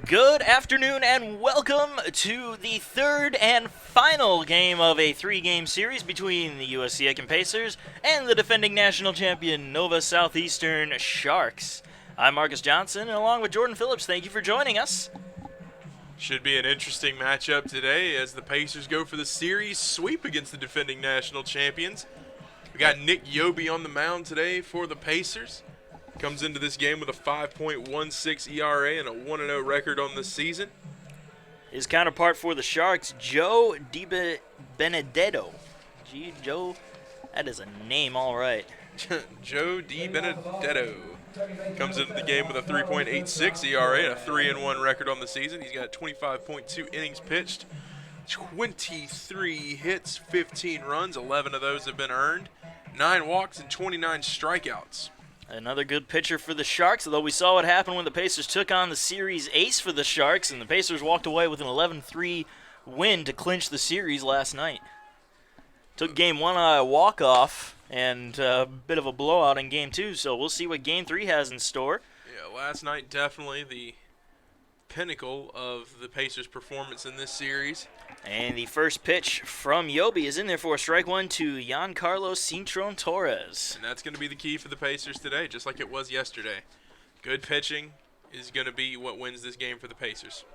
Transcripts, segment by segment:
Good afternoon and welcome to the third and final game of a three-game series between the USC Aiken Pacers and the defending national champion Nova Southeastern Sharks. I'm Marcus Johnson, and along with Jordan Phillips, thank you for joining us. Should be an interesting matchup today as the Pacers go for the series sweep against the defending national champions. We got Nick Yobi on the mound today for the Pacers. Comes into this game with a 5.16 ERA and a 1-0 record on the season. His counterpart for the Sharks, Joe DiBenedetto. Joe, that is a name, all right. Joe DiBenedetto comes into the game with a 3.86 ERA and a 3-1 record on the season. He's got 25.2 innings pitched, 23 hits, 15 runs, 11 of those have been earned, 9 walks, and 29 strikeouts. Another good pitcher for the Sharks, although we saw what happened when the Pacers took on the series ace for the Sharks, and the Pacers walked away with an 11-3 win to clinch the series last night. Took game one on a walk-off and a bit of a blowout in game two, so we'll see what game three has in store. Yeah, last night definitely the pinnacle of the Pacers' performance in this series. And the first pitch from Yobi is in there for a strike one to Giancarlo Cintron Torres. And that's going to be the key for the Pacers today, just like it was yesterday. Good pitching is going to be what wins this game for the Pacers.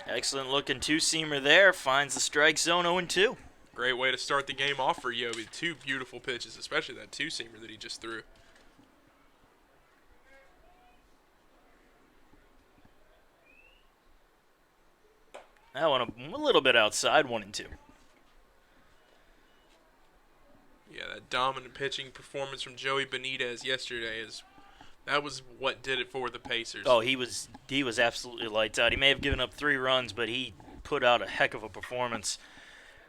Excellent looking two-seamer there, finds the strike zone 0-2. Great way to start the game off for Yobi. Two beautiful pitches, especially that two-seamer that he just threw. That one a little bit outside, 1-2. Yeah, that dominant pitching performance from Joey Benitez yesterday that was what did it for the Pacers. Oh, he was absolutely lights out. He may have given up 3 runs, but he put out a heck of a performance.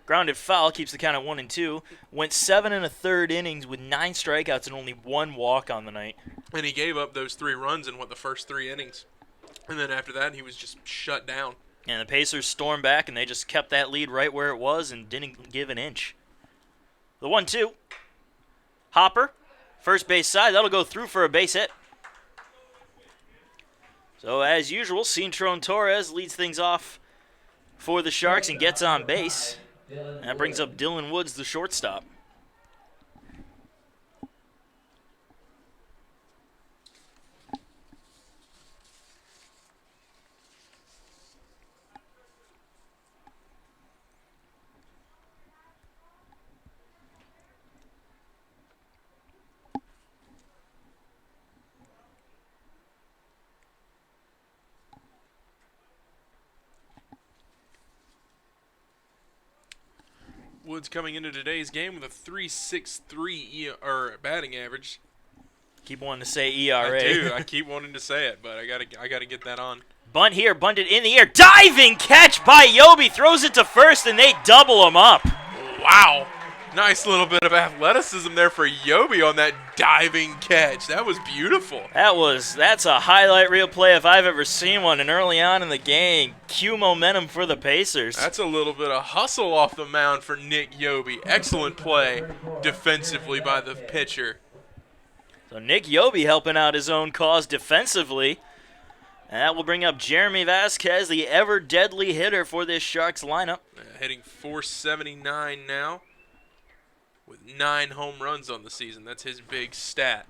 Grounded foul keeps the count at 1-2. Went 7 1/3 innings with 9 strikeouts and only 1 walk on the night. And he gave up those 3 runs in the first 3 innings. And then after that, he was just shut down. And the Pacers stormed back, and they just kept that lead right where it was and didn't give an inch. The 1-2. Hopper, first base side. That'll go through for a base hit. So, as usual, Cintron Torres leads things off for the Sharks and gets on base. And that brings up Dylan Woods, the shortstop. Woods coming into today's game with a 3.63 batting average. Keep wanting to say ERA. I do. I keep wanting to say it, but I gotta get that on. Bunt here, bunted in the air. Diving catch by Yobi. Throws it to first, and they double him up. Wow. Nice little bit of athleticism there for Yobi on that diving catch. That was beautiful. That's a highlight reel play if I've ever seen one, and early on in the game, cue momentum for the Pacers. That's a little bit of hustle off the mound for Nick Yobi. Excellent play defensively by the pitcher. So Nick Yobi helping out his own cause defensively. And that will bring up Jeremy Vasquez, the ever-deadly hitter for this Sharks lineup. Hitting .479 now with 9 home runs on the season. That's his big stat.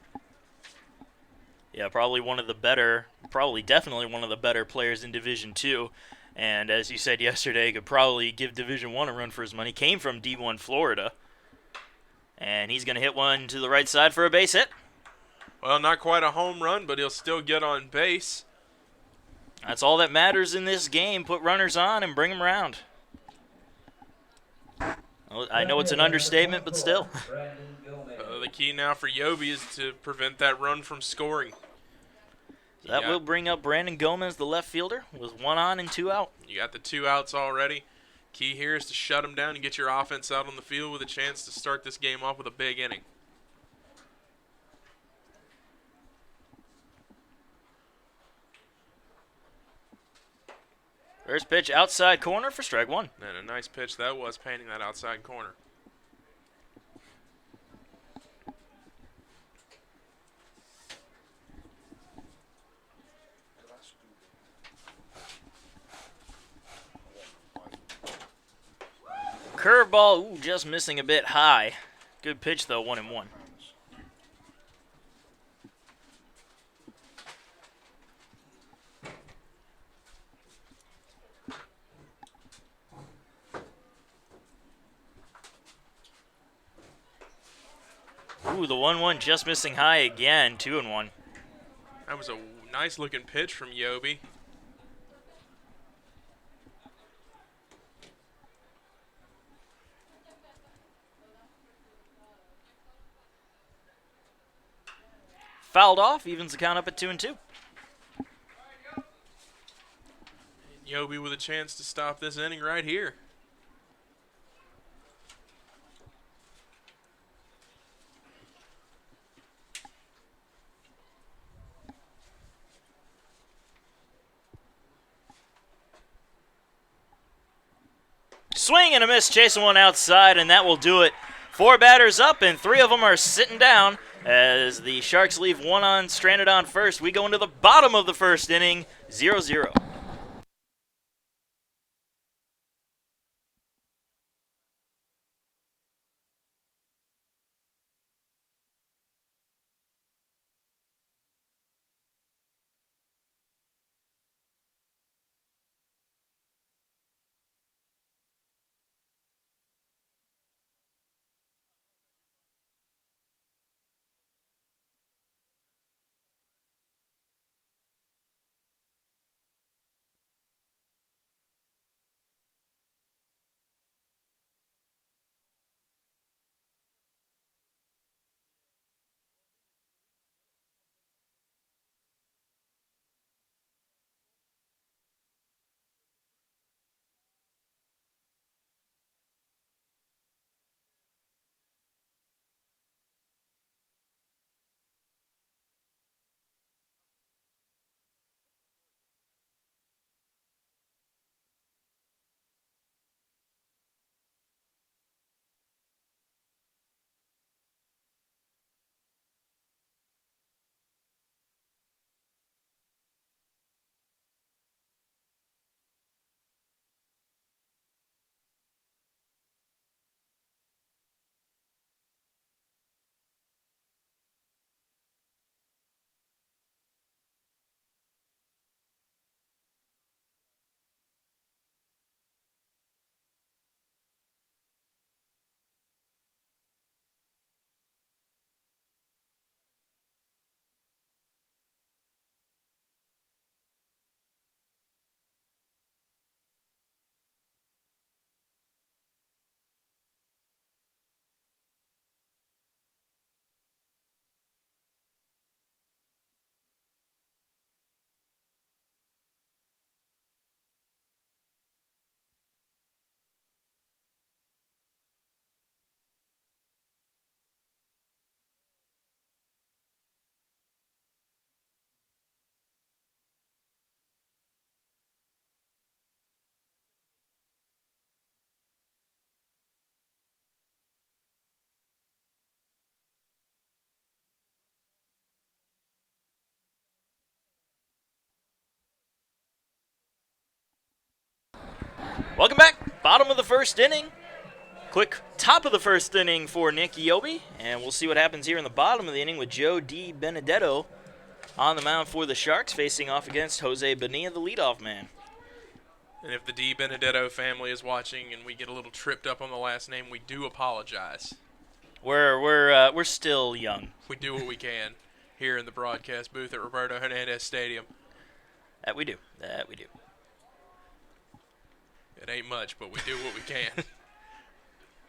Yeah, definitely one of the better players in Division II. And as you said yesterday, could probably give Division I a run for his money. Came from D1 Florida. And he's going to hit one to the right side for a base hit. Well, not quite a home run, but he'll still get on base. That's all that matters in this game. Put runners on and bring them around. I know it's an understatement, but still. The key now for Yobi is to prevent that run from scoring. That will bring up Brandon Gomez, the left fielder, with 1 on and 2 out. You got the 2 outs already. Key here is to shut him down and get your offense out on the field with a chance to start this game off with a big inning. First pitch outside corner for strike 1. And a nice pitch that was, painting that outside corner. curveball, ooh, just missing a bit high. Good pitch, though, 1-1. Ooh, the 1-1 just missing high again, 2-1. That was a nice-looking pitch from Yobi. Fouled off, evens the count up at 2-2. Yobi with a chance to stop this inning right here. Swing and a miss, chasing one outside, and that will do it. 4 batters up, and 3 of them are sitting down as the Sharks leave one on stranded on first. We go into the bottom of the first inning, 0-0. Welcome back. Bottom of the first inning. Quick top of the first inning for Nick Yobi, and we'll see what happens here in the bottom of the inning with Joe D. Benedetto on the mound for the Sharks, facing off against Jose Bonilla, the leadoff man. And if the D. Benedetto family is watching and we get a little tripped up on the last name, we do apologize. We're still young. We do what we can here in the broadcast booth at Roberto Hernandez Stadium. That we do. It ain't much, but we do what we can.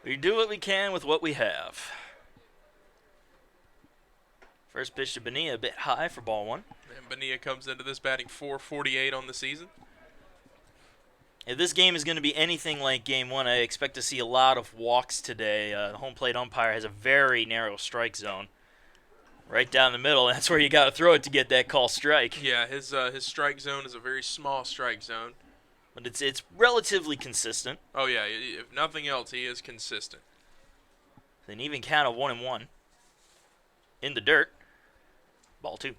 We do what we can with what we have. First pitch to Bonilla, a bit high for ball 1. And Bonilla comes into this batting .448 on the season. If this game is going to be anything like Game 1, I expect to see a lot of walks today. The home plate umpire has a very narrow strike zone. Right down the middle, that's where you got to throw it to get that call strike. Yeah, his strike zone is a very small strike zone. But it's relatively consistent. Oh, yeah, if nothing else, he is consistent. An even count of 1-1. In the dirt. Ball 2.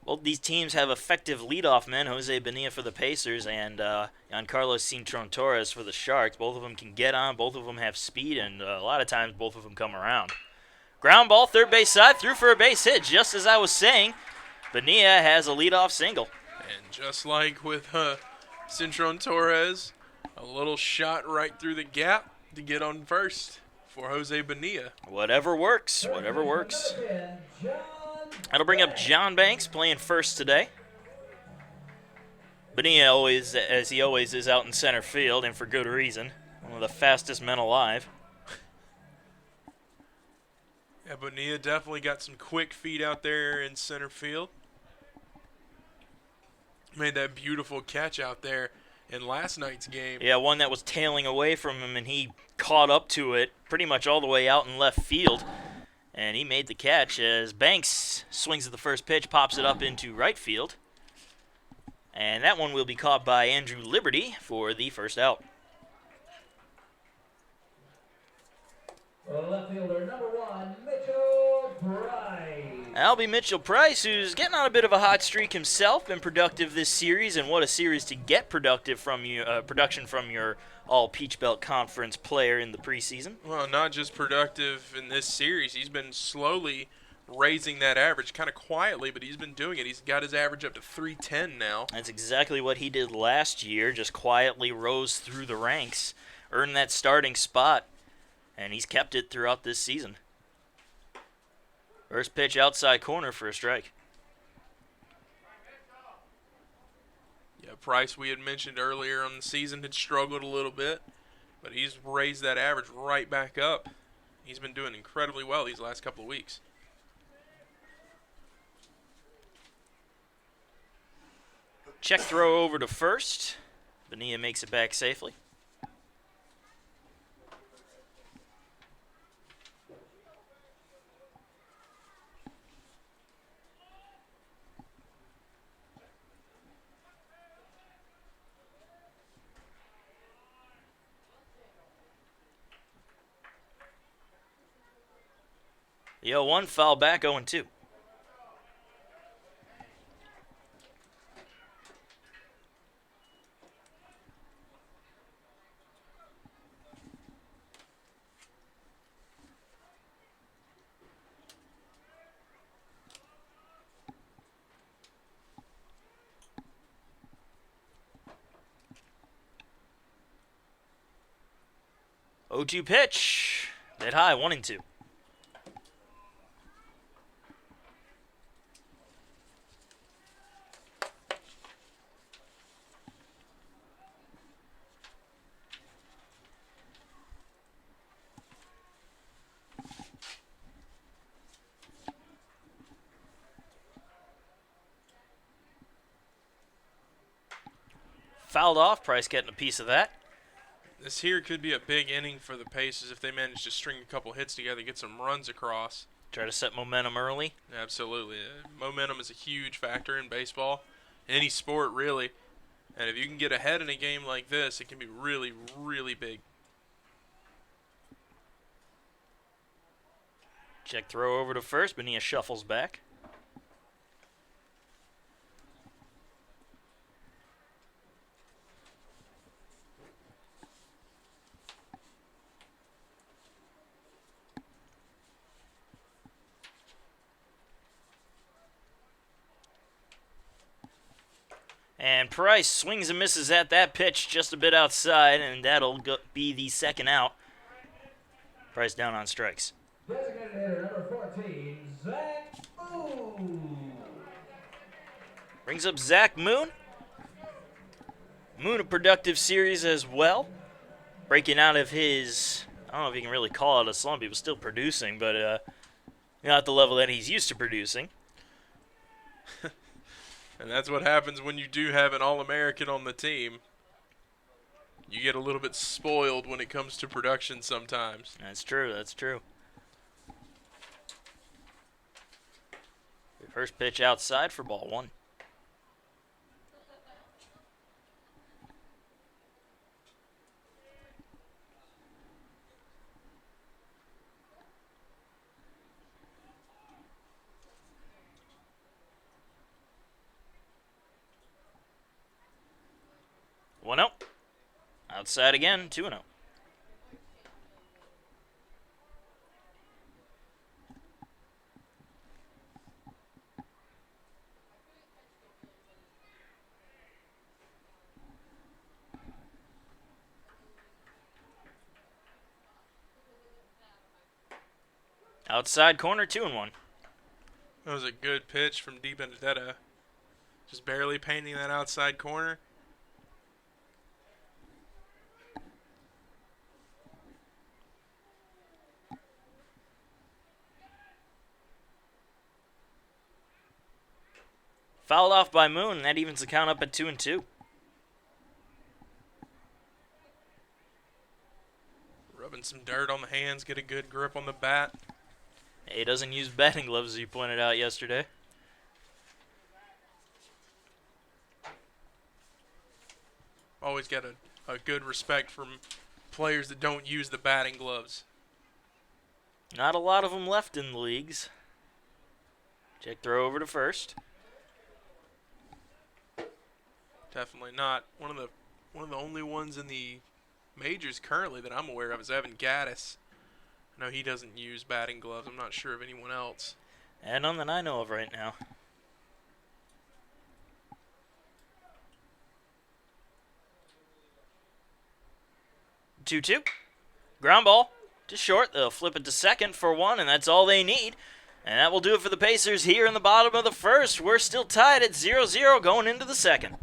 Both these teams have effective leadoff men, Jose Bonilla for the Pacers and Giancarlo Cintron Torres for the Sharks. Both of them can get on, both of them have speed, and a lot of times both of them come around. Ground ball, third base side, through for a base hit. Just as I was saying, Bonilla has a leadoff single. And just like with Cintron Torres, a little shot right through the gap to get on first for Jose Bonilla. Whatever works, whatever works. That'll bring up John Banks playing first today. Bonilla always, as he always is, out in center field, and for good reason. One of the fastest men alive. Yeah, Bonilla definitely got some quick feet out there in center field. Made that beautiful catch out there in last night's game. Yeah, one that was tailing away from him, and he caught up to it pretty much all the way out in left field. And he made the catch as Banks swings at the first pitch, pops it up into right field. And that one will be caught by Andrew Liberty for the first out. Left fielder number 1, Mitchell Price. That'll be Mitchell Price, who's getting on a bit of a hot streak himself. Been productive this series, and what a series to get productive from you, production from your All Peach Belt Conference player in the preseason. Well, not just productive in this series. He's been slowly raising that average, kind of quietly, but he's been doing it. He's got his average up to 310 now. That's exactly what he did last year, just quietly rose through the ranks, earned that starting spot, and he's kept it throughout this season. First pitch outside corner for a strike. Yeah, Price, we had mentioned earlier on the season, had struggled a little bit, but he's raised that average right back up. He's been doing incredibly well these last couple of weeks. Check throw over to first. Bonilla makes it back safely. The 0-1 foul back, 0-2. O2 pitch. Bit high, 1-2. Fouled off, Price getting a piece of that. This here could be a big inning for the Pacers if they manage to string a couple hits together, get some runs across. Try to set momentum early. Absolutely. Momentum is a huge factor in baseball, any sport really. And if you can get ahead in a game like this, it can be really, really big. Check throw over to first. Bonilla shuffles back. And Price swings and misses at that pitch just a bit outside, and that'll be the second out. Price down on strikes. Designated hitter number 14, Zach Moon. Brings up Zach Moon. Moon, a productive series as well. Breaking out of his, I don't know if you can really call it a slump. He was still producing, but not at the level that he's used to producing. And that's what happens when you do have an All-American on the team. You get a little bit spoiled when it comes to production sometimes. That's true, that's true. First pitch outside for ball 1. Outside again, 2-0. Outside corner, 2-1. That was a good pitch from Di Benedetto. Just barely painting that outside corner. Fouled off by Moon, and that evens the count up at 2-2. Rubbing some dirt on the hands, get a good grip on the bat. He doesn't use batting gloves, as you pointed out yesterday. Always got a good respect from players that don't use the batting gloves. Not a lot of them left in the leagues. Check throw over to first. Definitely not. One of the only ones in the majors currently that I'm aware of is Evan Gaddis. I know he doesn't use batting gloves. I'm not sure of anyone else. And none that I know of right now. Two-two. Ground ball to short. They'll flip it to second for one, and that's all they need. And that will do it for the Pacers here in the bottom of the first. We're still tied at 0-0 going into the second.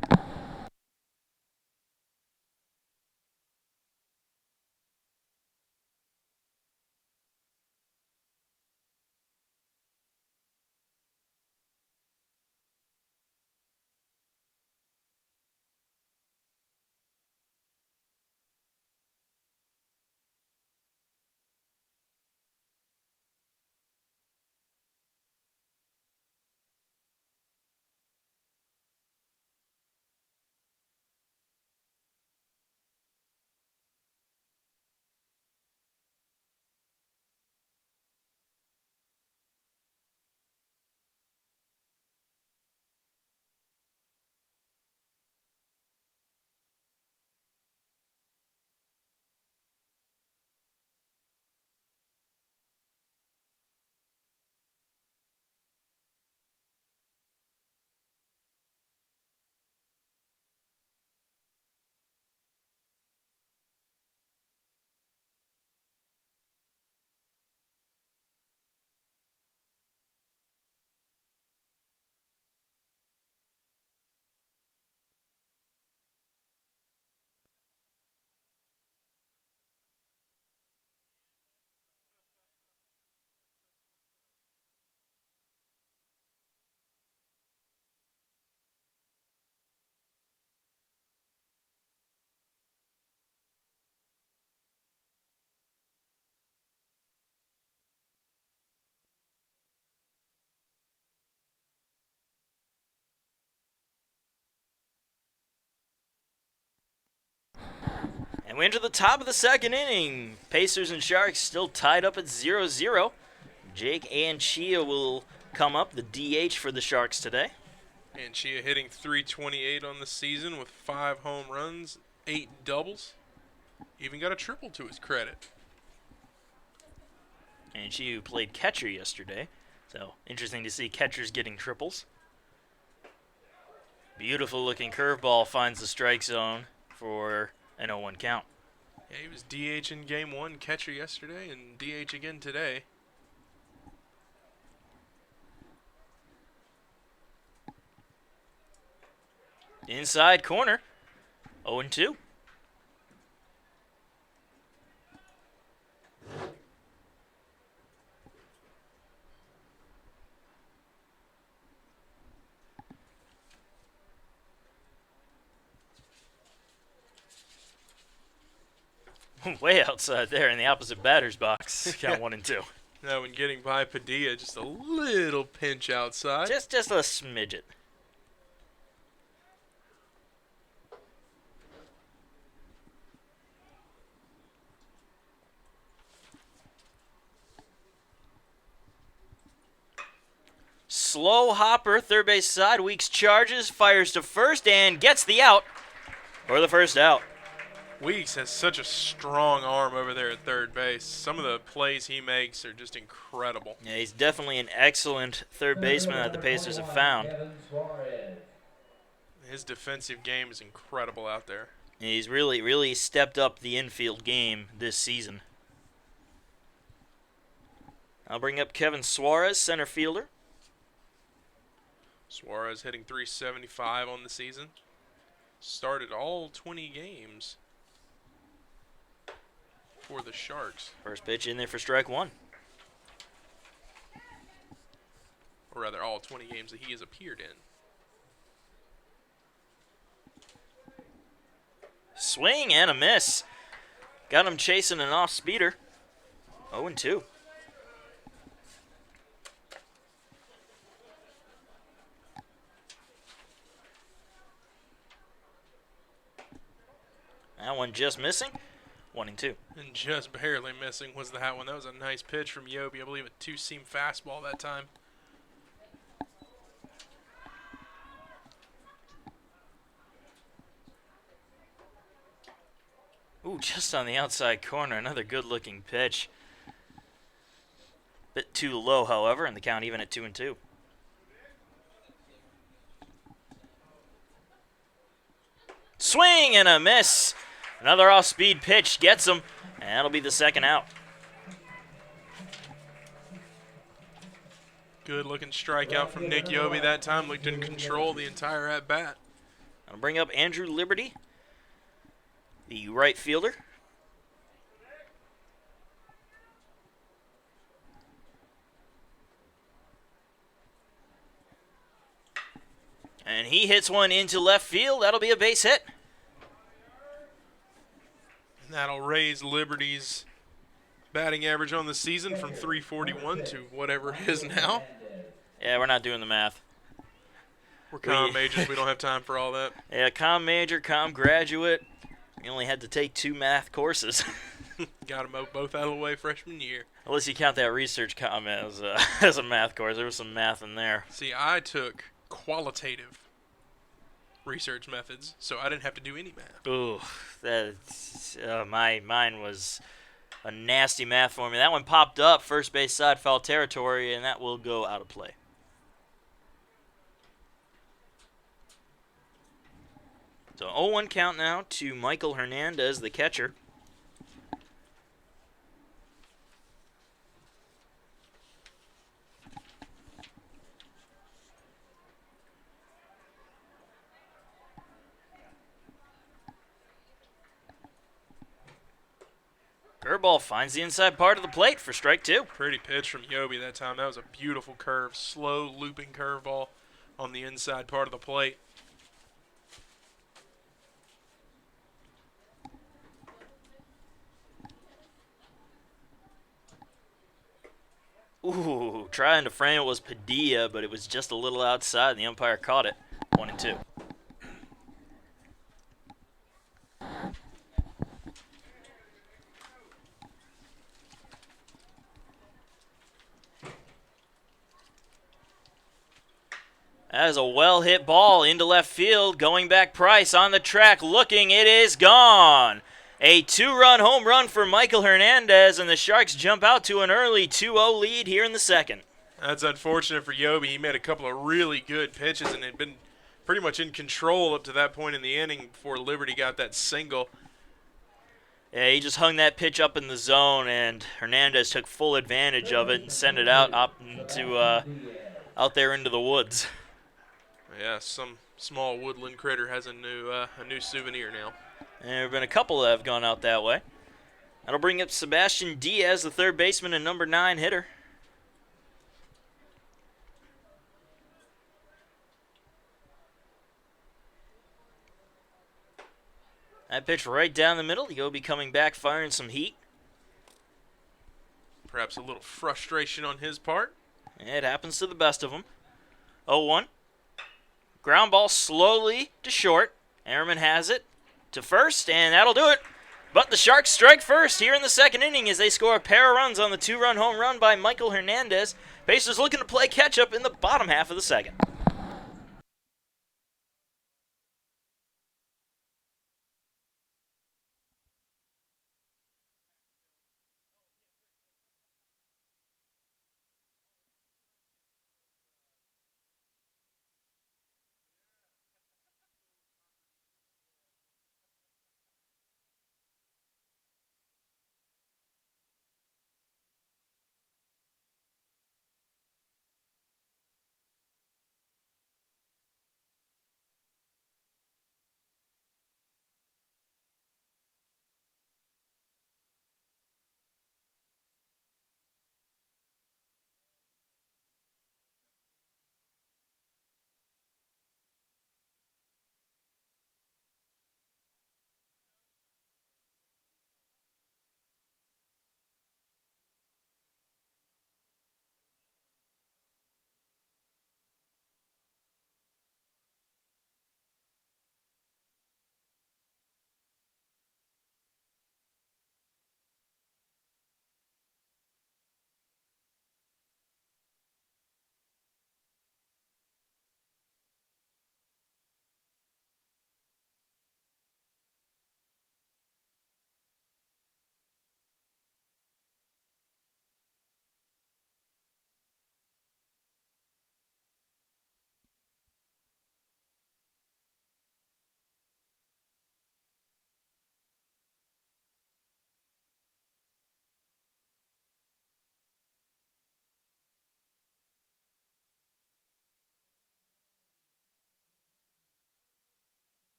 And we enter the top of the second inning. Pacers and Sharks still tied up at 0-0. Jake Anchia will come up, the DH for the Sharks today. Anchia hitting .328 on the season with 5 home runs, 8 doubles. Even got a triple to his credit. Anchia played catcher yesterday, so interesting to see catchers getting triples. Beautiful looking curveball finds the strike zone for an 0-1 count. Yeah, he was DH in game 1, catcher yesterday, and DH again today. Inside corner, 0-2. Way outside there in the opposite batter's box. Count 1-2. Now when getting by Padilla, just a little pinch outside. Just a smidget. Slow hopper, third base side. Weeks charges, fires to first, and gets the out. Or the first out. Weeks has such a strong arm over there at third base. Some of the plays he makes are just incredible. Yeah, he's definitely an excellent third baseman that the Pacers have found. His defensive game is incredible out there. And he's really stepped up the infield game this season. I'll bring up Kevin Suarez, center fielder. Suarez hitting .375 on the season. Started all 20 games for the Sharks. First pitch in there for strike one. Or rather, all 20 games that he has appeared in. Swing and a miss. Got him chasing an off-speeder. 0-2. That one just missing. 1-2. And just barely missing was that one. That was a nice pitch from Yobi. I believe a two-seam fastball that time. Ooh, just on the outside corner. Another good-looking pitch. Bit too low, however, and the count even at 2-2. Swing and a miss. Another off-speed pitch gets him, and that'll be the second out. Good looking strikeout from Nick Yobi that time. Looked in control the entire at-bat. I'll bring up Andrew Liberty, the right fielder. And he hits one into left field. That'll be a base hit. And that'll raise Liberty's batting average on the season from .341 to whatever it is now. Yeah, we're not doing the math. We're comm majors. We don't have time for all that. Yeah, comm major, comm graduate. We only had to take 2 math courses. Got them both out of the way freshman year. Unless you count that research comm as a math course. There was some math in there. See, I took qualitative research methods, so I didn't have to do any math. Ooh, mine was a nasty math for me. That one popped up, first base side, foul territory, and that will go out of play. So 0-1 count now to Michael Hernandez, the catcher. Curveball finds the inside part of the plate for strike 2. Pretty pitch from Yobi that time. That was a beautiful curve, slow looping curveball on the inside part of the plate. Ooh, trying to frame it was Padilla, but it was just a little outside, and the umpire caught it. 1-2. That is a well-hit ball into left field. Going back, Price on the track, looking. It is gone. A 2-run home run for Michael Hernandez, and the Sharks jump out to an early 2-0 lead here in the second. That's unfortunate for Yobi. He made a couple of really good pitches and had been pretty much in control up to that point in the inning before Liberty got that single. Yeah, he just hung that pitch up in the zone, and Hernandez took full advantage of it and sent it out there into the woods. Yeah, some small woodland critter has a new souvenir now. And there have been a couple that have gone out that way. That'll bring up Sebastian Diaz, the third baseman and number 9 hitter. That pitch right down the middle. He'll be coming back, firing some heat. Perhaps a little frustration on his part. It happens to the best of them. 0-1. Ground ball slowly to short. Ehrman has it to first, and that'll do it. But the Sharks strike first here in the second inning as they score a pair of runs on the 2-run home run by Michael Hernandez. Pacers looking to play catch-up in the bottom half of the second.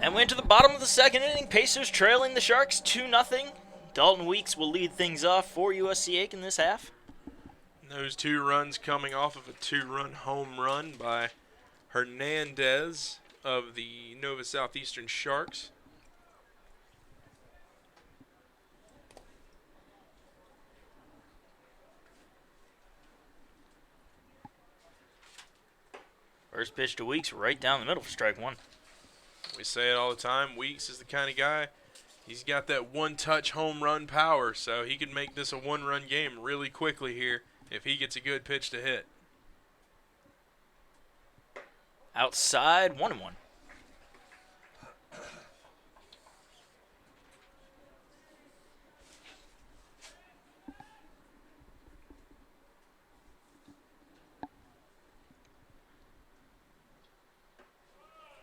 And we're into the bottom of the second inning. Pacers trailing the Sharks 2-0. Dalton Weeks will lead things off for USC Aiken this half. Those 2 runs coming off of a 2-run home run by Hernandez of the Nova Southeastern Sharks. First pitch to Weeks right down the middle for strike 1. We say it all the time. Weeks is the kind of guy, he's got that one-touch home run power, so he can make this a 1-run game really quickly here if he gets a good pitch to hit. Outside, 1-1.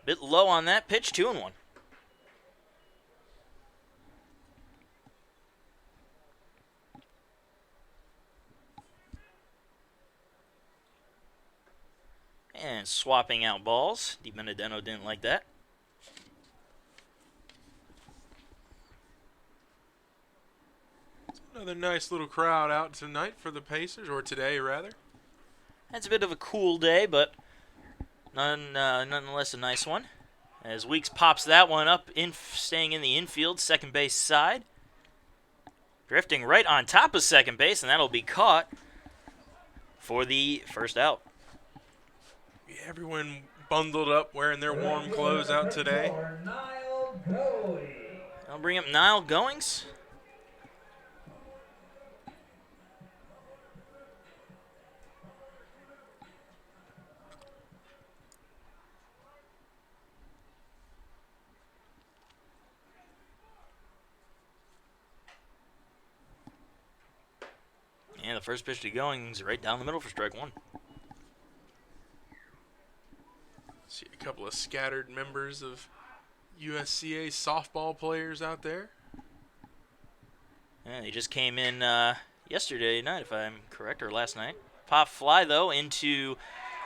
Bit low on that pitch, 2-1. And swapping out balls. DiBenedetto didn't like that. Another nice little crowd out tonight for the Pacers, or today rather. It's a bit of a cool day, but nonetheless a nice one. As Weeks pops that one up, staying in the infield, second base side. Drifting right on top of second base, and that'll be caught for the first out. Yeah, everyone bundled up wearing their warm clothes out today. I'll bring up Niall Goings. And the first pitch to Goings right down the middle for strike 1. See a couple of scattered members of USCA softball players out there. Yeah, they just came in yesterday night, if I'm correct, or last night. Pop fly, though, into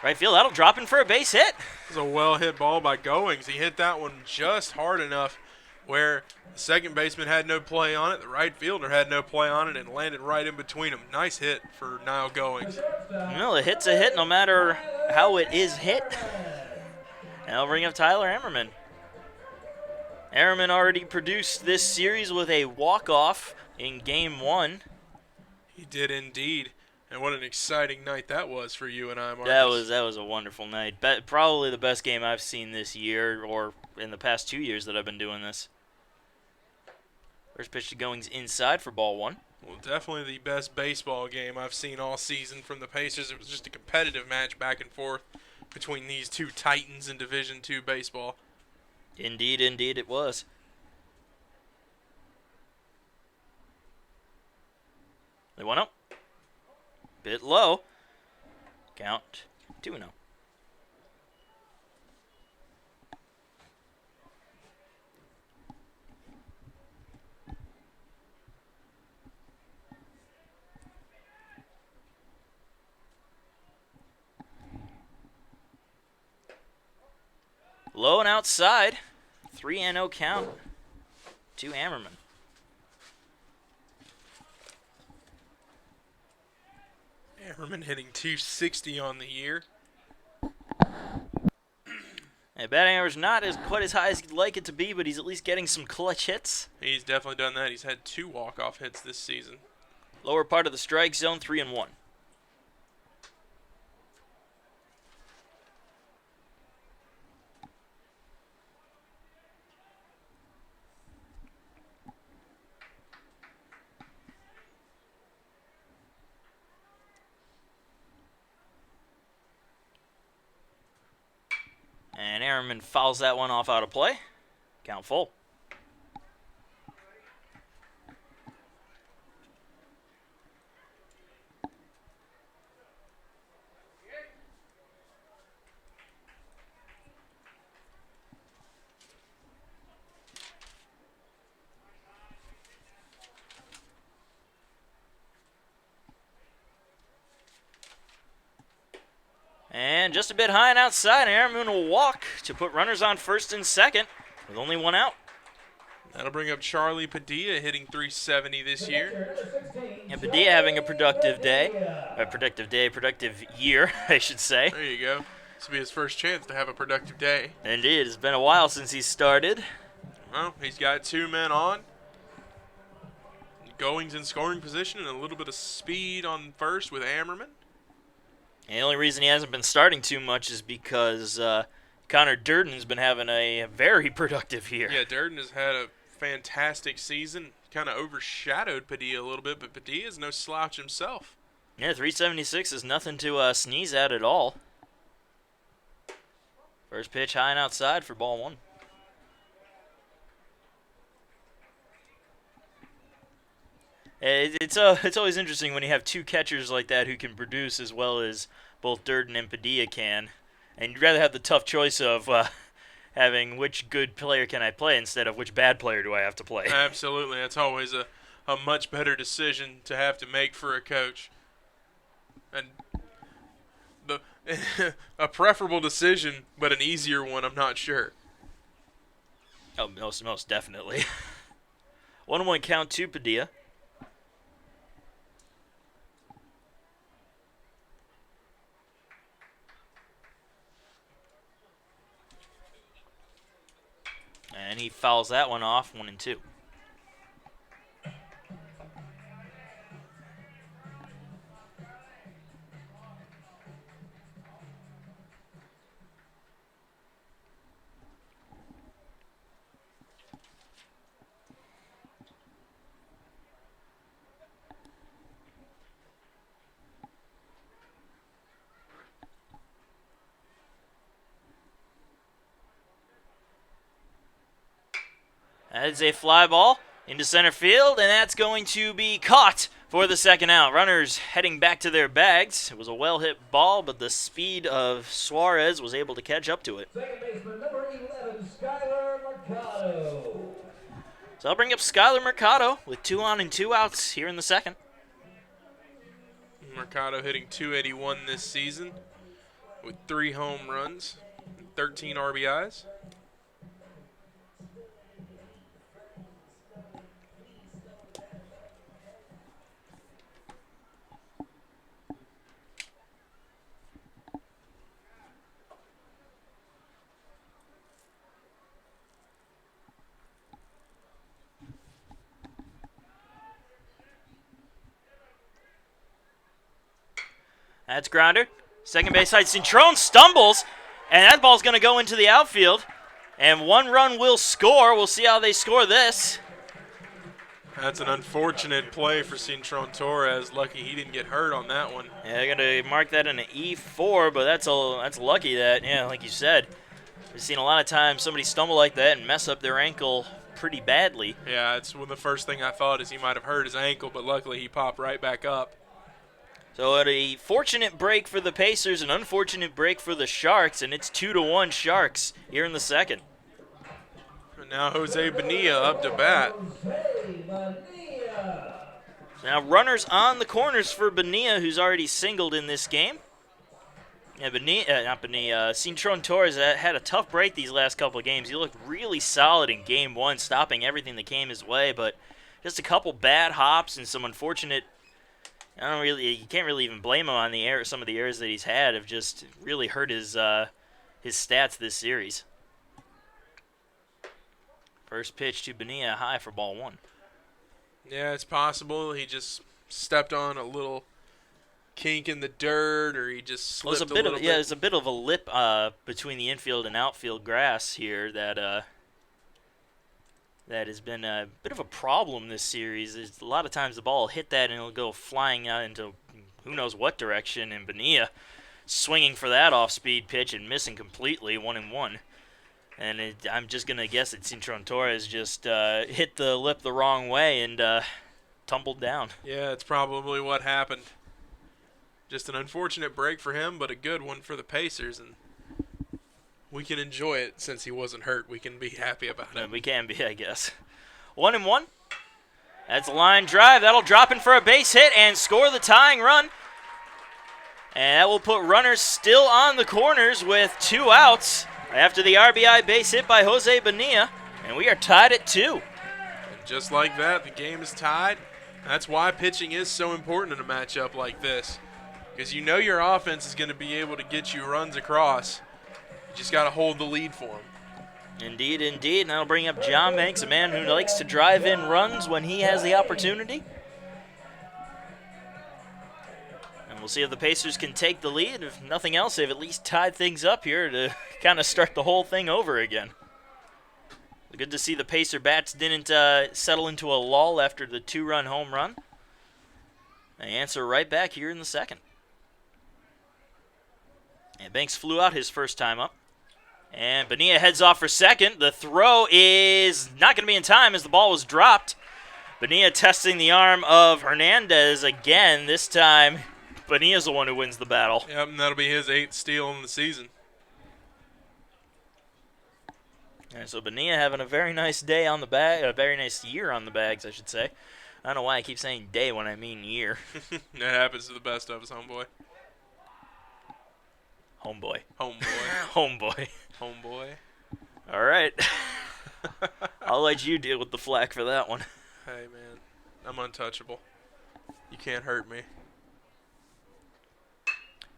right field. That'll drop in for a base hit. It was a well-hit ball by Goings. He hit that one just hard enough where the second baseman had no play on it, the right fielder had no play on it, and landed right in between them. Nice hit for Niall Goings. Well, a hit's a hit no matter how it is hit. And I'll bring up Tyler Ammerman. Ammerman already produced this series with a walk-off in Game 1. He did indeed. And what an exciting night that was for you and I, Marcus. That was a wonderful night. Probably the best game I've seen this year, or in the past 2 years that I've been doing this. First pitch to Goings inside for ball 1. Well, definitely the best baseball game I've seen all season from the Pacers. It was just a competitive match back and forth between these two titans in Division II baseball. Indeed it was. They went up. Bit low. Count 2-0. Low and outside. 3-0 count to Ammerman. Ammerman hitting .260 on the year. Batting average not quite as high as you'd like it to be, but he's at least getting some clutch hits. He's definitely done that. He's had 2 walk-off hits this season. Lower part of the strike zone, 3-1. And Ammerman fouls that one off out of play. Count full. And just a bit high and outside, Ammerman will walk to put runners on first and second. with only one out. That'll bring up Charlie Padilla, hitting .370 this year. And Padilla having a productive day. Productive year, I should say. There you go. This will be his first chance to have a productive day. Indeed, it's been a while since he started. Well, he's got 2 men on. Goings in scoring position and a little bit of speed on first with Ammerman. And the only reason he hasn't been starting too much is because Connor Durden's been having a very productive year. Yeah, Durden has had a fantastic season. Kind of overshadowed Padilla a little bit, but Padilla's no slouch himself. Yeah, 376 is nothing to sneeze at all. First pitch high and outside for ball 1. It's always interesting when you have 2 catchers like that who can produce as well as both Durden and Padilla can. And you'd rather have the tough choice of having which good player can I play instead of which bad player do I have to play. Absolutely. That's always a much better decision to have to make for a coach. And a preferable decision, but an easier one, I'm not sure. Oh, most definitely. 1-1 count to Padilla. And he fouls that one off, 1-2. That is a fly ball into center field, and that's going to be caught for the second out. Runners heading back to their bags. It was a well-hit ball, but the speed of Suarez was able to catch up to it. Second baseman, number 11, Skylar Mercado. So I'll bring up Skylar Mercado with 2 on and 2 outs here in the second. Mercado hitting .281 this season with 3 home runs and 13 RBIs. That's grounder. Second base side, Cintrone stumbles, and that ball's going to go into the outfield. And 1 run will score. We'll see how they score this. That's an unfortunate play for Cintrone Torres. Lucky he didn't get hurt on that one. Yeah, they're going to mark that in an E4, but that's lucky that, like you said, we've seen a lot of times somebody stumble like that and mess up their ankle pretty badly. Yeah, it's the first thing I thought is he might have hurt his ankle, but luckily he popped right back up. So a fortunate break for the Pacers, an unfortunate break for the Sharks, and it's 2-1 Sharks here in the second. And now Jose Bonilla up to bat. Now runners on the corners for Bonilla, who's already singled in this game. Yeah, Cintrone Torres had a tough break these last couple of games. He looked really solid in game 1, stopping everything that came his way, but just a couple bad hops and some unfortunate. You can't really even blame him on some of the errors that he's had have just really hurt his stats this series. First pitch to Bonilla, high for ball 1. Yeah, it's possible he just stepped on a little kink in the dirt, or he just slipped a little bit. Yeah, there's a bit of a lip between the infield and outfield grass here that has been a bit of a problem this series. There's a lot of times the ball will hit that and it'll go flying out into who knows what direction, and Bonilla swinging for that off-speed pitch and missing completely, 1-1. And I'm just going to guess that Cintrone Torres just hit the lip the wrong way and tumbled down. Yeah, it's probably what happened. Just an unfortunate break for him, but a good one for the Pacers, and we can enjoy it since he wasn't hurt. We can be happy about it. We can be, I guess. 1-1. That's a line drive. That'll drop in for a base hit and score the tying run. And that will put runners still on the corners with 2 outs after the RBI base hit by Jose Bonilla. And we are tied at 2. And just like that, the game is tied. That's why pitching is so important in a matchup like this, because you know your offense is going to be able to get you runs across. You just got to hold the lead for them. Indeed, indeed. And that'll bring up John Banks, a man who likes to drive in runs when he has the opportunity. And we'll see if the Pacers can take the lead. If nothing else, they've at least tied things up here to kind of start the whole thing over again. Good to see the Pacer bats didn't settle into a lull after the 2-run home run. They answer right back here in the second. And Banks flew out his first time up. And Bonilla heads off for second. The throw is not going to be in time as the ball was dropped. Bonilla testing the arm of Hernandez again. This time, Bonilla's the one who wins the battle. Yep, and that'll be his 8th steal in the season. And so Bonilla having a very nice day on the bag, a very nice year on the bags, I should say. I don't know why I keep saying day when I mean year. That happens to the best of us, homeboy. Homeboy. Homeboy. Homeboy. Homeboy. All right. I'll let you deal with the flack for that one. Hey, man. I'm untouchable. You can't hurt me.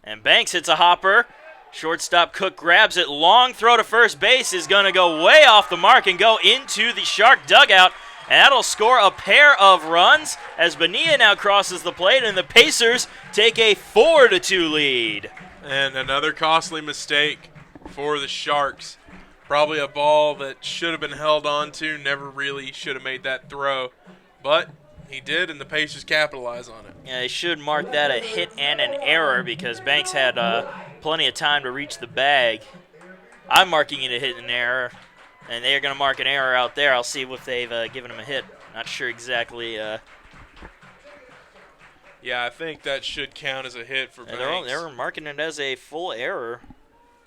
And Banks hits a hopper. Shortstop Cook grabs it. Long throw to first base is going to go way off the mark and go into the Shark dugout. And that'll score a pair of runs as Bonilla now crosses the plate, and the Pacers take a 4-2 lead. And another costly mistake for the Sharks. Probably a ball that should have been held on to, never really should have made that throw. But he did, and the Pacers capitalize on it. Yeah, they should mark that a hit and an error because Banks had plenty of time to reach the bag. I'm marking it a hit and an error, and they're going to mark an error out there. I'll see if they've given him a hit. Not sure exactly. Yeah, I think that should count as a hit for Banks. They were marking it as a full error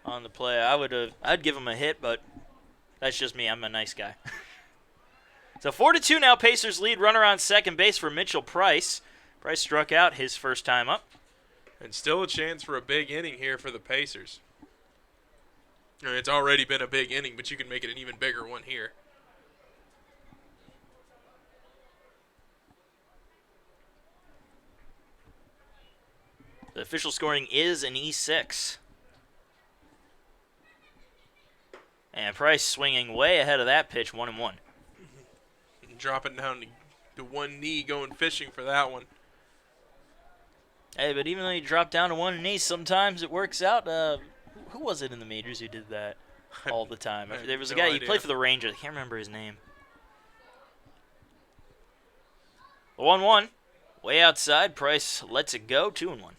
on the play. I'd give him a hit, but that's just me. I'm a nice guy. So 4-2 now. Pacers lead. Runner on second base for Mitchell Price. Price struck out his first time up. And still a chance for a big inning here for the Pacers. I mean, it's already been a big inning, but you can make it an even bigger one here. The official scoring is an E6. And Price swinging way ahead of that pitch, 1-1. Dropping down to one knee, going fishing for that one. Hey, but even though you drop down to one knee, sometimes it works out. Who was it in the majors who did that all the time? There was a guy, he played for the Rangers. I can't remember his name. 1-1. Way outside. Price lets it go, 2-1.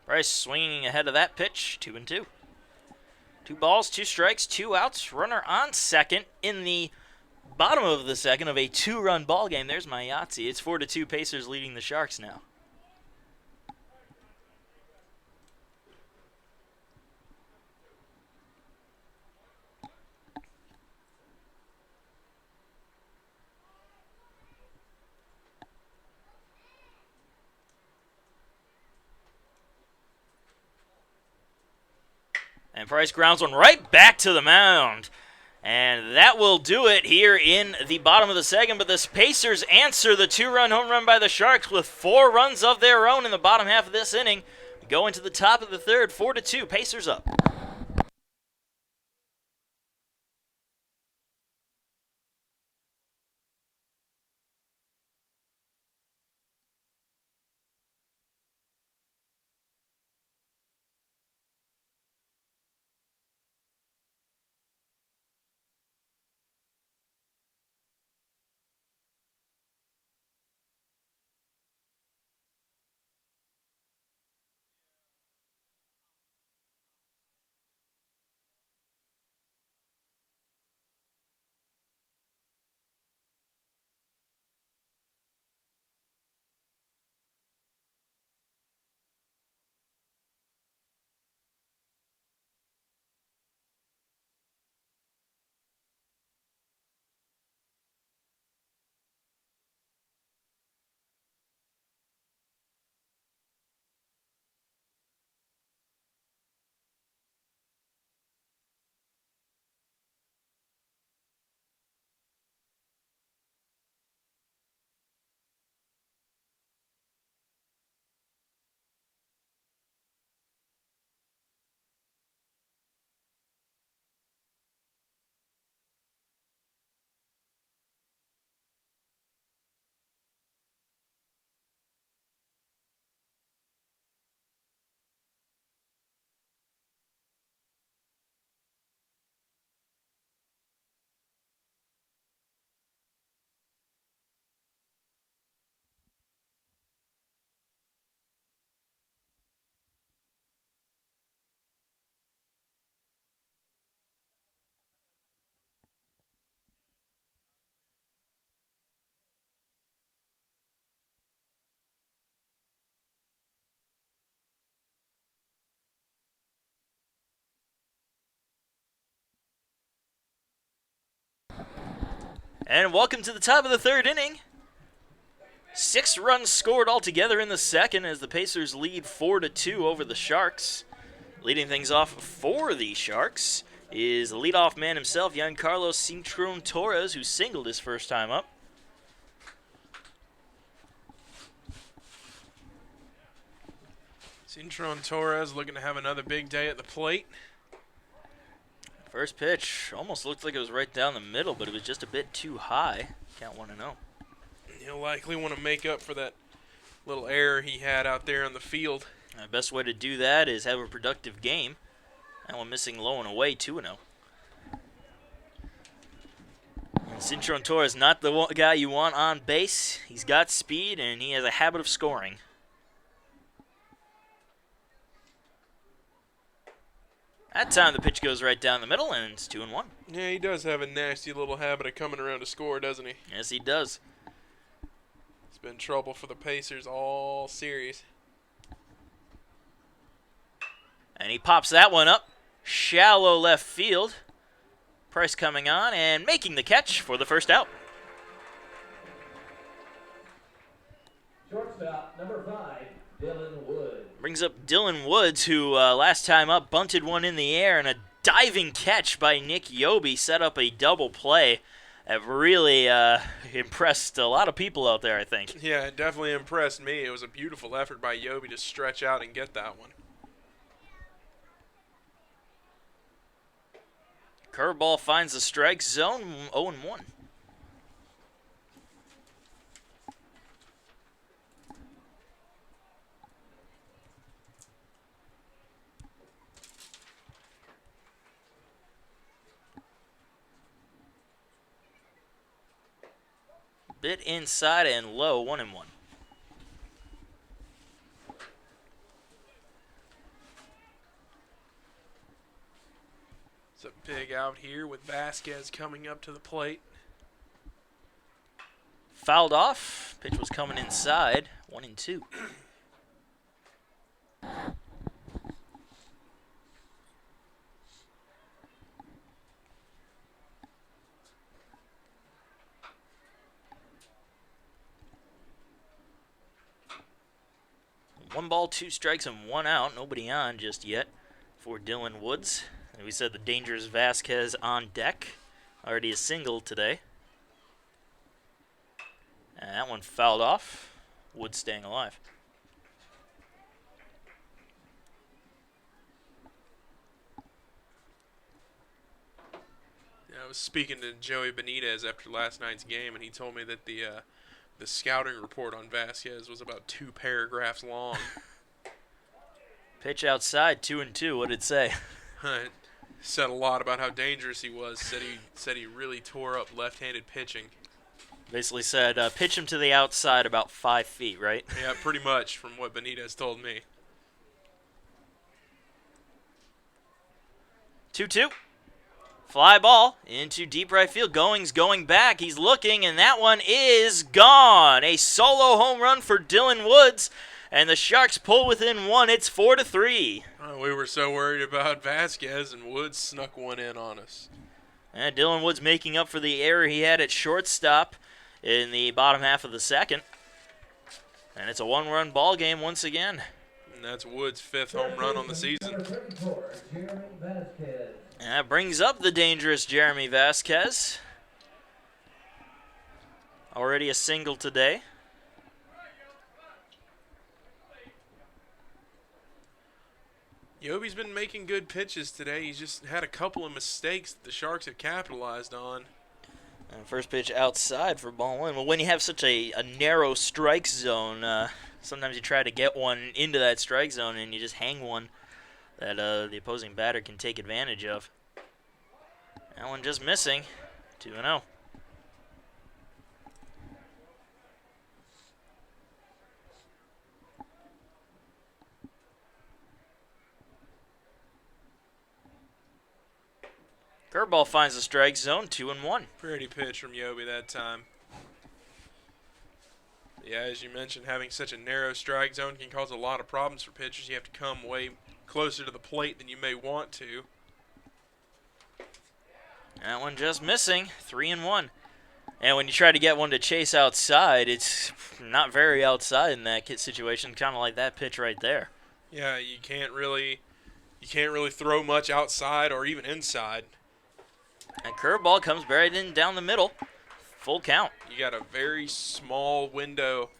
Price swinging ahead of that pitch, 2-2. 2 balls, 2 strikes, 2 outs. Runner on second in the bottom of the second of a 2-run ball game. There's my Yahtzee. It's 4-2. Pacers leading the Sharks now. And Price grounds one right back to the mound. And that will do it here in the bottom of the second. But the Pacers answer the 2-run home run by the Sharks with 4 runs of their own in the bottom half of this inning. Go into the top of the third, 4-2. Pacers up. And welcome to the top of the third inning. 6 runs scored altogether in the second as the Pacers lead 4-2 over the Sharks. Leading things off for the Sharks is the leadoff man himself, Giancarlo Cintron-Torres, who singled his first time up. Cintron-Torres looking to have another big day at the plate. First pitch almost looked like it was right down the middle, but it was just a bit too high. Count 1-0. He'll likely want to make up for that little error he had out there on the field. The best way to do that is have a productive game. That one missing low and away, 2-0. Cintron-Torres not the guy you want on base. He's got speed, and he has a habit of scoring. That time the pitch goes right down the middle, and it's 2-1. Yeah, he does have a nasty little habit of coming around to score, doesn't he? Yes, he does. It's been trouble for the Pacers all series. And he pops that one up. Shallow left field. Price coming on and making the catch for the first out. Shortstop, number 5, Dylan Woods. Brings up Dylan Woods, who last time up bunted one in the air, and a diving catch by Nick Yobi set up a double play that really impressed a lot of people out there, I think. Yeah, it definitely impressed me. It was a beautiful effort by Yobi to stretch out and get that one. Curveball finds the strike zone, 0-1. Bit inside and low, 1-1. It's a big out here with Vasquez coming up to the plate. Fouled off. Pitch was coming inside, 1-2. One ball, 2 strikes, and 1 out. Nobody on just yet for Dylan Woods. And we said the dangerous Vasquez on deck. Already a single today. And that one fouled off. Woods staying alive. Yeah, I was speaking to Joey Benitez after last night's game, and he told me that the scouting report on Vasquez was about 2 paragraphs long. Pitch outside, 2-2. What did it say? It said a lot about how dangerous he was. Said he really tore up left-handed pitching. Basically said, pitch him to the outside about 5 feet, right? Yeah, pretty much from what Benitez told me. 2-2. Fly ball into deep right field. Going's going back. He's looking, and that one is gone. A solo home run for Dylan Woods, and the Sharks pull within 1. It's 4-3. We were so worried about Vasquez, and Woods snuck one in on us. And Dylan Woods making up for the error he had at shortstop in the bottom half of the second. And it's a 1-run ball game once again. And that's Woods' 5th home run on the season. Number 34, Jeremy Vasquez. And that brings up the dangerous Jeremy Vasquez. Already a single today. Yobi's been making good pitches today. He's just had a couple of mistakes that the Sharks have capitalized on. And first pitch outside for ball 1. Well, when you have such a narrow strike zone, sometimes you try to get one into that strike zone and you just hang one that the opposing batter can take advantage of. That one just missing. 2-0. Curveball finds the strike zone, 2-1. Pretty pitch from Yobi that time. Yeah, as you mentioned, having such a narrow strike zone can cause a lot of problems for pitchers. You have to come way closer to the plate than you may want to. That one just missing, 3-1. And when you try to get one to chase outside, it's not very outside in that situation, kind of like that pitch right there. Yeah, you can't really throw much outside or even inside. And curveball comes buried in down the middle. Full count. You got a very small window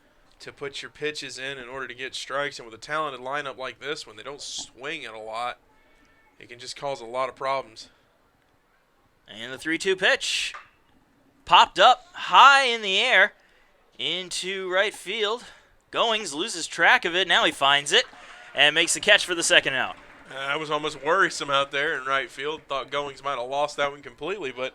to put your pitches in order to get strikes, and with a talented lineup like this, when they don't swing it a lot, it can just cause a lot of problems. And the 3-2 pitch popped up high in the air into right field. Goings loses track of it. Now he finds it and makes the catch for the second out. I was almost worrisome out there in right field. Thought Goings might have lost that one completely, but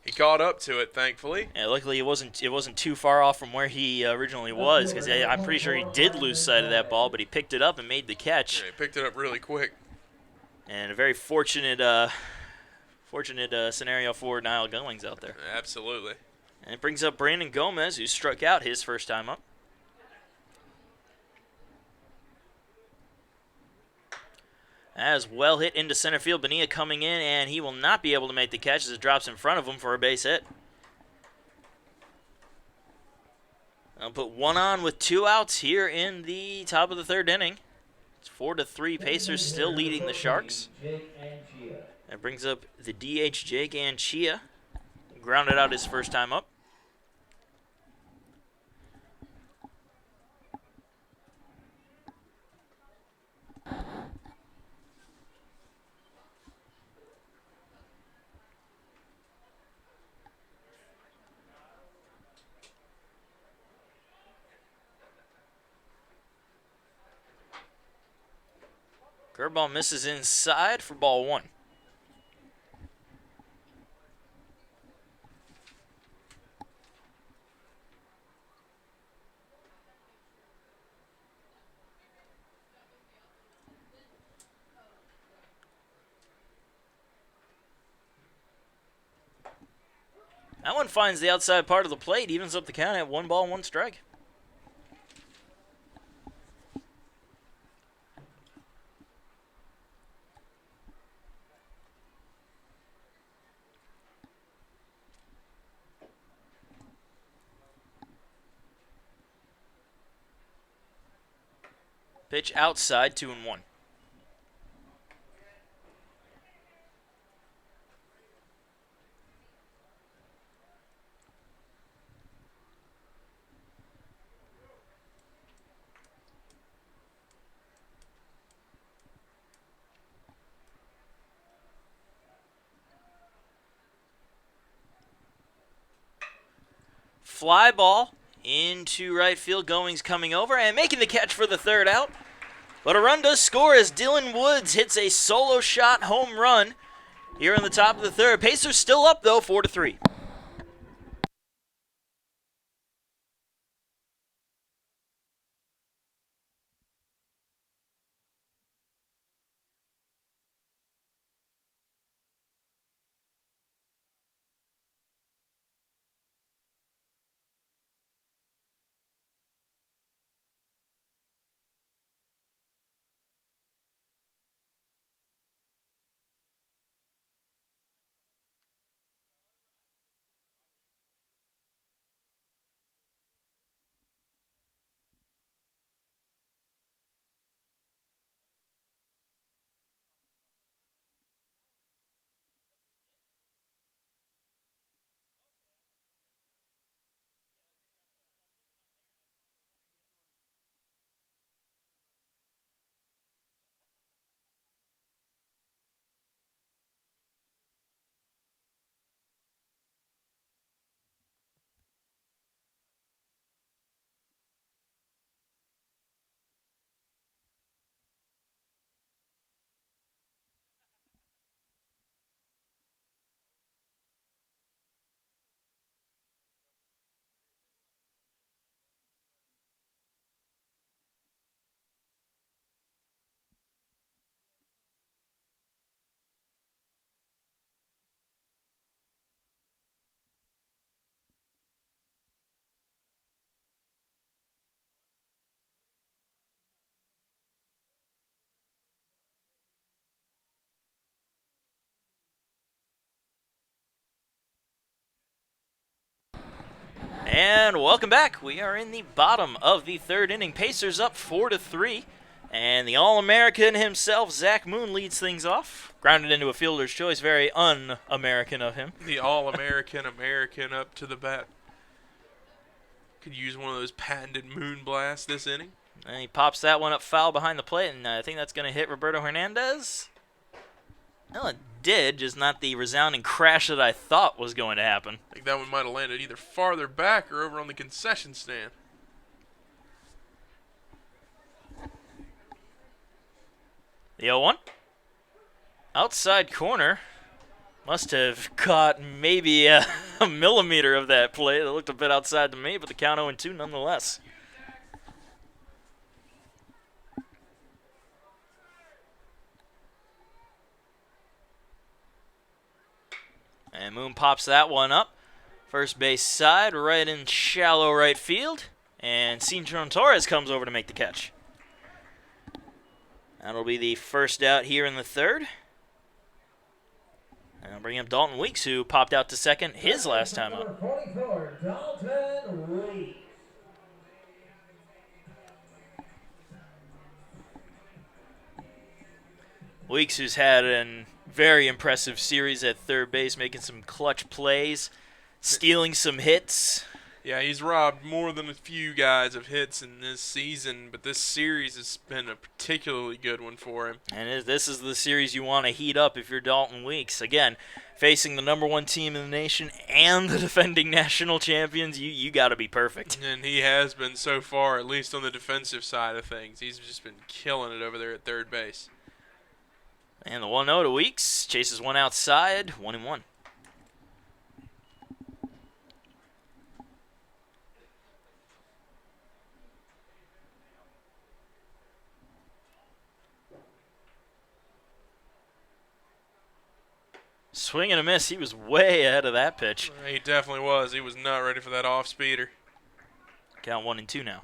he caught up to it, thankfully. Yeah, luckily it wasn't too far off from where he originally was, because I'm pretty sure he did lose sight of that ball, but he picked it up and made the catch. Yeah, he picked it up really quick. And a very fortunate scenario for Niall Goings out there. Absolutely. And it brings up Brandon Gomez, who struck out his first time up. As well hit into center field. Bonilla coming in, and he will not be able to make the catch as it drops in front of him for a base hit. I'll put one on with 2 outs here in the top of the third inning. It's 4-3. Pacers still leading the Sharks. That brings up the DH Jake Anchia. Grounded out his first time up. Curveball misses inside for ball 1. That one finds the outside part of the plate, evens up the count at 1 ball, 1 strike. Pitch outside, 2-1. Fly ball into right field. Goings coming over and making the catch for the third out. But a run does score as Dylan Woods hits a solo shot home run here in the top of the third. Pacers still up, though, 4-3. And welcome back. We are in the bottom of the third inning. Pacers up 4-3. And the All-American himself, Zach Moon, leads things off. Grounded into a fielder's choice. Very un-American of him. The All-American American up to the bat. Could use one of those patented moon blasts this inning. And he pops that one up foul behind the plate, and I think that's going to hit Roberto Hernandez. Well, it did, just not the resounding crash that I thought was going to happen. I think that one might have landed either farther back or over on the concession stand. The 0-1. Outside corner. Must have caught maybe a millimeter of that play. It looked a bit outside to me, but the count 0-2 nonetheless. And Moon pops that one up. First base side, right in shallow right field. And Cintron Torres comes over to make the catch. That'll be the first out here in the third. And I'll bring up Dalton Weeks, who popped out to second his last time up. 44, Dalton Weeks. Weeks, who's had a very impressive series at third base, making some clutch plays, stealing some hits. Yeah, he's robbed more than a few guys of hits in this season, but this series has been a particularly good one for him. And this is the series you want to heat up if you're Dalton Weeks. Again, facing the number one team in the nation and the defending national champions, you got to be perfect. And he has been so far, at least on the defensive side of things. He's just been killing it over there at third base. And the 1-0 to Weeks. Chases one outside, 1-1. Swing and a miss. He was way ahead of that pitch. He definitely was. He was not ready for that off-speeder. Count 1-2 now.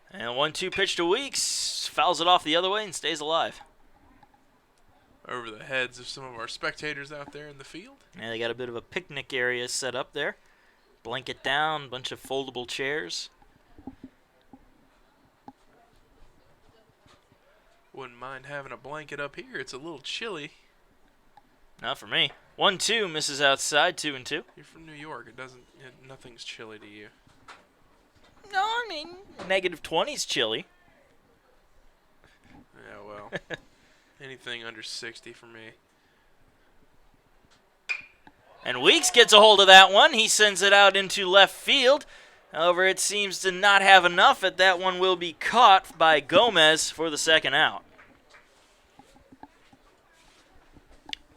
And 1-2 pitch to Weeks. Fouls it off the other way and stays alive. Over the heads of some of our spectators out there in the field. Yeah, they got a bit of a picnic area set up there. Blanket down, bunch of foldable chairs. Wouldn't mind having a blanket up here. It's a little chilly. Not for me. 1-2 misses outside, 2-2. You're from New York. Nothing's chilly to you. No, I mean, negative 20's chilly. Yeah, well, anything under 60 for me. And Weeks gets a hold of that one. He sends it out into left field. However, it seems to not have enough. That one will be caught by Gomez for the second out.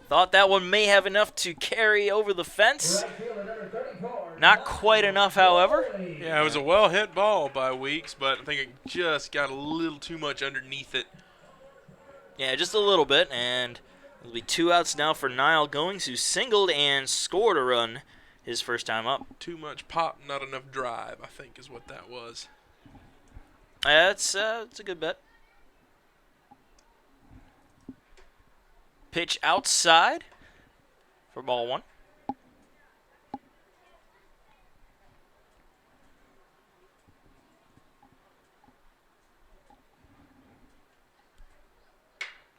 Thought that one may have enough to carry over the fence. Not quite enough, however. Yeah, it was a well-hit ball by Weeks, but I think it just got a little too much underneath it. Yeah, just a little bit, and it'll be 2 outs now for Niall Goings, who singled and scored a run his first time up. Too much pop, not enough drive, I think is what that was. That's a good bet. Pitch outside for ball 1.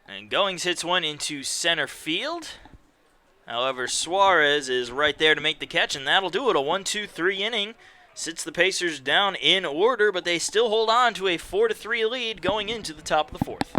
And Goings hits one into center field. However, Suarez is right there to make the catch, and that'll do it. A 1-2-3 inning. Sits the Pacers down in order, but they still hold on to a 4-3 lead going into the top of the fourth.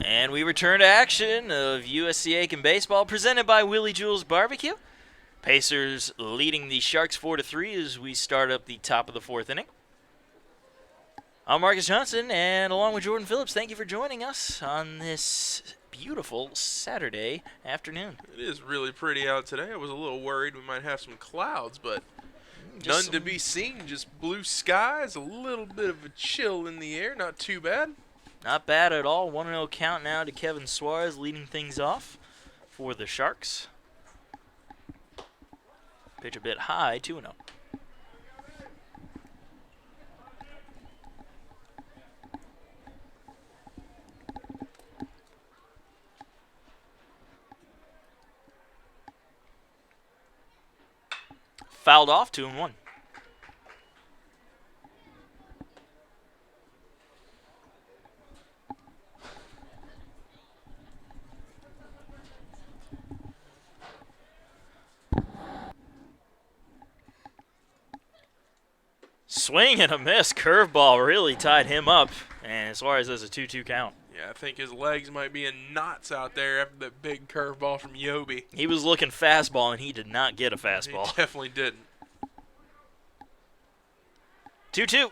And we return to action of USC Aiken baseball, presented by Willie Jewell's Barbecue. Pacers leading the Sharks 4-3 as we start up the top of the fourth inning. I'm Marcus Johnson, and along with Jordan Phillips, thank you for joining us on this beautiful Saturday afternoon. It is really pretty out today. I was a little worried we might have some clouds, but Just none to be seen. Just blue skies, a little bit of a chill in the air. Not too bad. Not bad at all. 1-0 count now to Kevin Suarez leading things off for the Sharks. Pitch a bit high, 2-0. Fouled off, 2-1. Swing and a miss. Curveball really tied him up. And Suarez has a 2-2 count. Yeah, I think his legs might be in knots out there after that big curveball from Yobi. He was looking fastball, and he did not get a He fastball. definitely didn't. 2-2.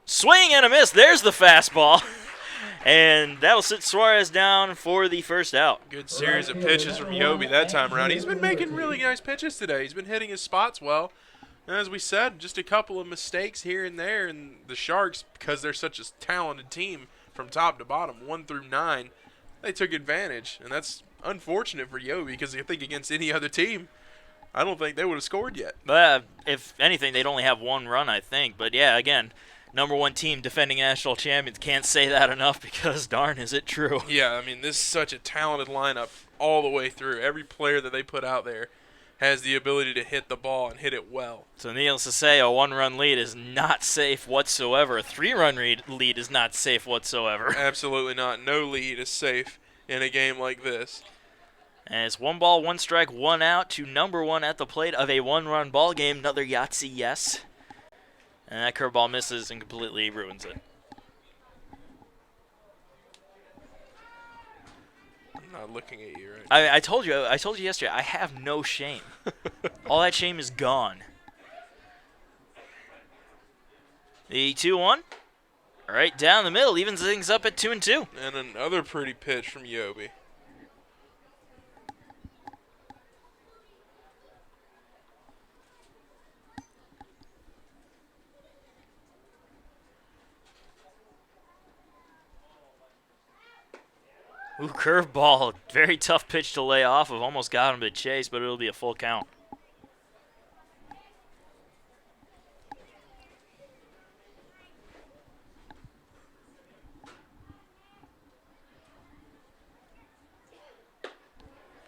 Swing and a miss. There's the fastball. And that'll sit Suarez down for the first out. Good series of pitches from Yobi that time around. He's been making really nice pitches today. He's been hitting his spots well. And as we said, just a couple of mistakes here and there. And the Sharks, because they're such a talented team from top to bottom, 1 through 9, they took advantage. And that's unfortunate for Yobi because I think against any other team, I don't think they would have scored yet. If anything, they'd only have one run, I think. But, yeah, again, number one team defending national champions. Can't say that enough because, darn, is it true. Yeah, I mean, this is such a talented lineup all the way through. Every player that they put out there has the ability to hit the ball and hit it well. So needless to say, a one-run lead is not safe whatsoever. A three-run lead is not safe whatsoever. Absolutely not. No lead is safe in a game like this. And it's 1 ball, 1 strike, 1 out to number 1 at the plate of a one-run ball game. Another Yahtzee yes. And that curveball misses and completely ruins it. I'm not looking at you right now. I told you yesterday, I have no shame. All that shame is gone. The 2-1. Right down the middle, evens things up at 2-2. And another pretty pitch from Yobi. Ooh, curveball. Very tough pitch to lay off of. Almost got him to chase, but it'll be a full count.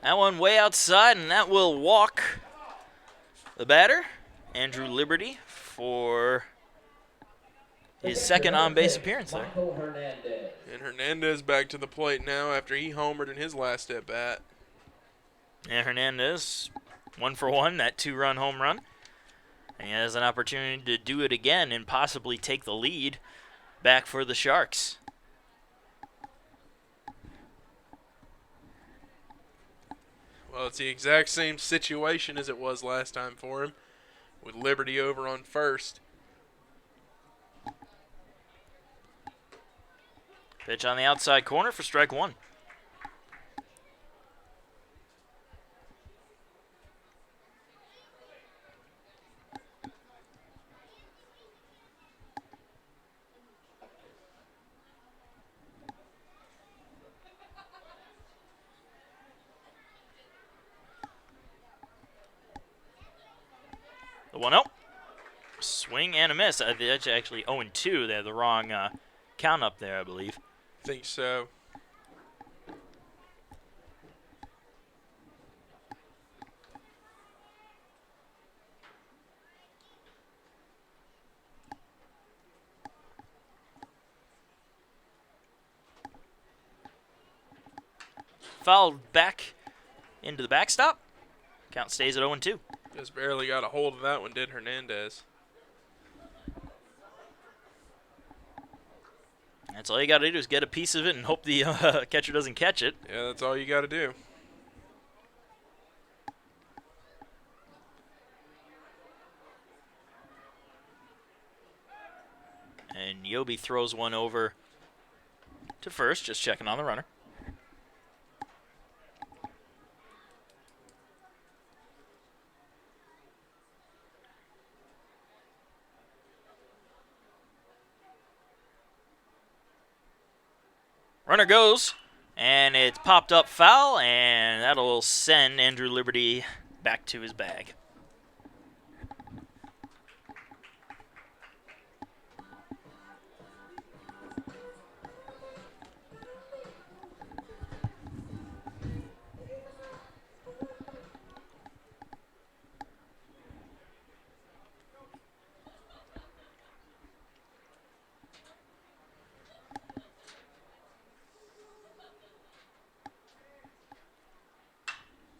That one way outside, and that will walk the batter, Andrew Liberty, for his second on-base appearance there. Michael Hernandez. And Hernandez back to the plate now after he homered in his last at-bat. And Hernandez, 1 for 1, that 2-run home run. And he has an opportunity to do it again and possibly take the lead back for the Sharks. Well, it's the exact same situation as it was last time for him, with Liberty over on first. Pitch on the outside corner for strike 1. The 1-0. Swing and a miss. That's actually 0-2. They had the wrong count up there, I believe. Think so. Fouled back into the backstop. Count stays at 0-2. Just barely got a hold of that one, did Hernandez. That's all you got to do is get a piece of it and hope the catcher doesn't catch it. Yeah, that's all you got to do. And Yobi throws one over to first, just checking on the runner. Runner goes, and it's popped up foul, and that'll send Andrew Liberty back to his bag.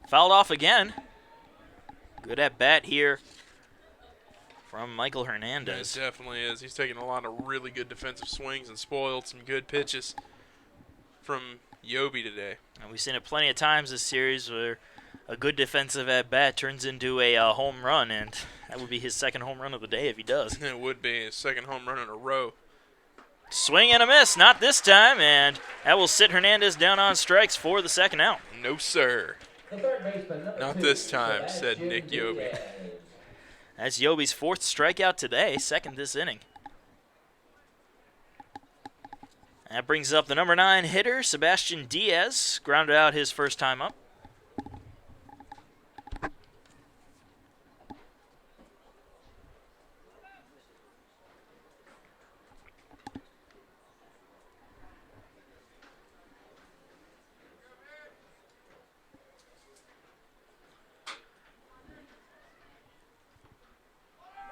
Fouled off again. Good at bat here from Michael Hernandez. It definitely is. He's taking a lot of really good defensive swings and spoiled some good pitches from Yobi today. And we've seen it plenty of times this series where a good defensive at bat turns into a home run, and that would be his second home run of the day if he does. It would be his second home run in a row. Swing and a miss, not this time, and that will sit Hernandez down on strikes for the second out. No, sir. The third baseman, number Not 2, this time, said Sebastian Nick Yobi. Diaz. That's Yobi's fourth strikeout today, second this inning. That brings up the number 9 hitter, Sebastian Diaz, grounded out his first time up.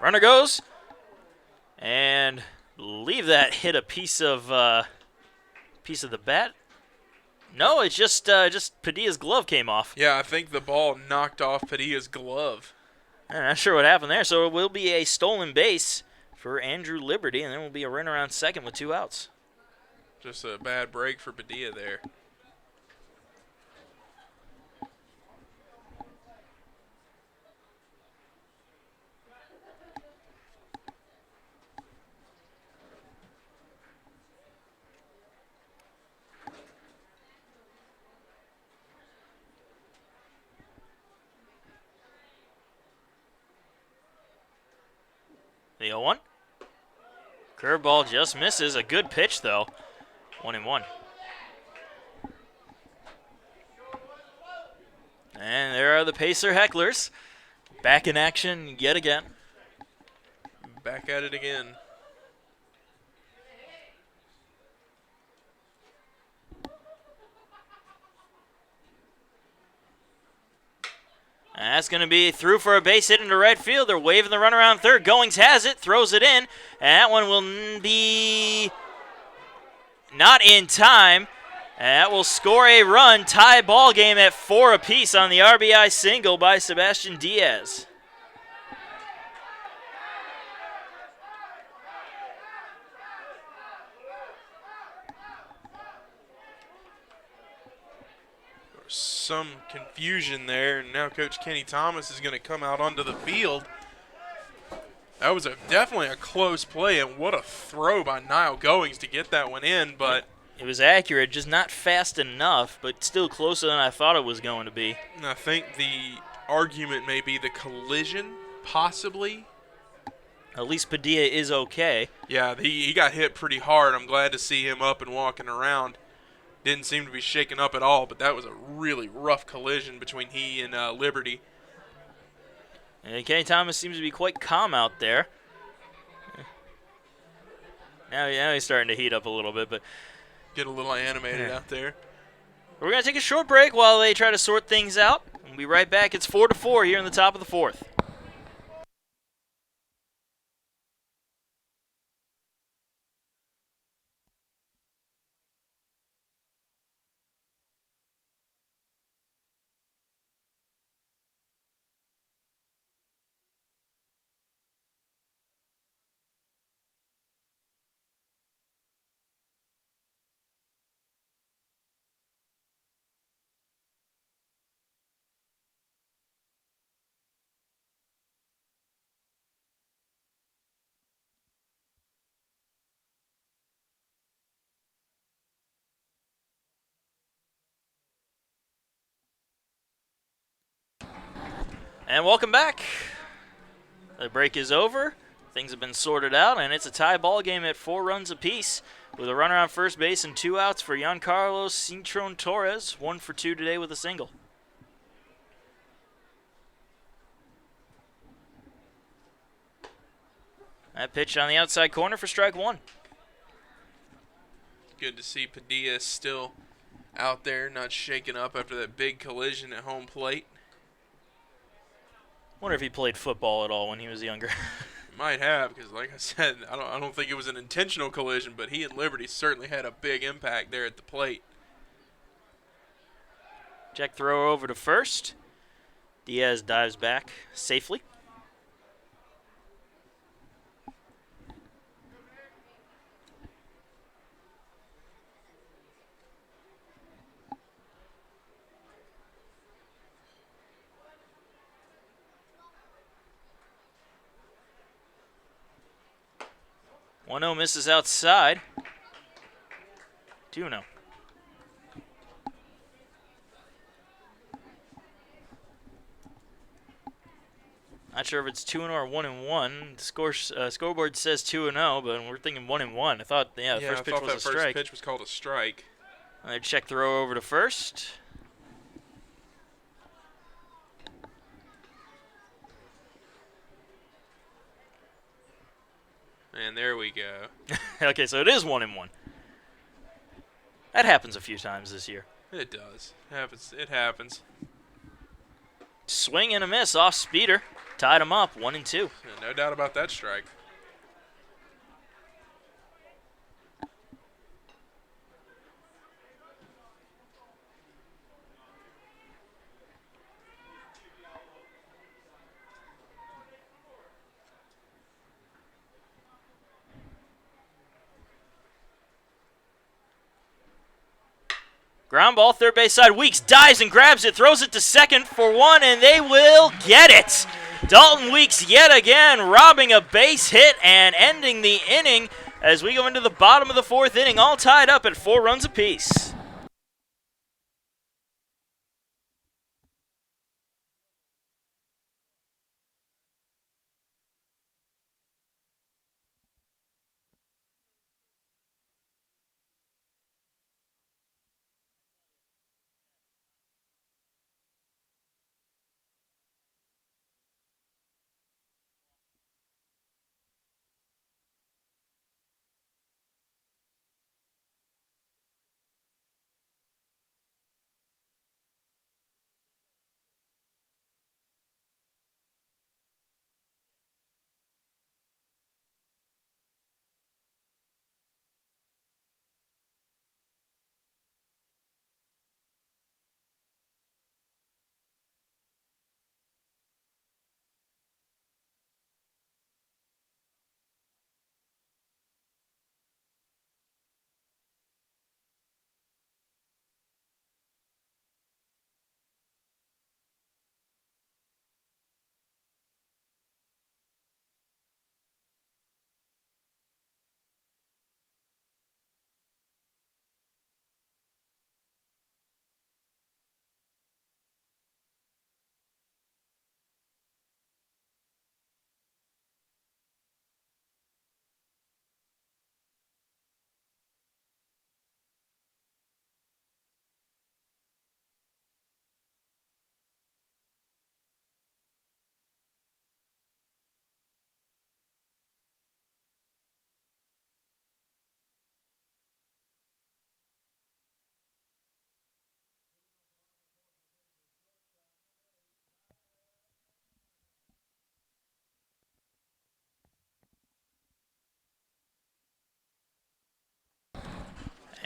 Runner goes, and believe that hit a piece of the bat. No, it's just Padilla's glove came off. Yeah, I think the ball knocked off Padilla's glove. I'm not sure what happened there. So it will be a stolen base for Andrew Liberty, and then will be a runner on second with 2 outs. Just a bad break for Padilla there. The 0-1. Curveball just misses. A good pitch, though. 1-1. And there are the Pacer hecklers. Back in action yet again. Back at it again. And that's going to be through for a base hit into right field. They're waving the runner around third. Goings has it, throws it in. And that one will be not in time. And that will score a run. Tie ball game at 4 apiece on the RBI single by Sebastian Diaz. Some confusion there, and now Coach Kenny Thomas is going to come out onto the field. That was definitely a close play, and what a throw by Niall Goings to get that one in, but It was accurate, just not fast enough, but still closer than I thought it was going to be. I think the argument may be the collision, possibly. At least Padilla is okay. Yeah, he got hit pretty hard. I'm glad to see him up and walking around. Didn't seem to be shaken up at all, but that was a really rough collision between he and Liberty. And Kenny Thomas seems to be quite calm out there. Now he's starting to heat up a little bit, but Get a little animated out there. we're going to take a short break while they try to sort things out. We'll be right back. It's 4-4 here in the top of the 4th. And welcome back. The break is over. Things have been sorted out, and it's a tie ball game at 4 runs apiece with a runner on first base and 2 outs for Giancarlo Cintron Torres, 1 for 2 today with a single. That pitch on the outside corner for strike 1. Good to see Padilla still out there, not shaken up after that big collision at home plate. Wonder if he played football at all when he was younger. Might have, because like I said, I don't think it was an intentional collision, but he and Liberty certainly had a big impact there at the plate. Check throw over to first. Diaz dives back safely. One 0 misses outside. 2-0. Not sure if it's 2-0 or 1-1. The scoreboard says 2-0, but we're thinking 1-1. I thought, the first pitch was a strike. First pitch was called a strike. Another check throw over to first. And there we go. Okay, so it is 1-1. That happens a few times this year. It does. It happens. Swing and a miss off speeder. Tied him up, 1-2. Yeah, no doubt about that strike. Ground ball, third base side. Weeks dives and grabs it, throws it to second for 1, and they will get it. Dalton Weeks yet again robbing a base hit and ending the inning as we go into the bottom of the 4th inning, all tied up at 4 runs apiece.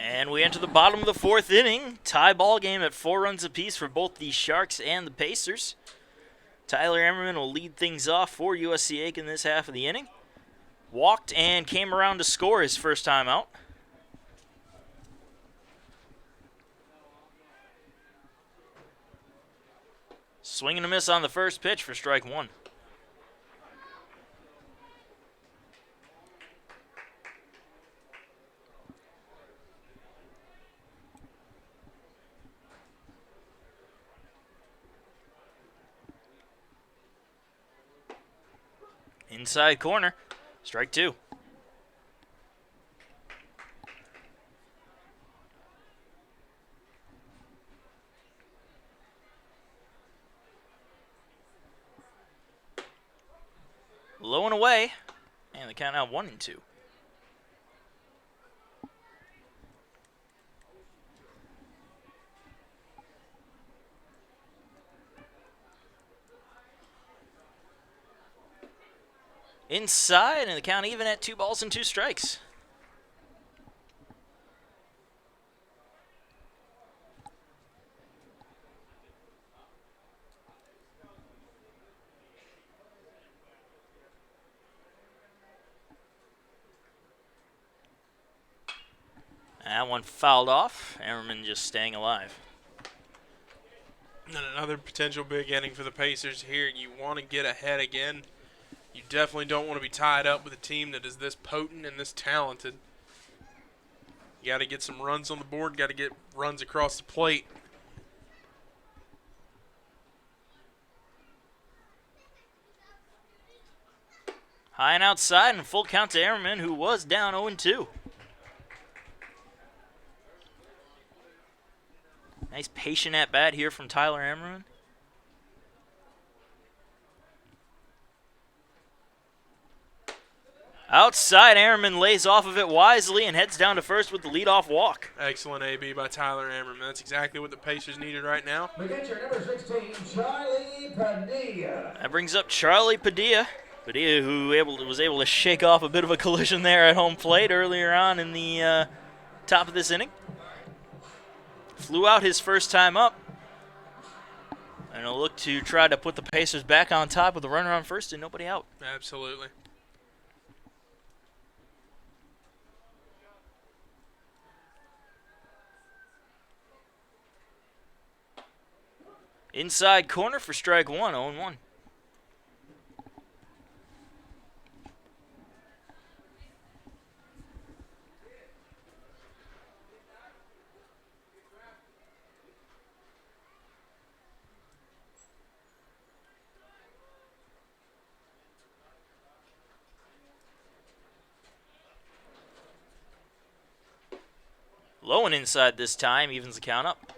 And we enter the bottom of the 4th inning. Tie ball game at 4 runs apiece for both the Sharks and the Pacers. Tyler Emmerman will lead things off for USC Aiken this half of the inning. Walked and came around to score his first time out. Swing and a miss on the first pitch for strike 1. Inside corner, strike 2. Low and away, and the count now 1-2. Inside, and the count even at 2 balls and 2 strikes. That one fouled off. Emmerman just staying alive. And another potential big inning for the Pacers here. You want to get ahead again. You definitely don't want to be tied up with a team that is this potent and this talented. You got to get some runs on the board. Got to get runs across the plate. High and outside, and full count to Emmerman, who was down 0-2. Nice patient at bat here from Tyler Emmerman. Outside, Emmerman lays off of it wisely and heads down to first with the leadoff walk. Excellent AB by Tyler Emmerman. That's exactly what the Pacers needed right now. Pitcher number 16, Charlie Padilla. That brings up Charlie Padilla. Padilla, who was able to shake off a bit of a collision there at home plate earlier on in the top of this inning. Flew out his first time up. And he'll look to try to put the Pacers back on top with a runner on first and nobody out. Absolutely. Inside corner for strike 1, 0-1. Low and inside this time, evens the count up.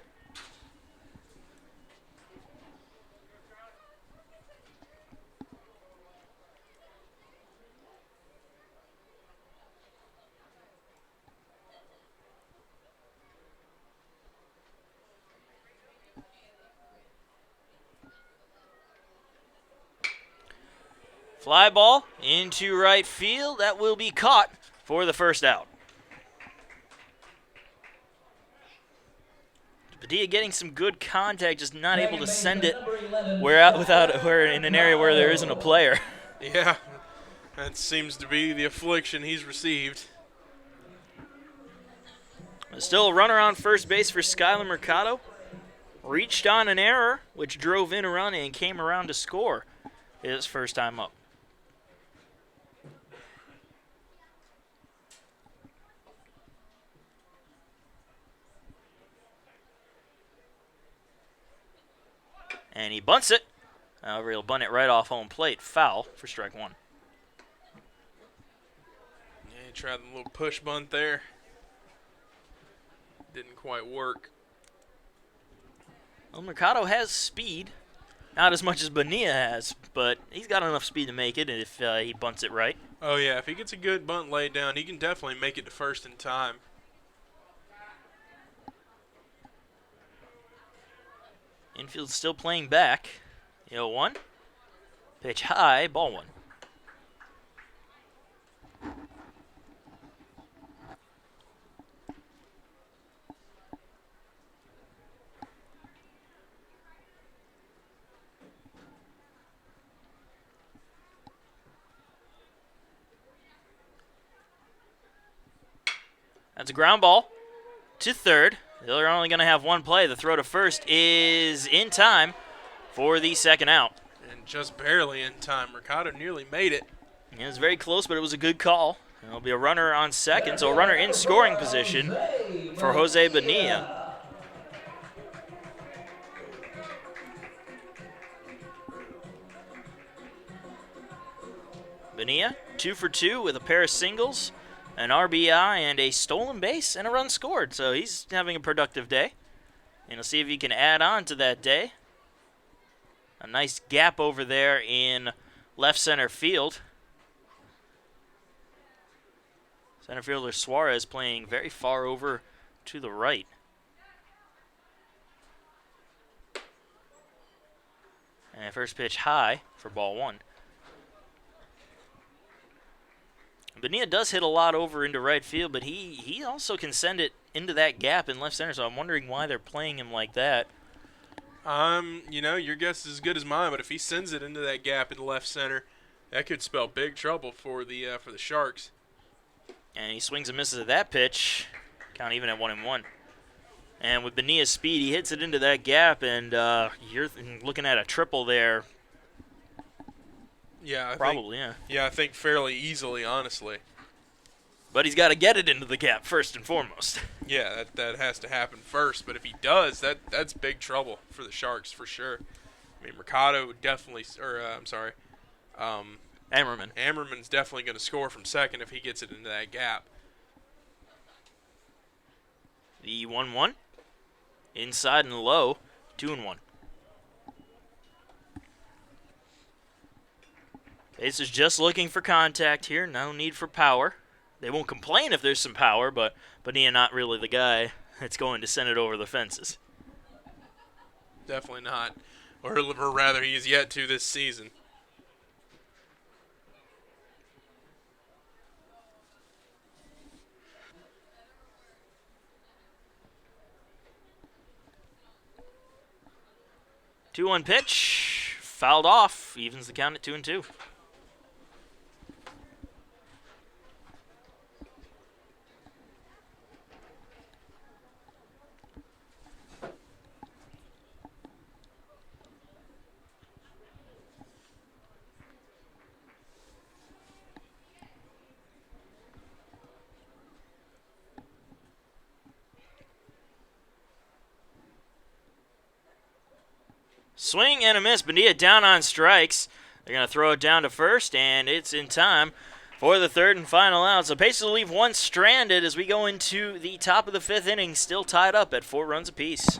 Fly ball into right field. That will be caught for the first out. Padilla getting some good contact, just not able to send it where in an area where there isn't a player. Yeah, that seems to be the affliction he's received. Still a runner on first base for Skylar Mercado. Reached on an error, which drove in a run and came around to score his first time up. And he bunts it. However, he'll bunt it right off home plate. Foul for strike 1. Yeah, he tried a little push bunt there. Didn't quite work. Well, Mercado has speed. Not as much as Bonilla has, but he's got enough speed to make it if he bunts it right. Oh, yeah, if he gets a good bunt laid down, he can definitely make it to first in time. Infield's still playing back. 0-1. Pitch high, ball 1. That's a ground ball to third. They're only going to have one play. The throw to first is in time for the second out. And just barely in time. Mercado nearly made it. It was very close, but it was a good call. There'll be a runner on second, so a runner in scoring position for Jose Bonilla. Bonilla, 2 for 2 with a pair of singles, an RBI, and a stolen base, and a run scored. So he's having a productive day. And we'll see if he can add on to that day. A nice gap over there in left center field. Center fielder Suarez playing very far over to the right. And first pitch high for ball 1. Bonilla does hit a lot over into right field, but he also can send it into that gap in left center, so I'm wondering why they're playing him like that. Your guess is as good as mine, but if he sends it into that gap in left center, that could spell big trouble for the Sharks. And he swings and misses at that pitch. Count even at 1-1. And with Bonilla's speed, he hits it into that gap, and you're looking at a triple there. Yeah, I think fairly easily, honestly. But he's got to get it into the gap first and foremost. Yeah, that has to happen first. But if he does, that's big trouble for the Sharks for sure. I mean, Mercado definitely, Ammerman. Ammerman's definitely going to score from second if he gets it into that gap. The 1-1. Inside and low, 2-1. Pacers just looking for contact here. No need for power. They won't complain if there's some power, but Bonilla not really the guy that's going to send it over the fences. Definitely not. Or rather, he is yet to this season. Two-one pitch. Fouled off. Evens the count at 2-2. Swing and a miss. Bonilla down on strikes. They're going to throw it down to first, and it's in time for the third and final out. So Pacers will leave one stranded as we go into the top of the fifth inning, still tied up at 4 runs apiece.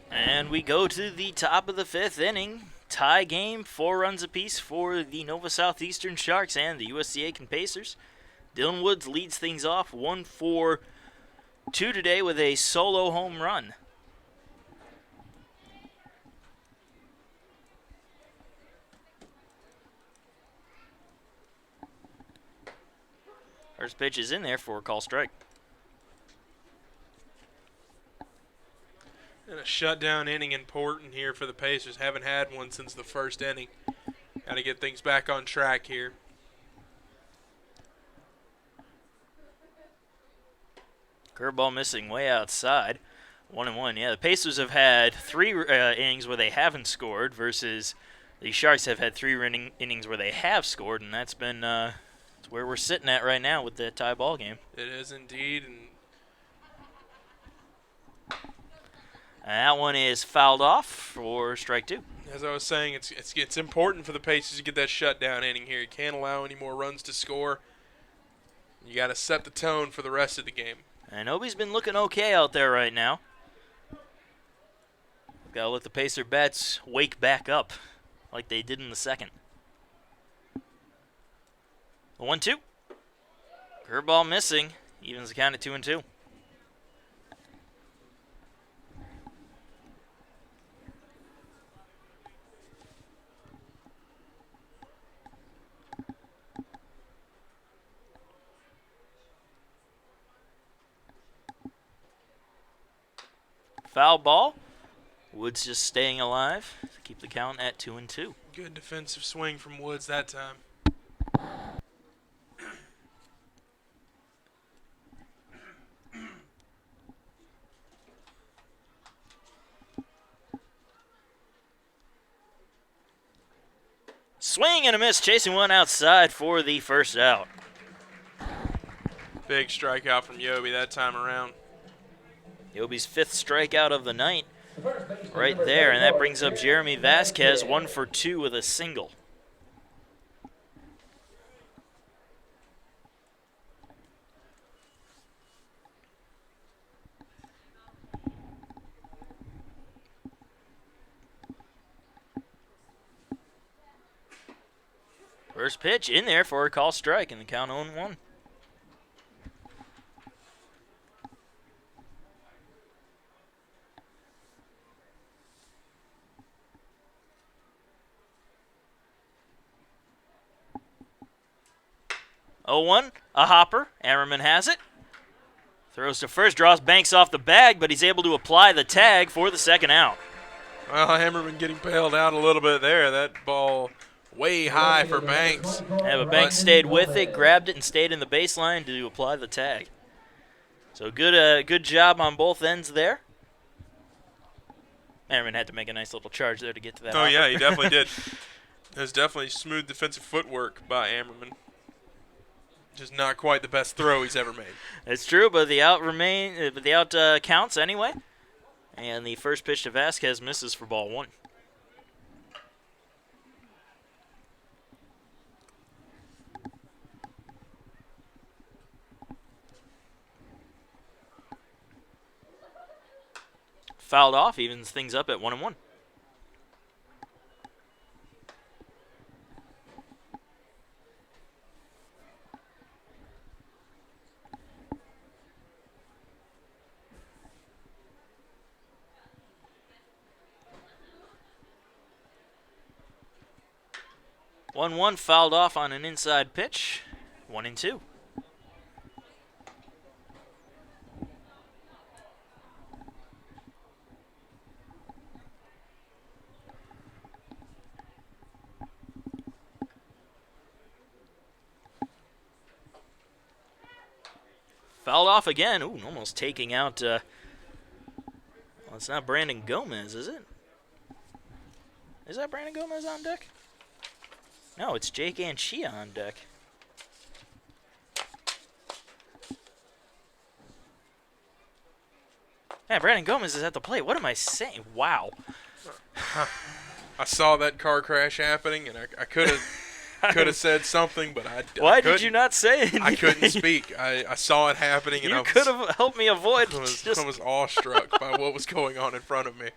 And we go to the top of the fifth inning. Tie game, 4 runs apiece for the Nova Southeastern Sharks and the USC Aiken Pacers. Dylan Woods leads things off 1-for-2 today with a solo home run. First pitch is in there for a call strike. And a shutdown inning important here for the Pacers. Haven't had one since the first inning. Got to get things back on track here. Curveball missing way outside. 1-1. Yeah, the Pacers have had 3 innings where they haven't scored versus the Sharks have had 3 innings where they have scored, and that's been where we're sitting at right now with the tie ball game. It is indeed. And that one is fouled off for strike 2. As I was saying, it's important for the Pacers to get that shutdown inning here. You can't allow any more runs to score. You got to set the tone for the rest of the game. And Obi's been looking okay out there right now. Got to let the Pacer bats wake back up like they did in the second. 1-2. Curveball missing. Evens the count at 2-2. Foul ball. Woods just staying alive to keep the count at 2-2. Good defensive swing from Woods that time. Swing and a miss, chasing one outside for the first out. Big strikeout from Yobi that time around. Yobi's 5th strikeout of the night right there, and that brings up Jeremy Vasquez, 1 for 2 with a single. First pitch in there for a call strike, and the count 0-1. A hopper. Ammerman has it. Throws to first, draws Banks off the bag, but he's able to apply the tag for the second out. Well, Hammerman getting bailed out a little bit there. That ball way high for Banks. Yeah, but Banks stayed with it, grabbed it, and stayed in the baseline to apply the tag. So good job on both ends there. Ammerman had to make a nice little charge there to get to that. Oh, hopper. yeah, he definitely did. There's definitely smooth defensive footwork by Ammerman. Just not quite the best throw he's ever made. It's true, but the out counts anyway. And the first pitch to Vasquez misses for ball 1. Fouled off, evens things up at 1-1. One fouled off on an inside pitch. 1-2. Fouled off again. Ooh, almost taking out. Well, it's not Brandon Gomez, is it? Is that Brandon Gomez on deck? No, it's Jake Anchia on deck. Yeah, Brandon Gomez is at the plate. What am I saying? Wow. I saw that car crash happening, and I could have said something, but I Why couldn't. did you not say anything? I couldn't speak. I saw it happening, and You could have helped me avoid. I was awestruck by what was going on in front of me.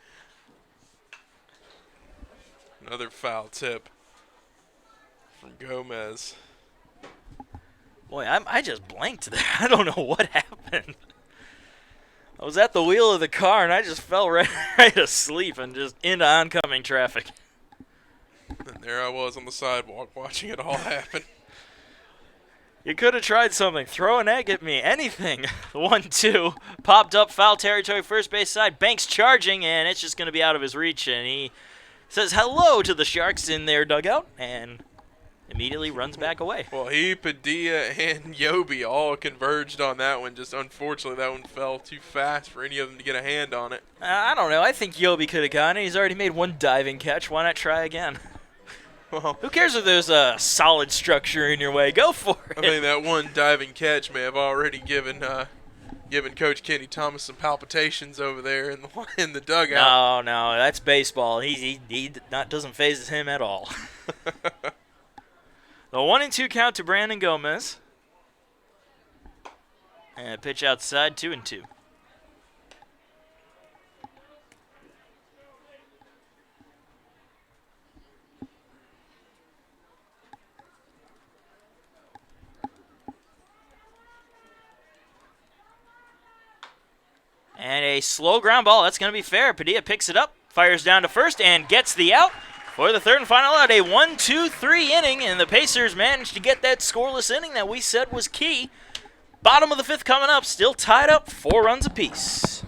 Another foul tip from Gomez. Boy, I just blanked there. I don't know what happened. I was at the wheel of the car, and I just fell right asleep and just into oncoming traffic. And there I was on the sidewalk watching it all happen. You could have tried something. Throw an egg at me. Anything. 1-2. Popped up foul territory, first base side. Banks charging, and it's just going to be out of his reach. And he says hello to the Sharks in their dugout and immediately runs back away. Well, he, Padilla, and Yobi all converged on that one. Just unfortunately, that one fell too fast for any of them to get a hand on it. I don't know. I think Yobi could have gotten it. He's already made one diving catch. Why not try again? Well, Who cares if there's a solid structure in your way? Go for it. I think that one diving catch may have already given Coach Kenny Thomas some palpitations over there in the dugout. No, that's baseball. He doesn't faze him at all. The 1-2 count to Brandon Gomez. And pitch outside, 2-2. And a slow ground ball. That's going to be fair. Padilla picks it up, fires down to first, and gets the out for the third and final out. A 1-2-3 inning, and the Pacers managed to get that scoreless inning that we said was key. Bottom of the fifth coming up, still tied up, 4 runs apiece.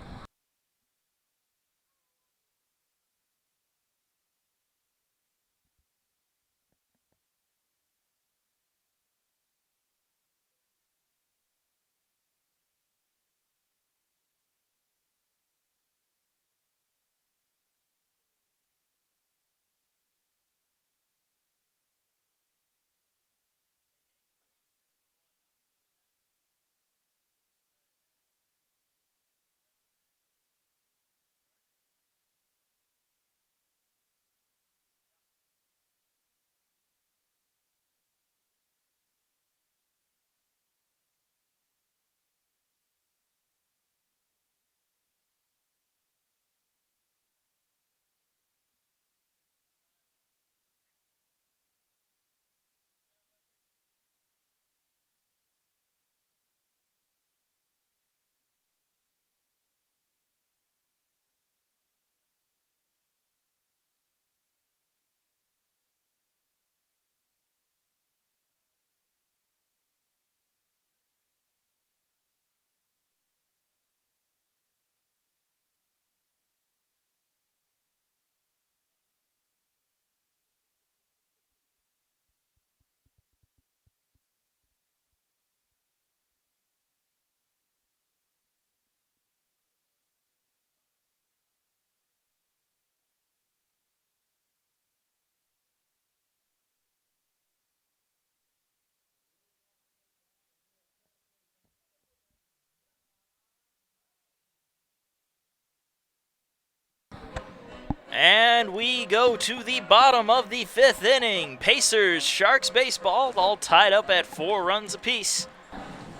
And we go to the bottom of the fifth inning. Pacers, Sharks baseball, all tied up at 4 runs apiece.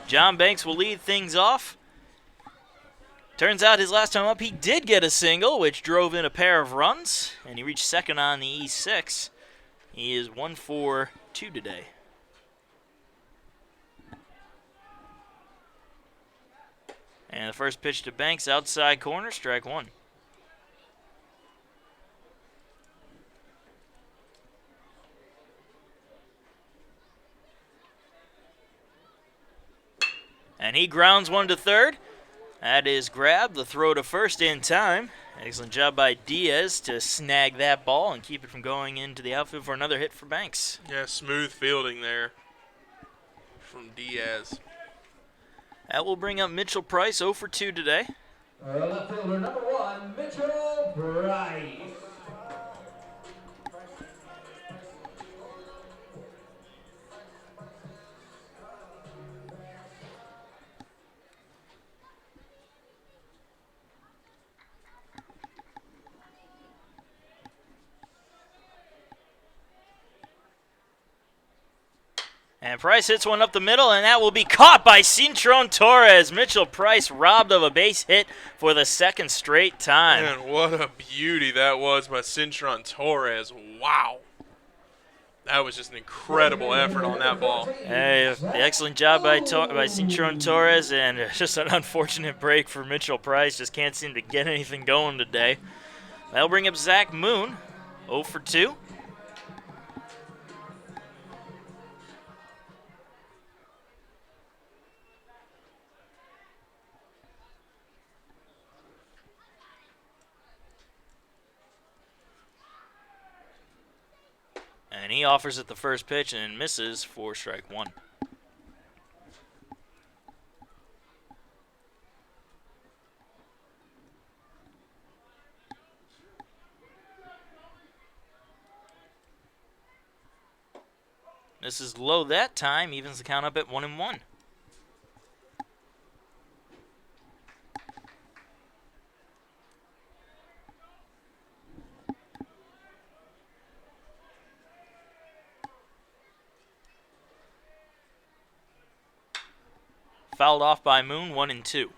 John Banks will lead things off. Turns out his last time up, he did get a single, which drove in a pair of runs, and he reached second on the E6. He is 1 for 2 today. And the first pitch to Banks, outside corner, strike 1. And he grounds one to third. That is grabbed. The throw to first in time. Excellent job by Diaz to snag that ball and keep it from going into the outfield for another hit for Banks. Yeah, smooth fielding there from Diaz. That will bring up Mitchell Price, 0 for 2 today. Left fielder number 1, Mitchell Price. And Price hits one up the middle, and that will be caught by Cintron Torres. Mitchell Price robbed of a base hit for the second straight time. Man, what a beauty that was by Cintron Torres. Wow. That was just an incredible effort on that ball. Hey, excellent job by Cintron Torres, and just an unfortunate break for Mitchell Price. Just can't seem to get anything going today. That'll bring up Zach Moon, 0 for 2. And he offers it the first pitch and misses for strike one. This is low that time, evens the count up at 1-1. Fouled off by Moon, 1-2.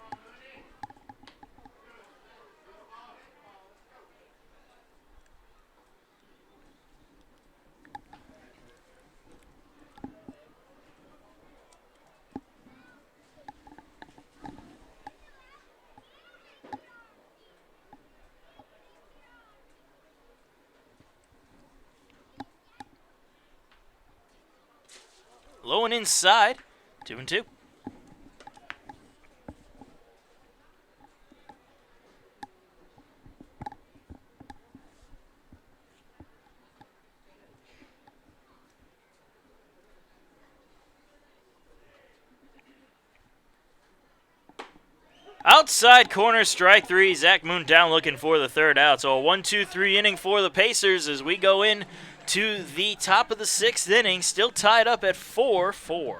Low and inside, 2-2. Outside corner, strike three. Zach Moon down looking for the third out. So a 1-2-3 inning for the Pacers as we go in to the top of the sixth inning, still tied up at 4-4.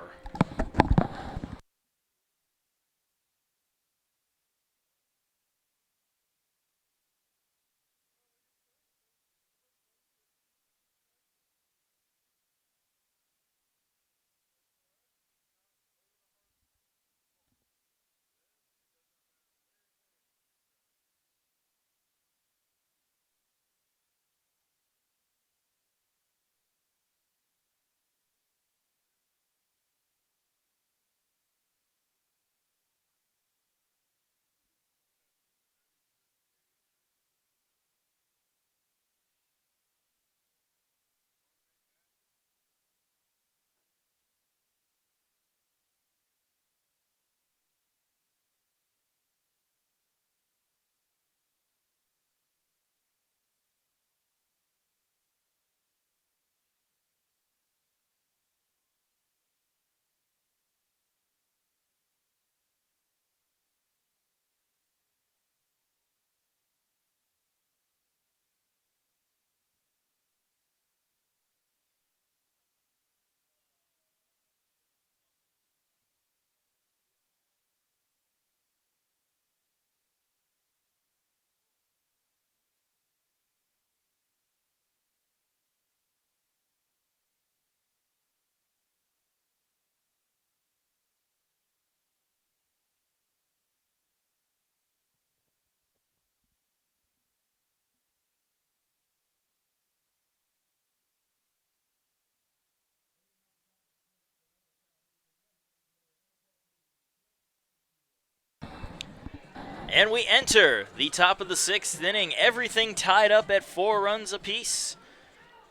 And we enter the top of the sixth inning. Everything tied up at 4 runs apiece.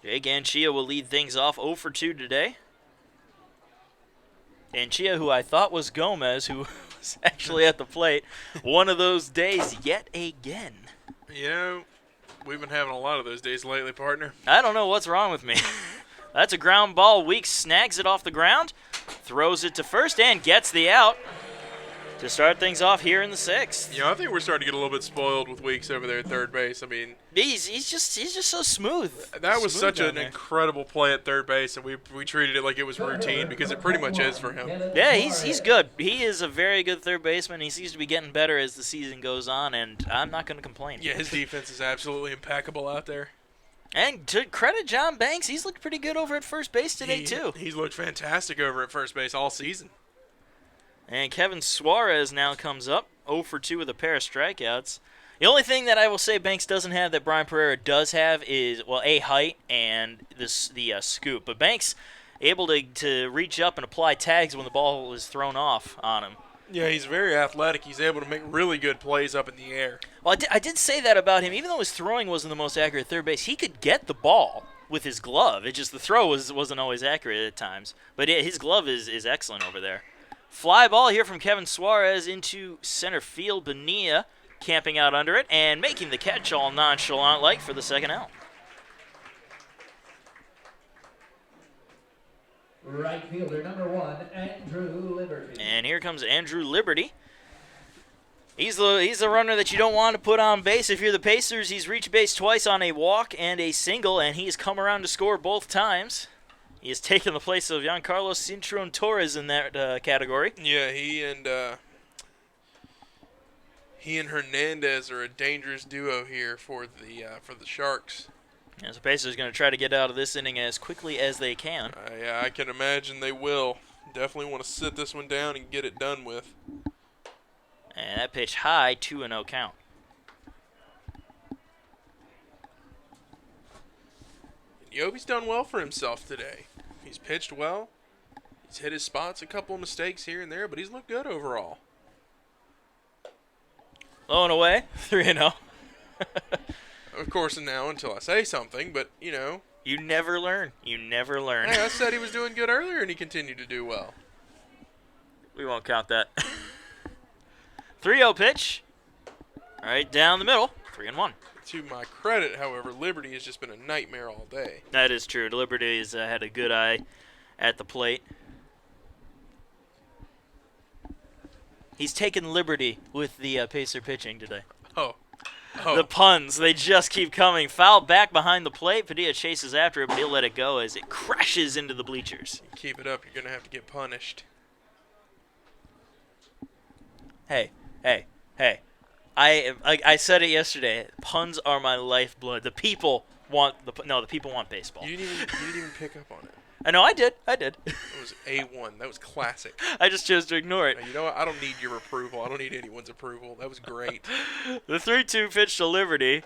Jake Anchia will lead things off 0 for 2 today. Anchia, who I thought was Gomez, who was actually at the plate, one of those days yet again. You know, we've been having a lot of those days lately, partner. I don't know what's wrong with me. That's a ground ball. Weeks snags it off the ground, throws it to first, and gets the out to start things off here in the sixth. You know, I think we're starting to get a little bit spoiled with Weeks over there at third base. I mean, he's just so smooth. That was Smooth such an down there. incredible play at third base, and we treated it like it was routine because it pretty much is for him. Yeah, he's good. He is a very good third baseman. He seems to be getting better as the season goes on, and I'm not going to complain. Yeah, his defense is absolutely impeccable out there. And to credit John Banks, he's looked pretty good over at first base today, too. He's looked fantastic over at first base all season. And Kevin Suarez now comes up, 0 for 2 with a pair of strikeouts. The only thing that I will say Banks doesn't have that Brian Pereira does have is, well, A, height and the scoop. But Banks able to reach up and apply tags when the ball is thrown off on him. Yeah, he's very athletic. He's able to make really good plays up in the air. Well, I did say that about him. Even though his throwing wasn't the most accurate at third base, he could get the ball with his glove. It just the throw wasn't always accurate at times. But his glove is excellent over there. Fly ball here from Kevin Suarez into center field. Bonilla camping out under it and making the catch all nonchalant-like for the second out. Right fielder number 1, Andrew Liberty. And here comes Andrew Liberty. He's the runner that you don't want to put on base. If you're the Pacers, he's reached base twice on a walk and a single, and he's come around to score both times. He has taken the place of Giancarlo Cintron Torres in that category. Yeah, he and Hernandez are a dangerous duo here for the Sharks. And so Pacers going to try to get out of this inning as quickly as they can. Yeah, I can imagine they will. Definitely want to sit this one down and get it done with. And that pitch high, 2-0 count. Yobi's done well for himself today. He's pitched well. He's hit his spots, a couple of mistakes here and there, but he's looked good overall. Low and away, 3-0. Of course, now until I say something, but, you know. You never learn. You never learn. Hey, I said he was doing good earlier, and he continued to do well. We won't count that. 3-0 pitch. Right down the middle, 3-1. To my credit, however, Liberty has just been a nightmare all day. That is true. Liberty has had a good eye at the plate. He's taken liberty with the Pacer pitching today. Oh. The puns, they just keep coming. Foul back behind the plate. Padilla chases after it, but he'll let it go as it crashes into the bleachers. Keep it up, you're going to have to get punished. Hey. I said it yesterday. Puns are my lifeblood. The people want baseball. You didn't even pick up on it. I know I did. It was A1. That was classic. I just chose to ignore it. You know what? I don't need your approval. I don't need anyone's approval. That was great. The 3-2 pitch to Liberty.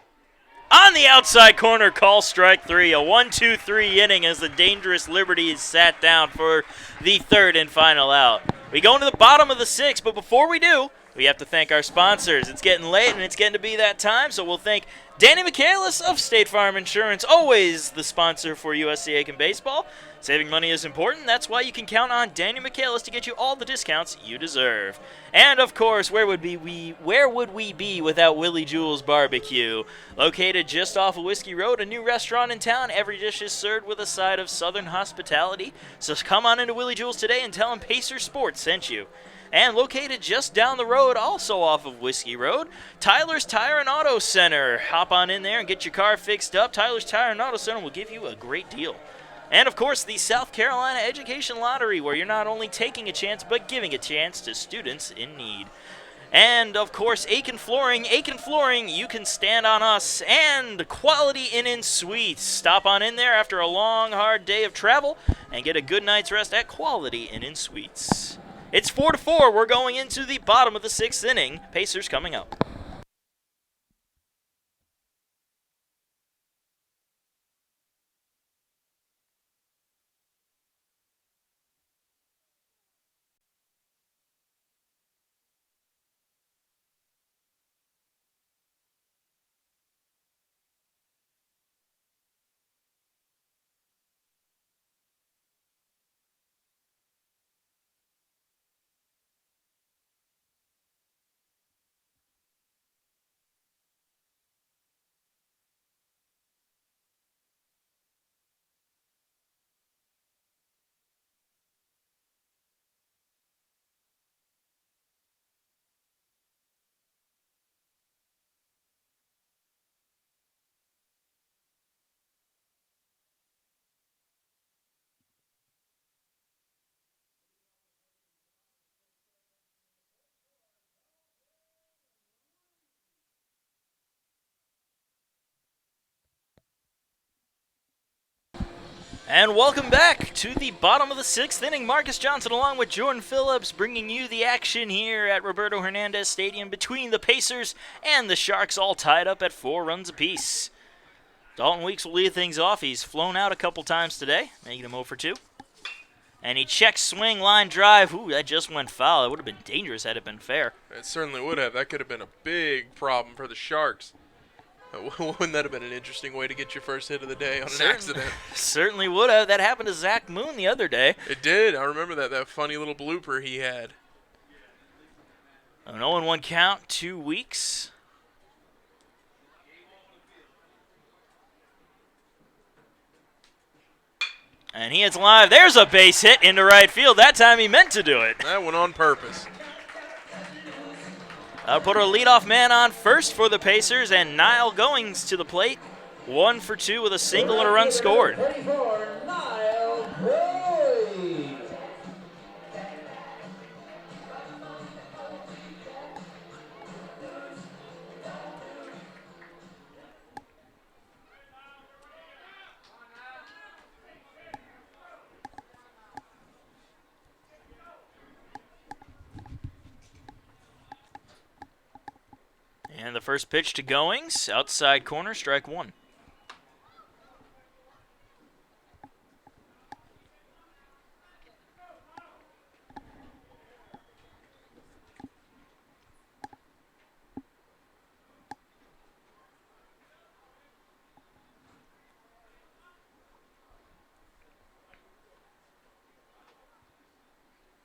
On the outside corner, call strike 3. A 1-2-3 inning as the dangerous Liberty is sat down for the third and final out. We go into the bottom of the 6th, but before we do, we have to thank our sponsors. It's getting late, and it's getting to be that time, so we'll thank Danny Michaelis of State Farm Insurance, always the sponsor for USC Aiken Baseball. Saving money is important. That's why you can count on Danny Michaelis to get you all the discounts you deserve. And, of course, where would we be without Willie Jewell's Barbecue? Located just off of Whiskey Road, a new restaurant in town. Every dish is served with a side of Southern hospitality. So come on into Willie Jewell's today and tell him Pacer Sports sent you. And located just down the road, also off of Whiskey Road, Tyler's Tire and Auto Center. Hop on in there and get your car fixed up. Tyler's Tire and Auto Center will give you a great deal. And, of course, the South Carolina Education Lottery, where you're not only taking a chance, but giving a chance to students in need. And, of course, Aiken Flooring. Aiken Flooring, you can stand on us. And Quality Inn & Suites. Stop on in there after a long, hard day of travel and get a good night's rest at Quality Inn & Suites. It's 4-4. We're going into the bottom of the 6th inning. Pacers coming up. And welcome back to the bottom of the 6th inning. Marcus Johnson along with Jordan Phillips bringing you the action here at Roberto Hernandez Stadium between the Pacers and the Sharks, all tied up at 4 runs apiece. Dalton Weeks will lead things off. He's flown out a couple times today, making him 0 for 2. And he checks swing, line drive. Ooh, that just went foul. It would have been dangerous had it been fair. It certainly would have. That could have been a big problem for the Sharks. Wouldn't that have been an interesting way to get your first hit of the day on an accident? Certainly would have. That happened to Zach Moon the other day. It did. I remember that funny little blooper he had. An 0-1 count, 2 Weeks. And he hits live. There's a base hit into right field. That time he meant to do it. That went on purpose. I'll put our leadoff man on first for the Pacers, and Niall Goings to the plate. 1 for 2 with a single and a run scored. 34, Niall Boyd. And the first pitch to Goings, outside corner, strike 1.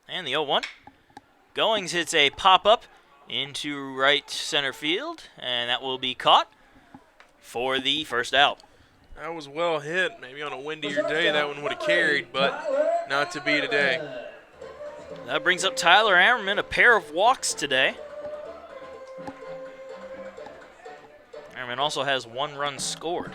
And the 0-1. Goings hits a pop-up into right center field, and that will be caught for the first out. That was well hit. Maybe on a windier day that one would have carried, but not to be today. That brings up Tyler Ammerman, a pair of walks today. Ammerman also has 1 run scored.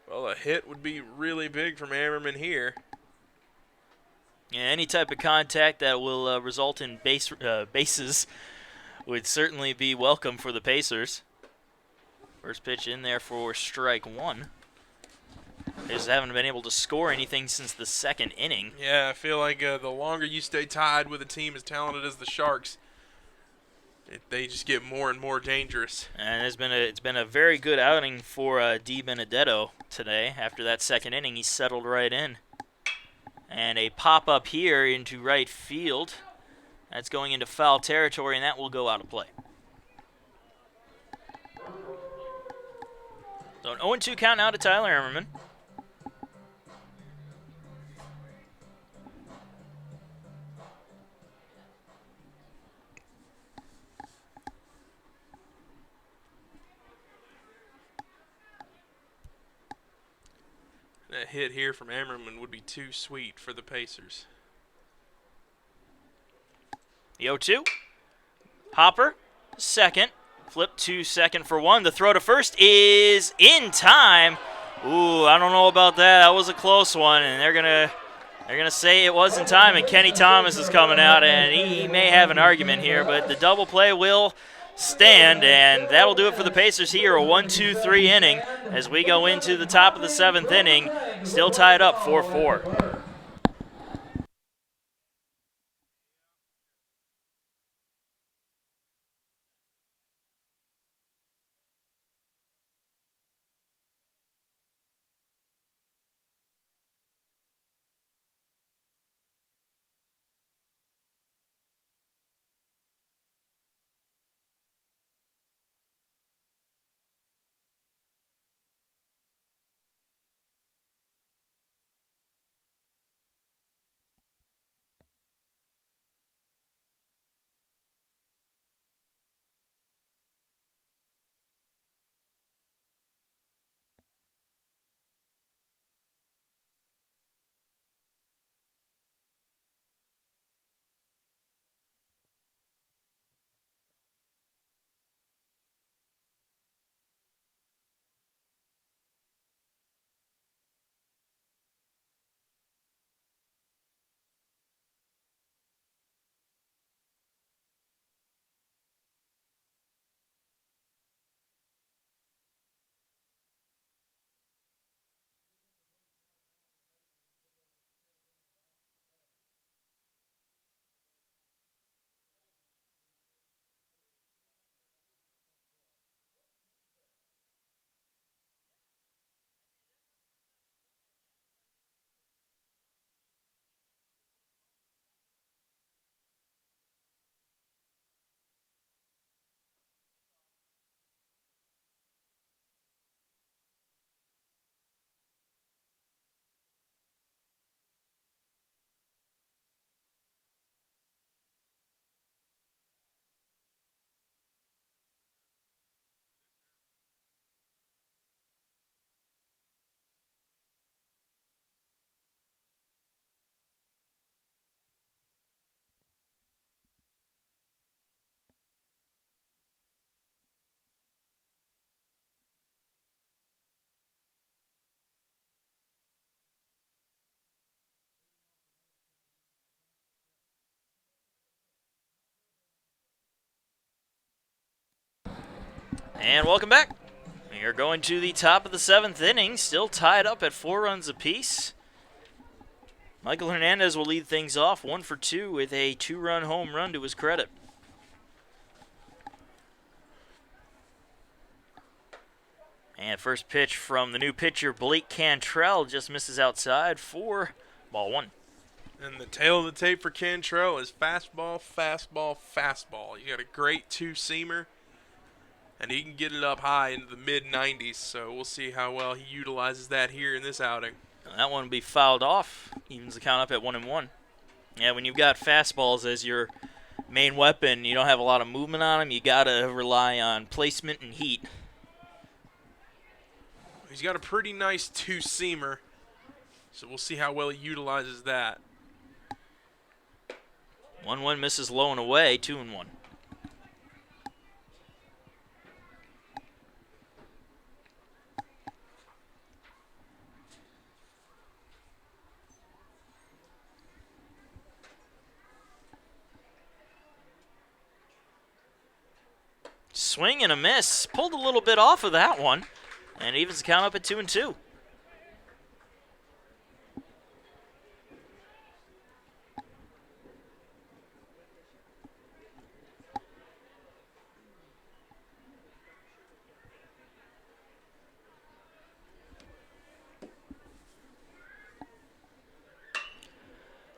Well, a hit would be really big from Ammerman here. Yeah, any type of contact that will result in bases would certainly be welcome for the Pacers. First pitch in there for strike 1. They just haven't been able to score anything since the second inning. Yeah, I feel like the longer you stay tied with a team as talented as the Sharks, they just get more and more dangerous. And it's been a very good outing for D. Benedetto today. After that second inning, he settled right in. And a pop-up here into right field. That's going into foul territory, and that will go out of play. So an 0-2 count now to Tyler Ammerman. That hit here from Ammerman would be too sweet for the Pacers. The 0-2. Hopper, second. Flip to second for 1. The throw to first is in time. Ooh, I don't know about that. That was a close one, and they're gonna say it was in time. And Kenny Thomas is coming out, and he may have an argument here, but the double play will stand, and that'll do it for the Pacers here. A 1-2-3 inning as we go into the top of the 7th inning. Still tied up 4-4. And welcome back. We are going to the top of the 7th inning, still tied up at 4 runs apiece. Michael Hernandez will lead things off, 1 for 2 with a 2-run home run to his credit. And first pitch from the new pitcher, Blake Cantrell, just misses outside for ball 1. And the tail of the tape for Cantrell is fastball, fastball, fastball. You got a great two-seamer, and he can get it up high into the mid-90s, so we'll see how well he utilizes that here in this outing. That one will be fouled off, evens the count up at 1-1. Yeah, when you've got fastballs as your main weapon, you don't have a lot of movement on them. You got to rely on placement and heat. He's got a pretty nice two-seamer, so we'll see how well he utilizes that. 1-1 misses low and away, 2-1. Swing and a miss. Pulled a little bit off of that one. And evens the count up at 2-2.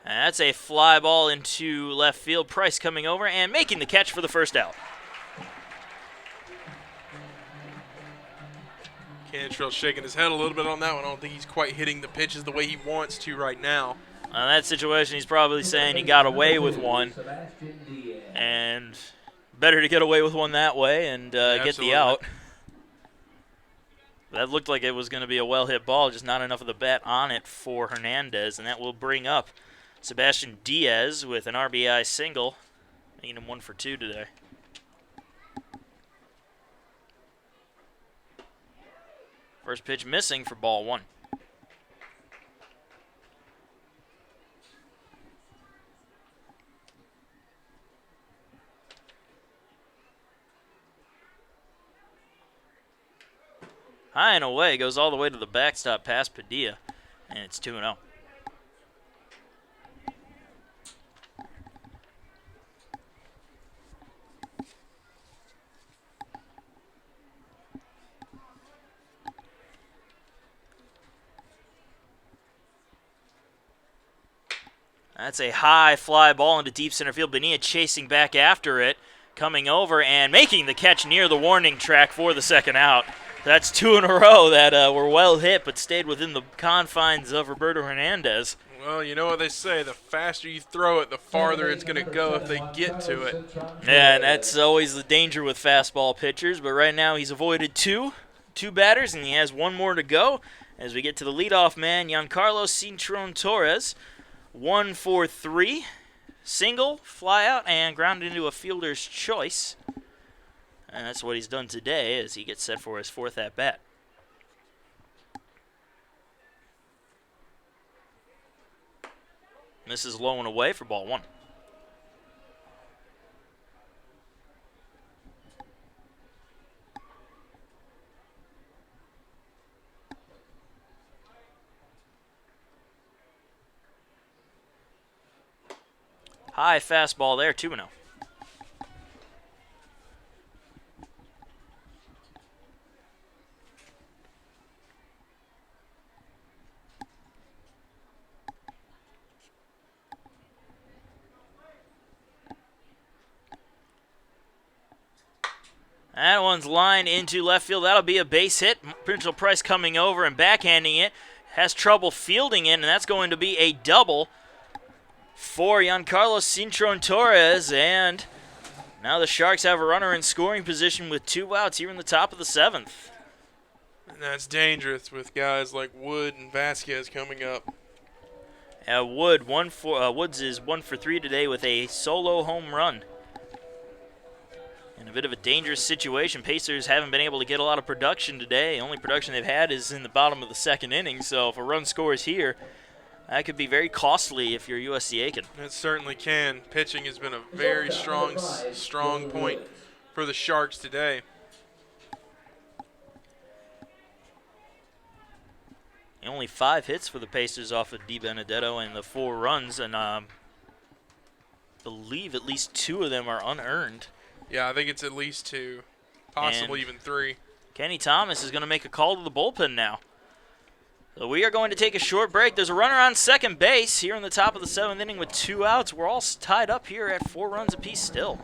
That's a fly ball into left field. Price coming over and making the catch for the first out. Cantrell shaking his head a little bit on that one. I don't think he's quite hitting the pitches the way he wants to right now. In that situation, he's probably saying he got away with one. And better to get away with one that way and get the out. That looked like it was going to be a well-hit ball, just not enough of the bat on it for Hernandez. And that will bring up Sebastian Diaz with an RBI single, making him 1 for 2 today. First pitch missing for ball 1. High and away, goes all the way to the backstop past Padilla, and it's 2-0. That's a high fly ball into deep center field. Bonilla chasing back after it, coming over and making the catch near the warning track for the second out. That's 2 in a row that were well hit but stayed within the confines of Roberto Hernandez. Well, you know what they say, the faster you throw it, the farther it's going to go if they get to it. Yeah, and that's always the danger with fastball pitchers, but right now he's avoided two batters, and he has one more to go as we get to the leadoff man, Giancarlo Cintron Torres. 1 for 3, single, fly out, and grounded into a fielder's choice. And that's what he's done today as he gets set for his 4th at-bat. Misses low and away for ball 1. High fastball there, 2-0. That one's lined into left field. That'll be a base hit. Prince Price coming over and backhanding it. Has trouble fielding it, and that's going to be a double for Giancarlo Cintron Torres. And now the Sharks have a runner in scoring position with 2 outs here in the top of the 7th. And that's dangerous with guys like Wood and Vasquez coming up. Woods is 1 for 3 today with a solo home run. In a bit of a dangerous situation. Pacers haven't been able to get a lot of production today. The only production they've had is in the bottom of the 2nd inning. So if a run scores here, that could be very costly if you're USC Aiken. It certainly can. Pitching has been a very strong point for the Sharks today. Only 5 hits for the Pacers off of DiBenedetto and the 4 runs, and believe at least 2 of them are unearned. Yeah, I think it's at least 2, possibly And even 3. Kenny Thomas is going to make a call to the bullpen now. So we are going to take a short break. There's a runner on second base here in the top of the 7th inning with 2 outs. We're all tied up here at 4 runs apiece still.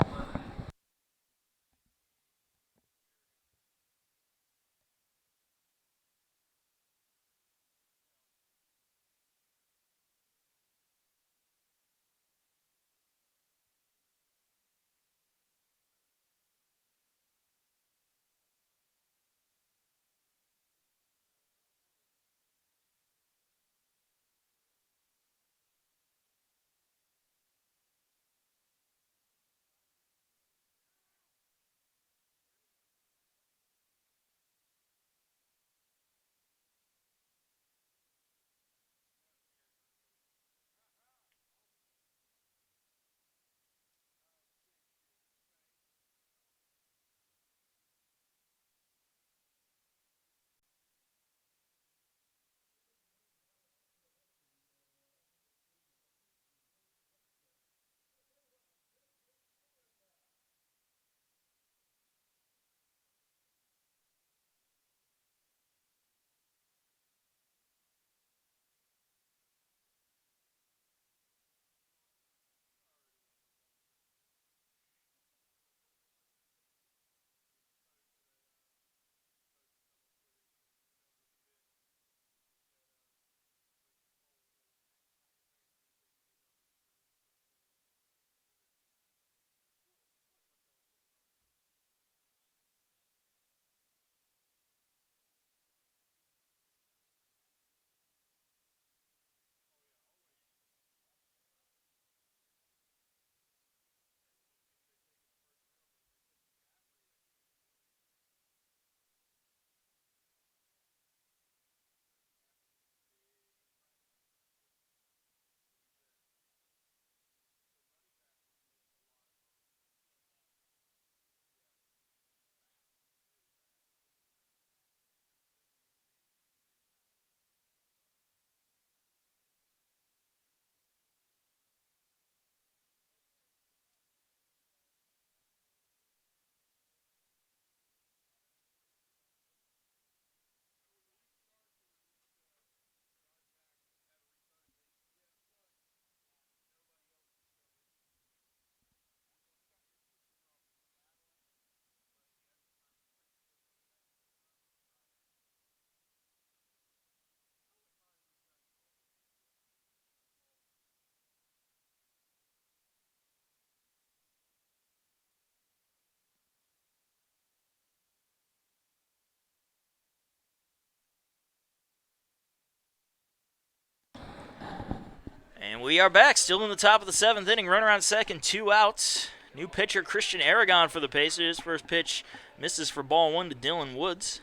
And we are back, still in the top of the 7th inning. Runner on second, 2 outs. New pitcher Christian Aragon for the Pacers. His first pitch misses for ball 1 to Dylan Woods.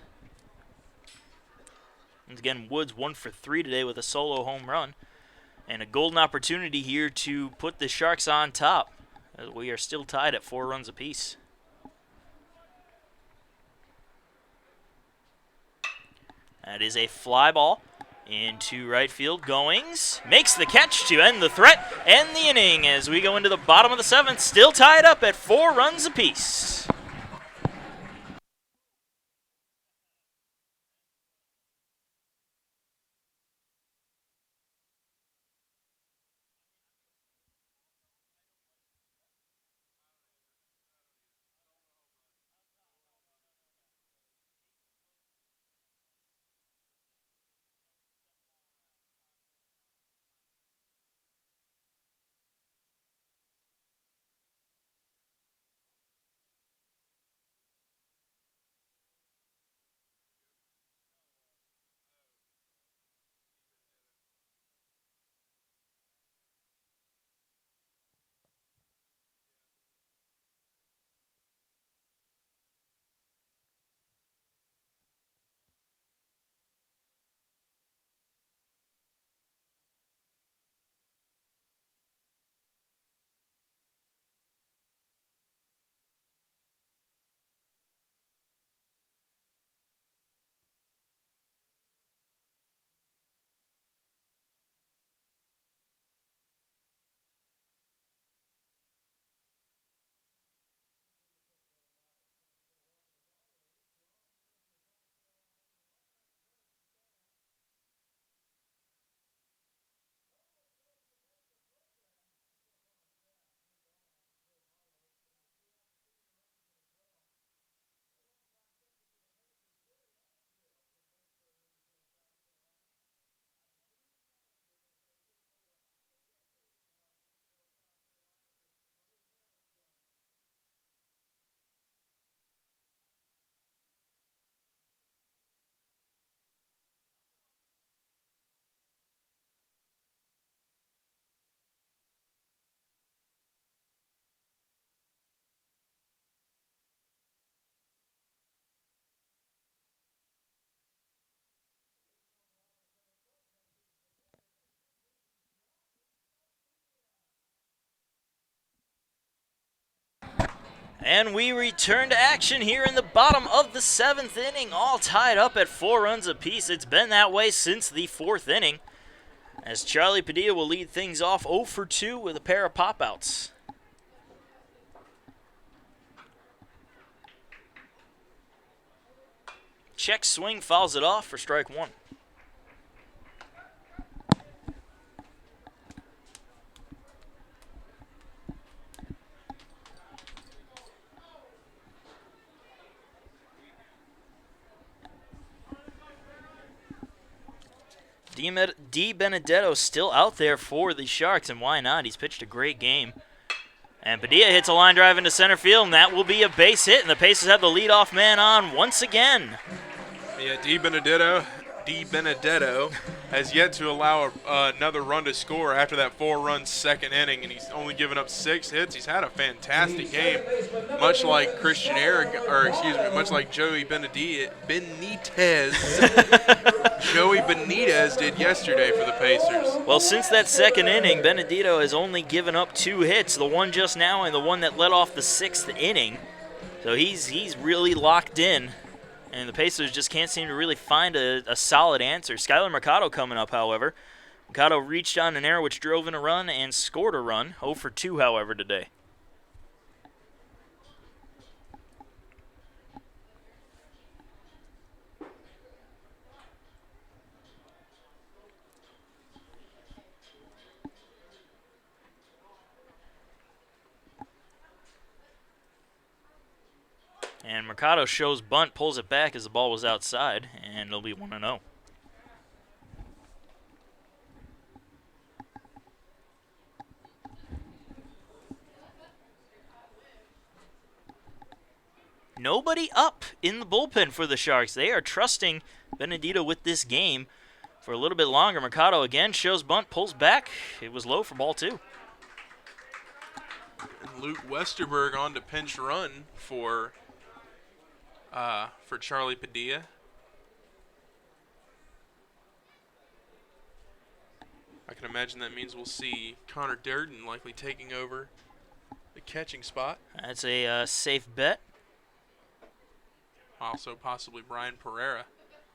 Once again, Woods 1 for 3 today with a solo home run. And a golden opportunity here to put the Sharks on top, as we are still tied at 4 runs apiece. That is a fly ball into right field. Goings makes the catch to end the threat and the inning as we go into the bottom of the 7th, still tied up at 4 runs apiece. And we return to action here in the bottom of the 7th inning, all tied up at 4 runs apiece. It's been that way since the 4th inning, as Charlie Padilla will lead things off 0 for 2 with a pair of pop-outs. Check swing, fouls it off for strike 1. D. Benedetto still out there for the Sharks, and why not? He's pitched a great game. And Padilla hits a line drive into center field, and that will be a base hit, and the Pacers have the leadoff man on once again. Yeah, D. Benedetto has yet to allow another run to score after that 4-run 2nd inning, and he's only given up 6 hits. He's had a fantastic game, much like much like Joey Benitez. Joey Benitez did yesterday for the Pacers. Well, since that 2nd inning, Benedetto has only given up 2 hits, the one just now and the one that led off the 6th inning. So he's really locked in. And the Pacers just can't seem to really find a solid answer. Skylar Mercado coming up, however. Mercado reached on an error which drove in a run and scored a run. 0 for 2, however, today. And Mercado shows bunt, pulls it back as the ball was outside, and it'll be 1-0. Nobody up in the bullpen for the Sharks. They are trusting Benedetto with this game for a little bit longer. Mercado again shows bunt, pulls back. It was low for ball 2. And Luke Westerberg on to pinch run for Charlie Padilla. I can imagine that means we'll see Connor Durden likely taking over the catching spot. That's a safe bet. Also possibly Brian Pereira.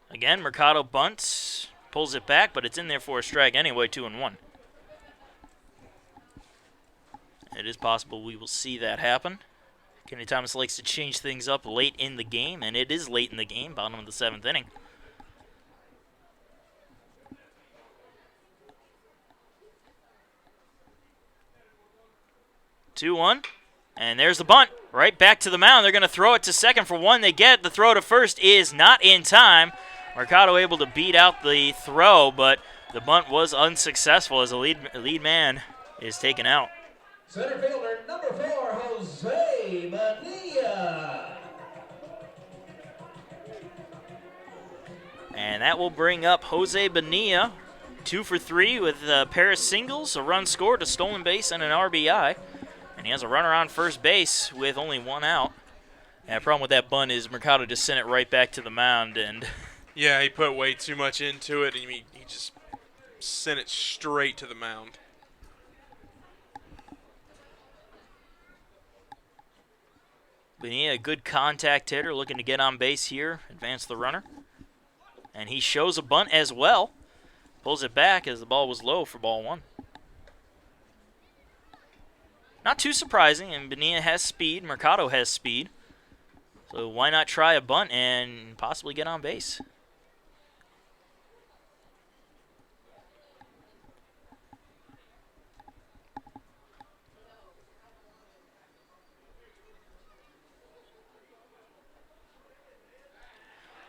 Again, Mercado bunts, pulls it back, but it's in there for a strike anyway, 2-1. It is possible we will see that happen. Kenny Thomas likes to change things up late in the game, and it is late in the game, bottom of the 7th inning. Two, 1, and there's the bunt. Right back to the mound. They're going to throw it to second for 1. They get it. The throw to first is not in time. Mercado able to beat out the throw, but the bunt was unsuccessful as the lead man is taken out. Center fielder number 4, Jose Bonilla. And that will bring up Jose Bonilla, 2 for 3 with a pair of singles, a run scored, a stolen base, and an RBI. And he has a runner on first base with only 1 out. And the problem with that bunt is Mercado just sent it right back to the mound. And yeah, he put way too much into it, and he just sent it straight to the mound. Bonilla, a good contact hitter, looking to get on base here, advance the runner. And he shows a bunt as well. Pulls it back as the ball was low for ball 1. Not too surprising, and Bonilla has speed. Mercado has speed. So why not try a bunt and possibly get on base?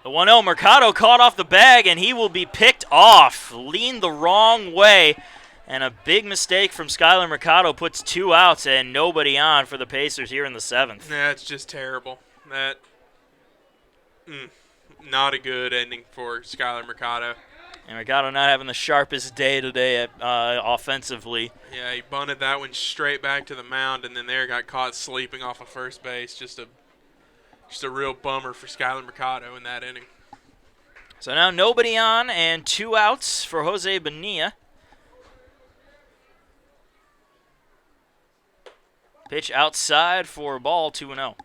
The 1-0, Mercado caught off the bag, and he will be picked off. Leaned the wrong way. And a big mistake from Skylar Mercado puts 2 outs and nobody on for the Pacers here in the 7th. That's just terrible. Not a good ending for Skylar Mercado. And Mercado not having the sharpest day today offensively. Yeah, he bunted that one straight back to the mound, and then got caught sleeping off of first base. Just a real bummer for Skylar Mercado in that inning. So now nobody on and 2 outs for Jose Bonilla. Pitch outside for a ball, 2-0.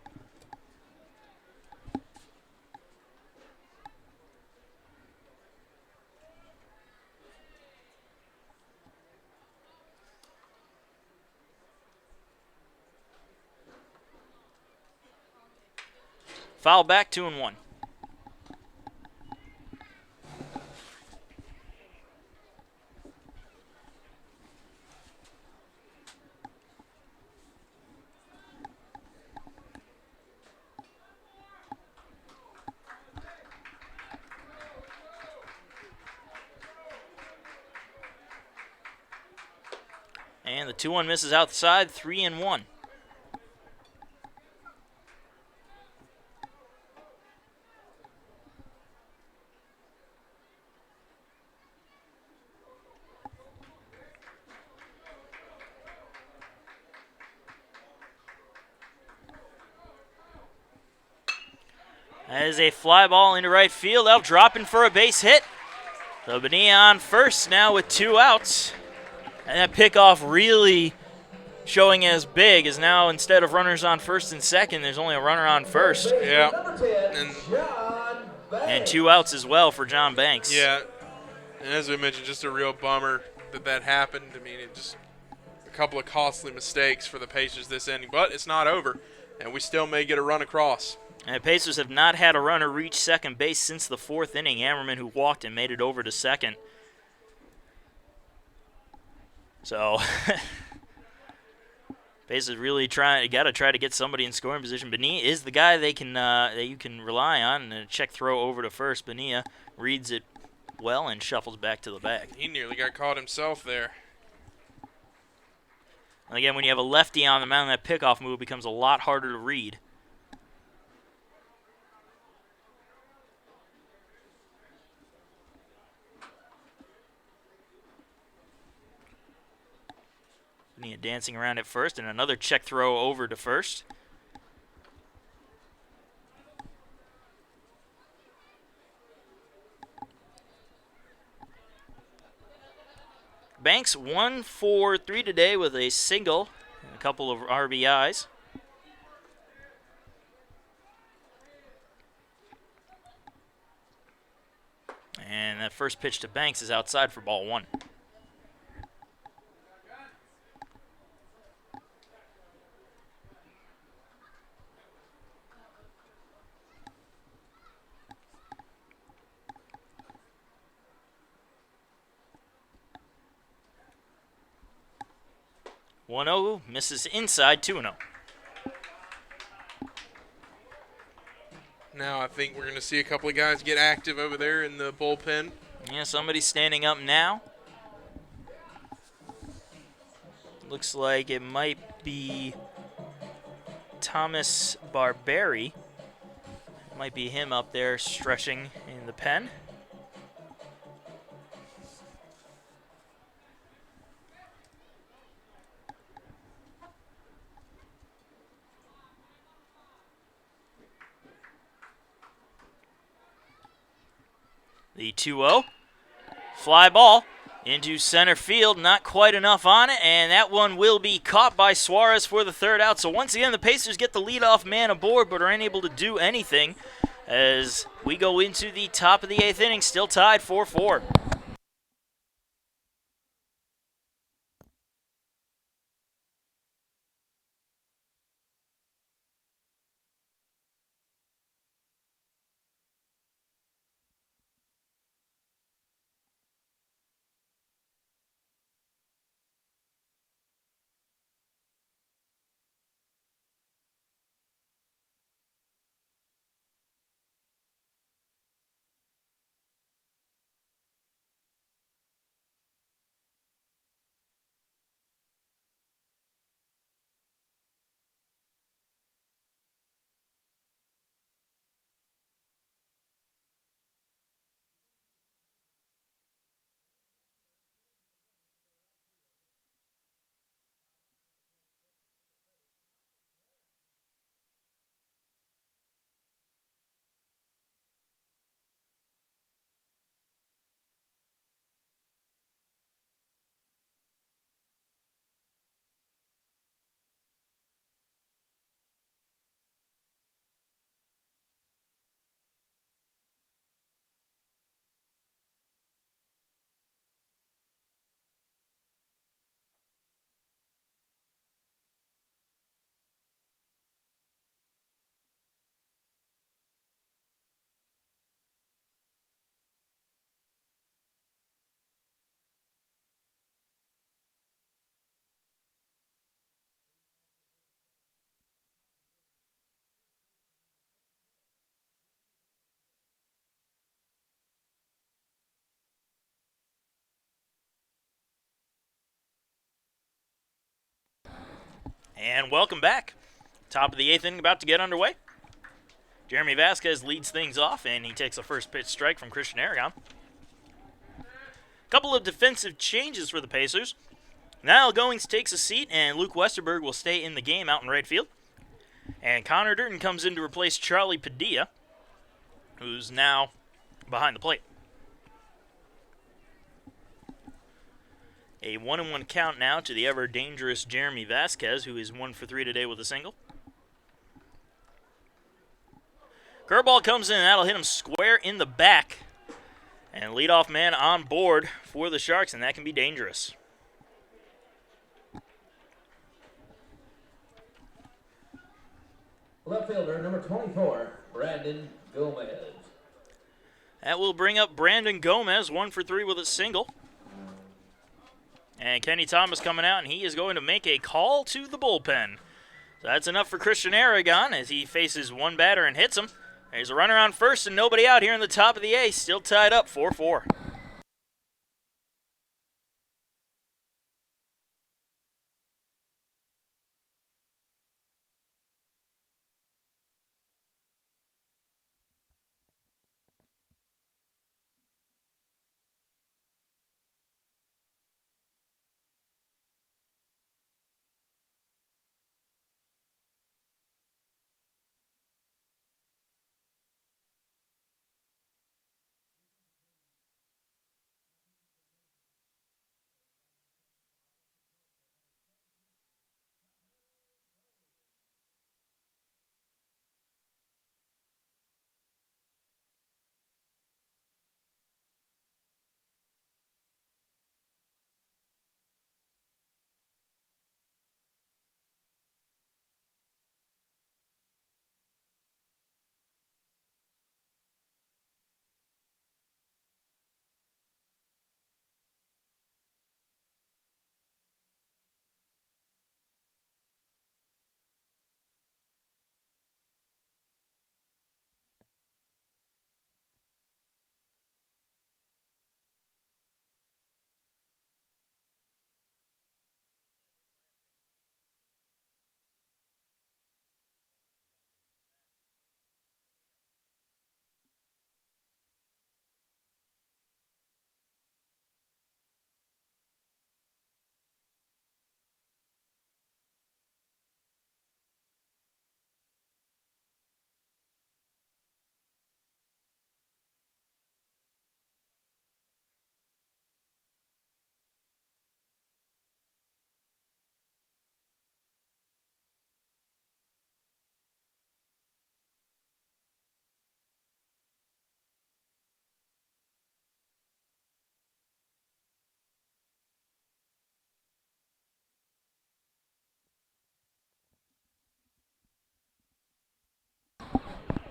Foul back, 2-1. And the 2-1 misses outside, 3-1. That is a fly ball into right field. Out dropping for a base hit. So Bonilla on first now with 2 outs. And that pickoff really showing as big as now instead of runners on first and second, there's only a runner on first. Yeah. And 2 outs as well for John Banks. Yeah. And as we mentioned, just a real bummer that happened. I mean, it just a couple of costly mistakes for the Pacers this inning, but it's not over, and we still may get a run across. And the Pacers have not had a runner reach second base since the 4th inning. Hammerman, who walked and made it over to second. So, Pacers really got to try to get somebody in scoring position. Bonilla is the guy that you can rely on. And a check throw over to first. Bonilla reads it well and shuffles back to the bag. He nearly got caught himself there. And again, when you have a lefty on the mound, that pickoff move becomes a lot harder to read. Bonilla dancing around at first, and another check throw over to first. Banks 1 for 3 today with a single and a couple of RBIs. And that first pitch to Banks is outside for ball 1. One 0 misses inside, 2-0. Now I think we're going to see a couple of guys get active over there in the bullpen. Yeah, somebody's standing up now. Looks like it might be Thomas Barberi. Might be him up there stretching in the pen. The 2-0. Fly ball into center field. Not quite enough on it, and that one will be caught by Suarez for the 3rd out. So once again, the Pacers get the leadoff man aboard, but are unable to do anything as we go into the top of the 8th inning, still tied 4-4. And welcome back. Top of the 8th inning about to get underway. Jeremy Vasquez leads things off, and he takes a first pitch strike from Christian Aragon. Couple of defensive changes for the Pacers. Niall Goings takes a seat, and Luke Westerberg will stay in the game out in right field. And Connor Durden comes in to replace Charlie Padilla, who's now behind the plate. A 1-1 count now to the ever-dangerous Jeremy Vasquez, who is 1 for 3 today with a single. Curveball comes in, and that'll hit him square in the back. And leadoff man on board for the Sharks, and that can be dangerous. Left fielder, number 24, Brandon Gomez. That will bring up Brandon Gomez, 1 for 3 with a single. And Kenny Thomas coming out, and he is going to make a call to the bullpen. So that's enough for Christian Aragon as he faces one batter and hits him. There's a runner on first and nobody out here in the top of the 8th. Still tied up 4-4.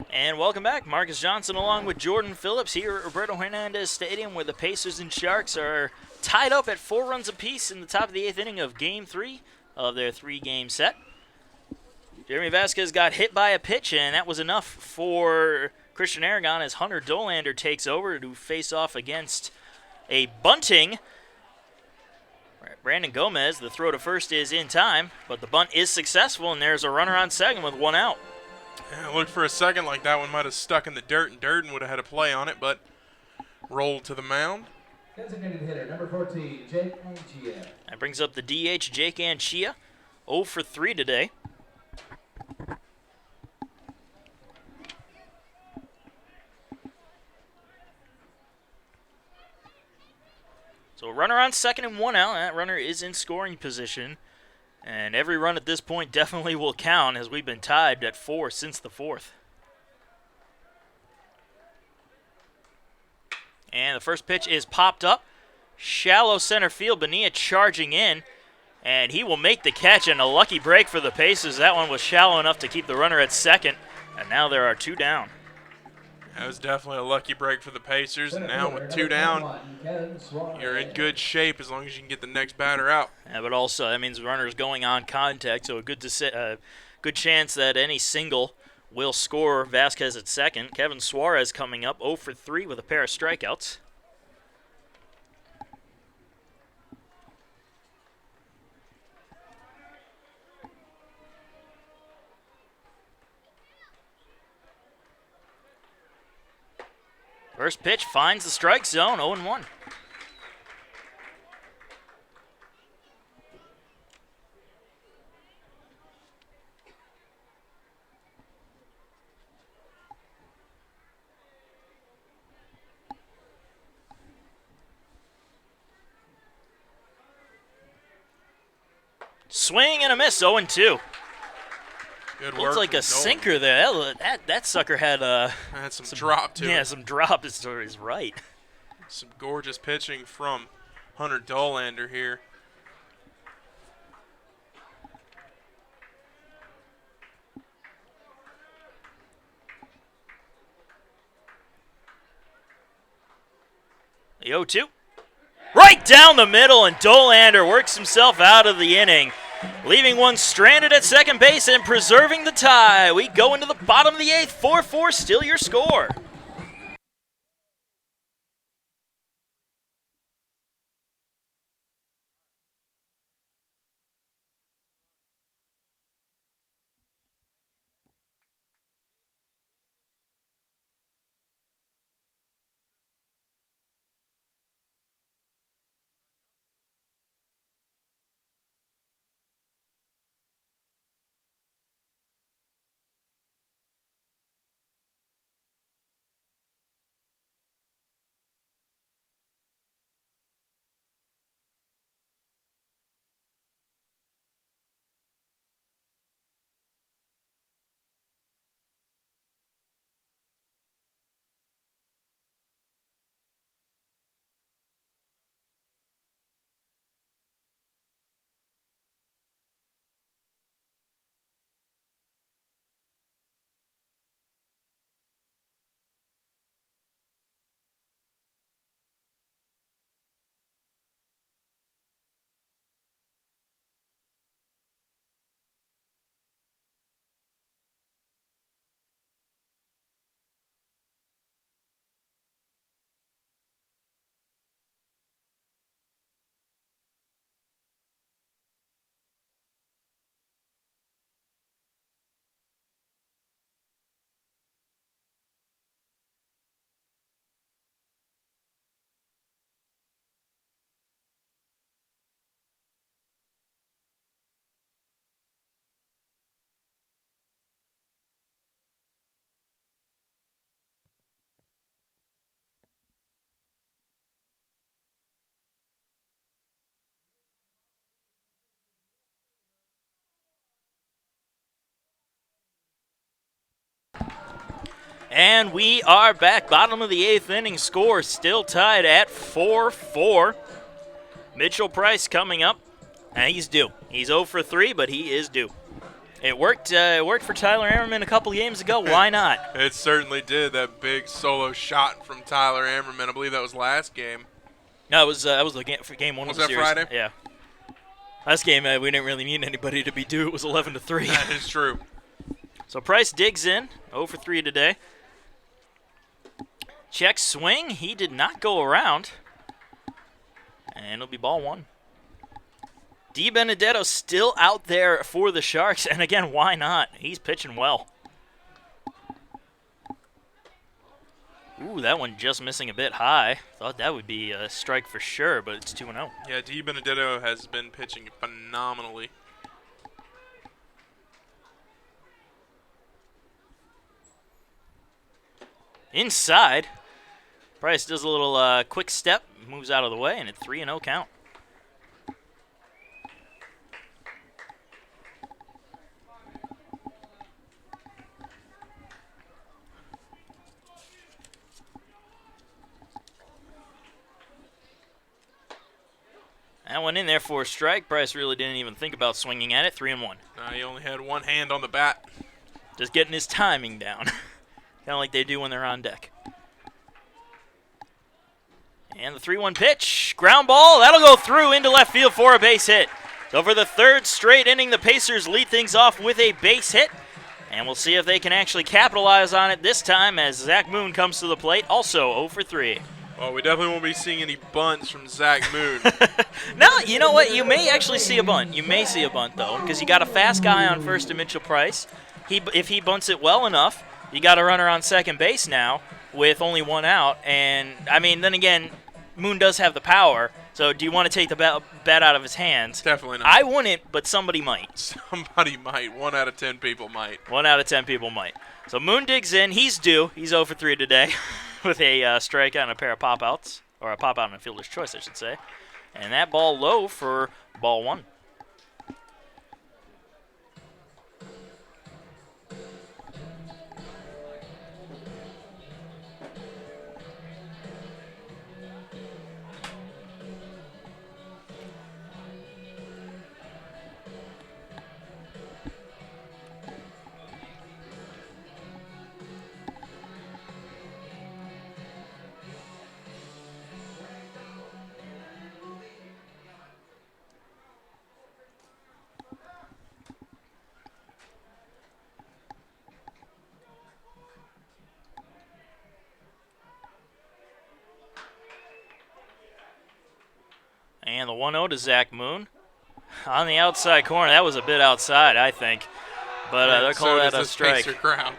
And welcome back. Marcus Johnson along with Jordan Phillips here at Roberto Hernandez Stadium, where the Pacers and Sharks are tied up at 4 runs apiece in the top of the 8th inning of Game 3 of their 3-game set. Jeremy Vasquez got hit by a pitch, and that was enough for Christian Aragon as Hunter Dolander takes over to face off against a bunting Brandon Gomez. The throw to first is in time, but the bunt is successful, and there's a runner on second with 1 out. Yeah, it looked for a second like that one might have stuck in the dirt, and Durden would have had a play on it, but rolled to the mound. Designated hitter, number 14, Jake Anchia. That brings up the DH, Jake Anchia, 0 for 3 today. So a runner on second and 1 out. That runner is in scoring position. And every run at this point definitely will count, as we've been tied at 4 since the 4th. And the first pitch is popped up. Shallow center field. Bonilla charging in. And he will make the catch, and a lucky break for the Pacers. That one was shallow enough to keep the runner at second. And now there are 2 down. That was definitely a lucky break for the Pacers, and now with 2 down, you're in good shape as long as you can get the next batter out. Yeah, but also that means the runner's going on contact, so a good chance that any single will score Vasquez at second. Kevin Suarez coming up 0 for 3 with a pair of strikeouts. First pitch finds the strike zone, 0-1. Swing and a miss, 0-2. Good work. Looks like a sinker there. That sucker had had some drop to it. Yeah, some drop is right. Some gorgeous pitching from Hunter Dolander here. The 0-2. Right down the middle, and Dolander works himself out of the inning, leaving one stranded at second base and preserving the tie. We go into the bottom of the 8th, 4-4, still your score. And we are back. Bottom of the 8th inning, score still tied at 4-4. Mitchell Price coming up, and he's due. He's 0 for 3, but he is due. It worked for Tyler Ammerman a couple games ago. Why not? It certainly did. That big solo shot from Tyler Ammerman. I believe that was last game. No, it was the game for game 1 of the series. Was that Friday? Yeah. Last game, we didn't really need anybody to be due. It was 11-3. That is true. So Price digs in, 0 for 3 today. Check swing. He did not go around. And it'll be ball 1. DiBenedetto still out there for the Sharks. And again, why not? He's pitching well. Ooh, that one just missing a bit high. Thought that would be a strike for sure, but it's 2-0. Yeah, DiBenedetto has been pitching phenomenally. Inside, Price does a little quick step, moves out of the way, and it's 3-0 count. That went in there for a strike. Price really didn't even think about swinging at it. 3-1. He only had one hand on the bat. Just getting his timing down. Kind of like they do when they're on deck. And the 3-1 pitch. Ground ball. That'll go through into left field for a base hit. So for the third straight inning, the Pacers lead things off with a base hit. And we'll see if they can actually capitalize on it this time as Zach Moon comes to the plate, also 0 for 3. Well, we definitely won't be seeing any bunts from Zach Moon. No, you know what? You may actually see a bunt. You may see a bunt, though, because you got a fast guy on first to Mitchell Price. If he bunts it well enough, you got a runner on second base now. with only one out. And, I mean, then again, Moon does have the power. So do you want to take the bat out of his hands? Definitely not. I wouldn't, but somebody might. Somebody might. 1 out of 10 people might. 1 out of 10 people might. So Moon digs in. He's due. He's 0 for 3 today with a strikeout and a pair of pop-outs. Or a pop-out and a fielder's choice, I should say. And that ball low for ball 1. And the 1-0 to Zach Moon. On the outside corner. That was a bit outside, I think. But they're calling that a strike. Pacer crowd.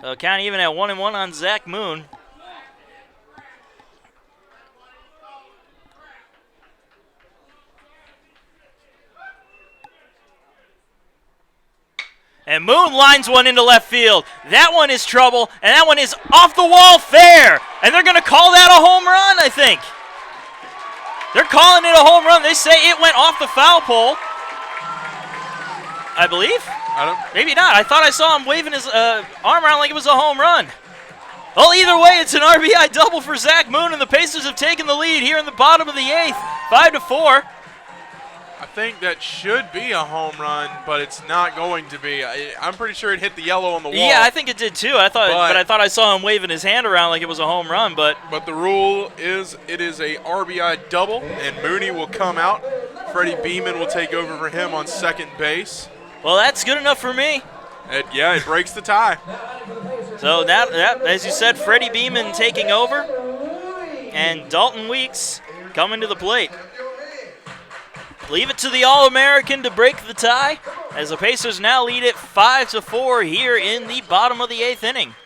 So count even at 1-1 on Zach Moon. And Moon lines one into left field. That one is trouble, and that one is off the wall fair. And they're going to call that a home run, I think. They're calling it a home run. They say it went off the foul pole, I believe. Maybe not. I thought I saw him waving his arm around like it was a home run. Well, either way, it's an RBI double for Zach Moon, and the Pacers have taken the lead here in the bottom of the 8th, 5-4. I think that should be a home run, but it's not going to be. I'm pretty sure it hit the yellow on the wall. Yeah, I think it did too. I thought I saw him waving his hand around like it was a home run. But the rule is it is a RBI double, and Mooney will come out. Freddie Beeman will take over for him on second base. Well, that's good enough for me. It breaks the tie. So that, as you said, Freddie Beeman taking over, and Dalton Weeks coming to the plate. Leave it to the All-American to break the tie, as the Pacers now lead it 5-4 here in the bottom of the 8th inning.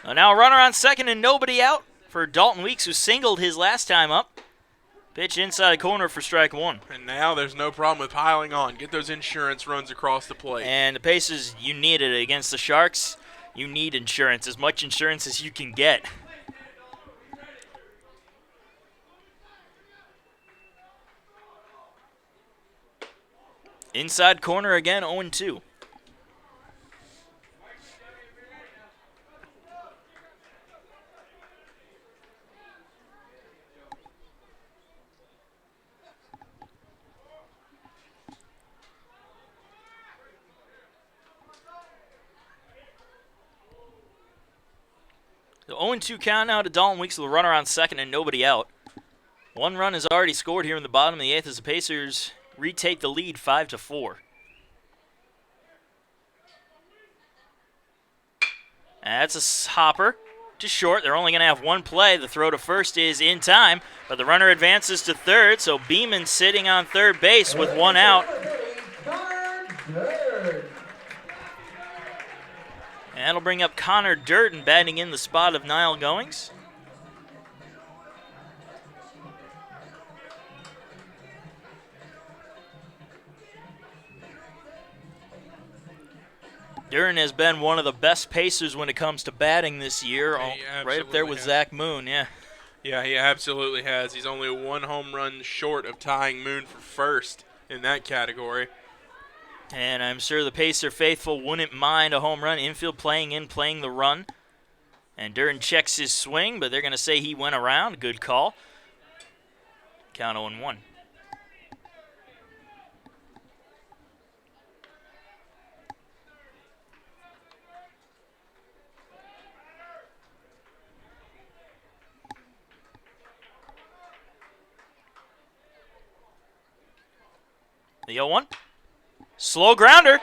Now a runner on second and nobody out for Dalton Weeks, who singled his last time up. Pitch inside corner for strike 1. And now there's no problem with piling on. Get those insurance runs across the plate. And the Pacers, you need it against the Sharks. You need insurance, as much insurance as you can get. Inside corner again, 0-2. The 0-2 count now to Dalton Weeks with a runner on second and nobody out. One run is already scored here in the bottom of the 8th as the Pacers retake the lead 5-4. That's a hopper to short. They're only going to have one play. The throw to first is in time, but the runner advances to third, so Beeman sitting on third base with one out. And that'll bring up Connor Durden batting in the spot of Niall Goings. Durden has been one of the best Pacers when it comes to batting this year, right up there with Zach Moon, yeah. Yeah, he absolutely has. He's only one home run short of tying Moon for first in that category. And I'm sure the Pacer faithful wouldn't mind a home run. Infield playing the run. And Durden checks his swing, but they're going to say he went around. Good call. Count 0-1. The 0-1. Slow grounder.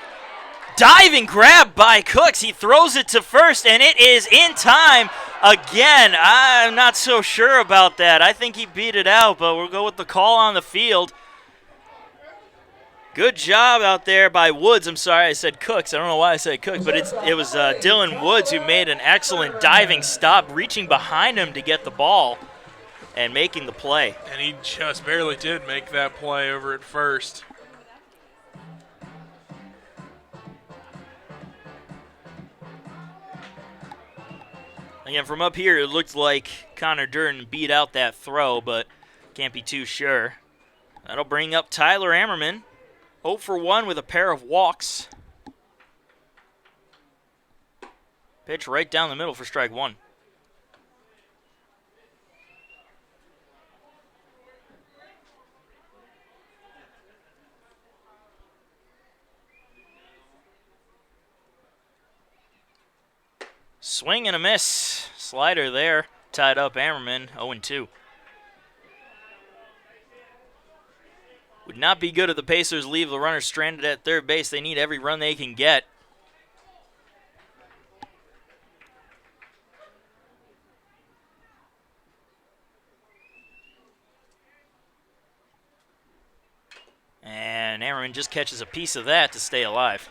Diving grab by Cooks. He throws it to first, and it is in time Again, I'm not so sure about that. I think he beat it out, but we'll go with the call on the field. Good job out there by Woods. I'm sorry I said Cooks. I don't know why I said Cooks, but it was Dylan Woods who made an excellent diving stop, reaching behind him to get the ball and making the play. And he just barely did make that play over at first. Again, from up here, it looked like Connor Durden beat out that throw, but can't be too sure. That'll bring up Tyler Ammerman. 0 for 1 with a pair of walks. Pitch right down the middle for strike one. Swing and a miss. Slider there. Tied up Ammerman, 0-2. Would not be good if the Pacers leave the runner stranded at third base. They need every run they can get. And Ammerman just catches a piece of that to stay alive.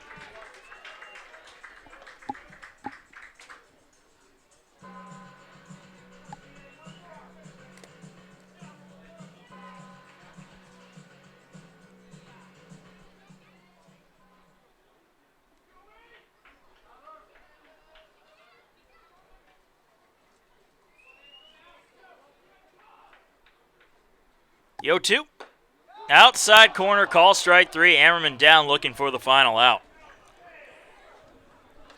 The 0-2. Outside corner, call strike three. Ammerman down looking for the final out.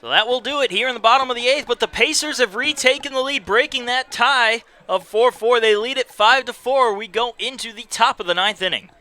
So that will do it here in the bottom of the eighth, but the Pacers have retaken the lead, breaking that tie of 4-4. They lead it 5-4. We go into the top of the ninth inning.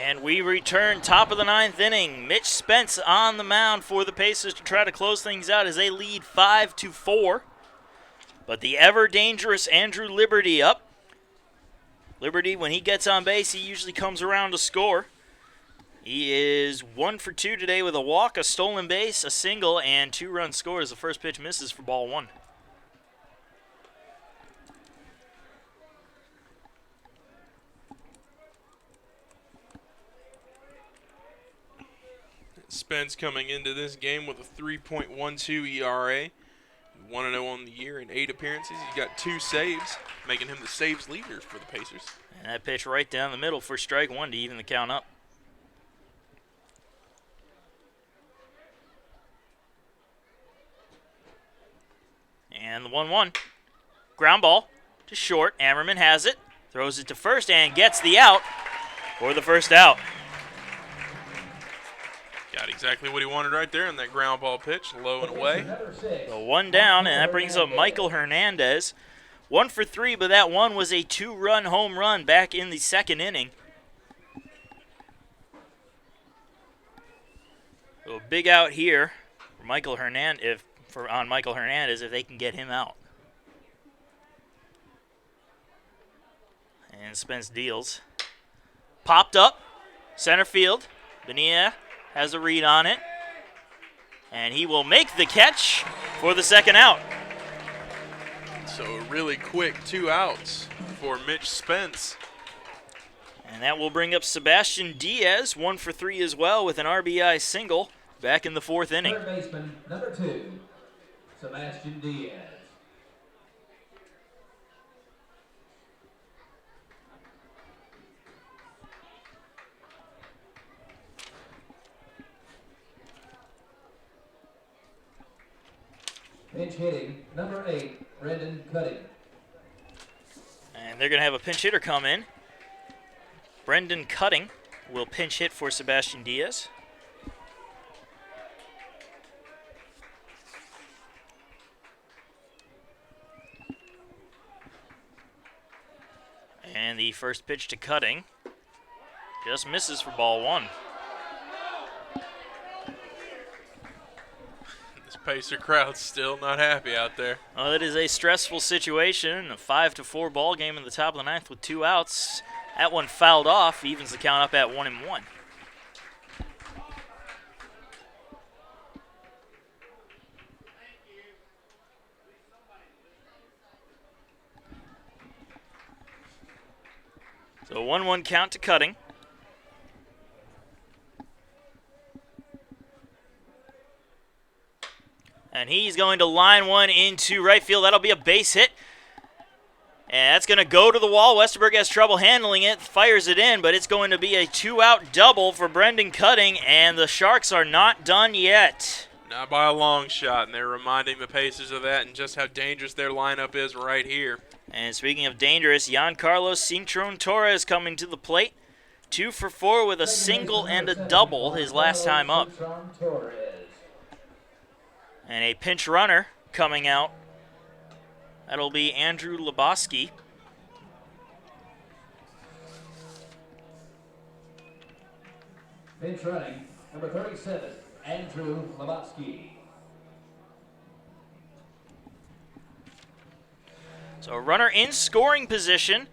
And we return top of the ninth inning. Mitch Spence on the mound for the Pacers to try to close things out as they lead 5-4. But the ever-dangerous Andrew Liberty up. Liberty, when he gets on base, he usually comes around to score. He is 1 for 2 today with a walk, a stolen base, a single, and 2-run scores. The first pitch misses for ball one. Spence coming into this game with a 3.12 ERA. 1-0 on the year in 8 appearances. He's got 2 saves, making him the saves leader for the Pacers. And that pitch right down the middle for strike one to even the count up. And the 1-1. Ground ball to short. Ammerman has it. Throws it to first and gets the out for the first out. Got exactly what he wanted right there in that ground ball pitch, low and away. So 1 down, and that brings up Michael Hernandez. 1 for 3, but that one was a 2-run home run back in the second inning. So a big out here for Michael Hernandez, on Michael Hernandez if they can get him out. And Spence deals. Popped up, center field. Bonilla has a read on it. And he will make the catch for the second out. So a really quick 2 outs for Mitch Spence. And that will bring up Sebastian Diaz, 1 for 3 as well with an RBI single back in the 4th inning. Third baseman, number 2, Sebastian Diaz. Pinch hitting, number 8, Brendan Cutting. And they're going to have a pinch hitter come in. Brendan Cutting will pinch hit for Sebastian Diaz. And the first pitch to Cutting just misses for ball 1. This Pacer crowd's still not happy out there. Well, it is a stressful situation. A 5-4 ball game in the top of the 9th with 2 outs. That one fouled off, evens the count up at 1-1. So 1-1 count to Cutting. And he's going to line one into right field. That'll be a base hit. And that's going to go to the wall. Westerberg has trouble handling it, fires it in, but it's going to be a 2-out double for Brendan Cutting, and the Sharks are not done yet. Not by a long shot, and they're reminding the Pacers of that and just how dangerous their lineup is right here. And speaking of dangerous, Giancarlo Cintron-Torres coming to the plate. 2 for 4 with a single and a double his last time up. And a pinch runner coming out. That'll be Andrew Lebowski. Pinch running, number 37, Andrew Lebowski. So a runner in scoring position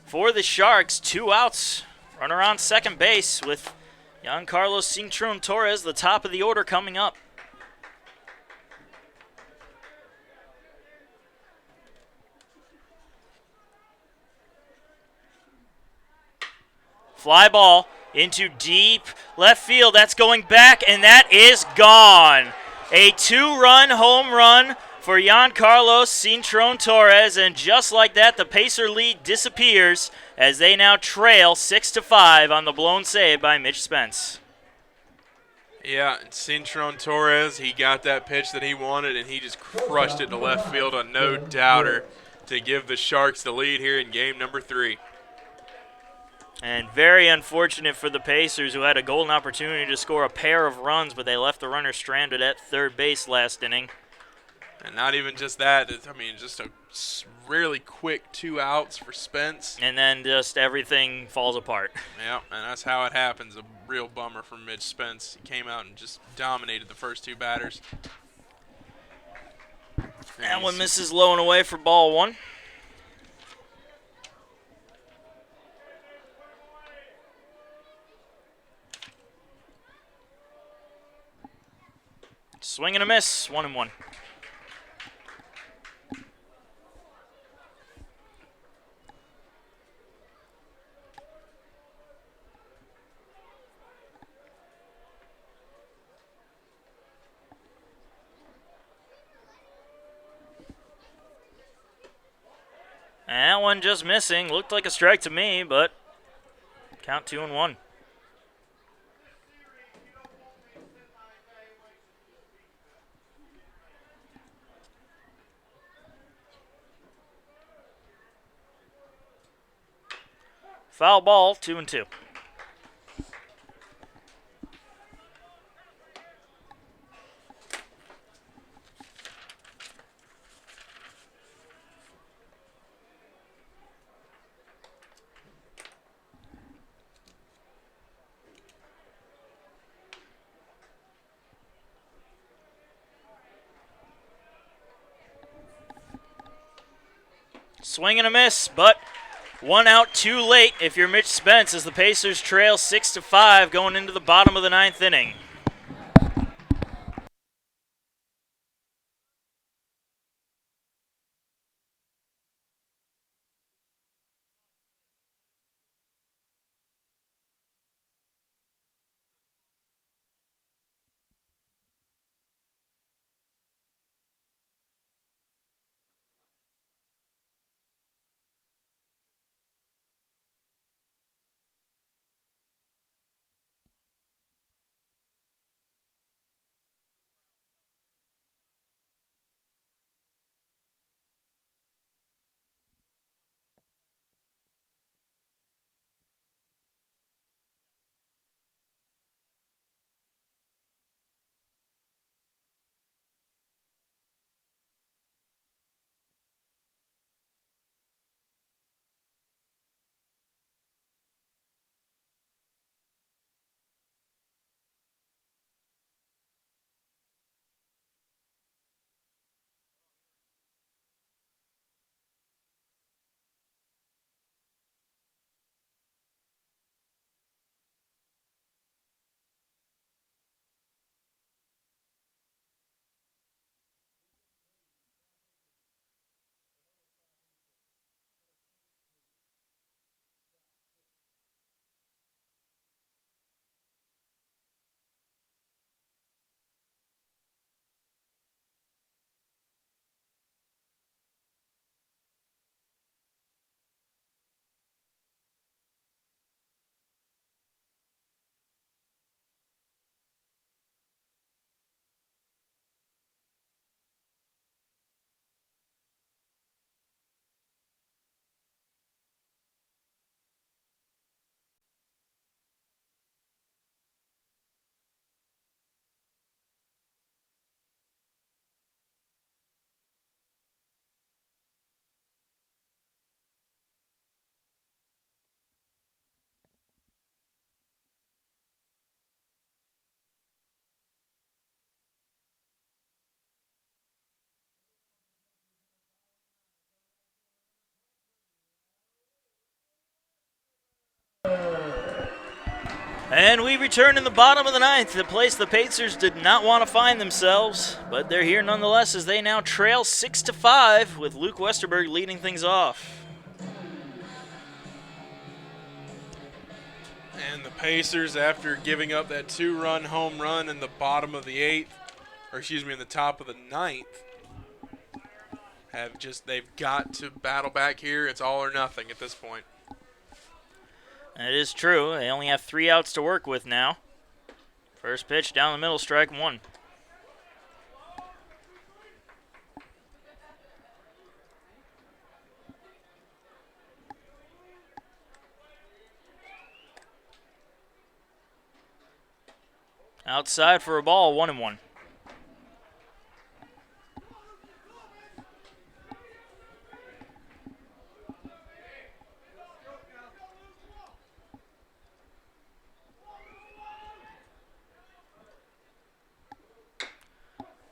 for the Sharks. 2 outs. Runner on second base with Giancarlo Cintron-Torres, the top of the order, coming up. Fly ball into deep left field. That's going back, and that is gone. A 2-run home run for Giancarlo Cintron-Torres, and just like that, the Pacer lead disappears as they now trail 6-5 on the blown save by Mitch Spence. Yeah, Cintron-Torres, he got that pitch that he wanted, and he just crushed it to left field on no doubter to give the Sharks the lead here in game number 3. And very unfortunate for the Pacers, who had a golden opportunity to score a pair of runs, but they left the runner stranded at third base last inning. And not even just that, I mean, just a really quick 2 outs for Spence. And then just everything falls apart. Yeah, and that's how it happens. A real bummer from Mitch Spence. He came out and just dominated the first 2 batters. That one misses low and away for ball 1. Swing and a miss, 1-1. And that one just missing. Looked like a strike to me, but count 2-1. Foul ball, 2-2. Swing and a miss, but one out too late if you're Mitch Spence as the Pacers trail 6-5 going into the bottom of the 9th inning. And we return in the bottom of the 9th, the place the Pacers did not want to find themselves, but they're here nonetheless as they now trail 6-5 with Luke Westerberg leading things off. And the Pacers, after giving up that 2-run home run in the bottom of the 8th, in the top of the 9th, they've got to battle back here. It's all or nothing at this point. It is true. They only have 3 outs to work with now. First pitch down the middle, strike 1. Outside for a ball, 1-1.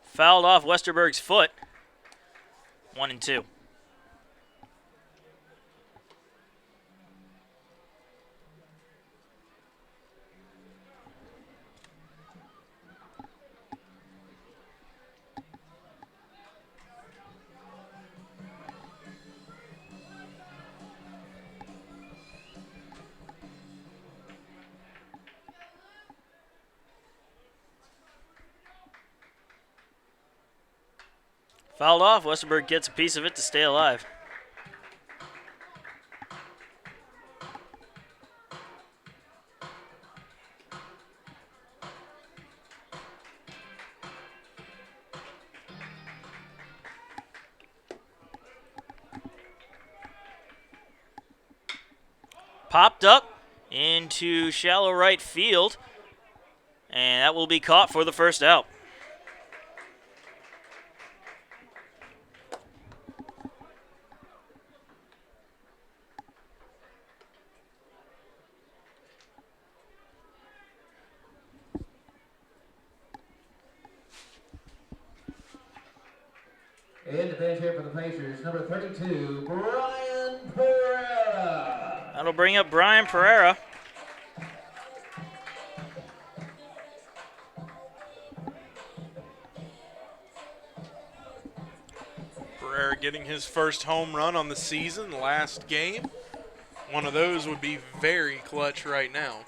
Fouled off Westerberg's foot. 1-2. Fouled off. Westerberg gets a piece of it to stay alive. Popped up into shallow right field, and that will be caught for the first out. And the bench here for the Pacers, number 32, Brian Pereira. That'll bring up Brian Pereira. Pereira getting his first home run on the season last game. One of those would be very clutch right now.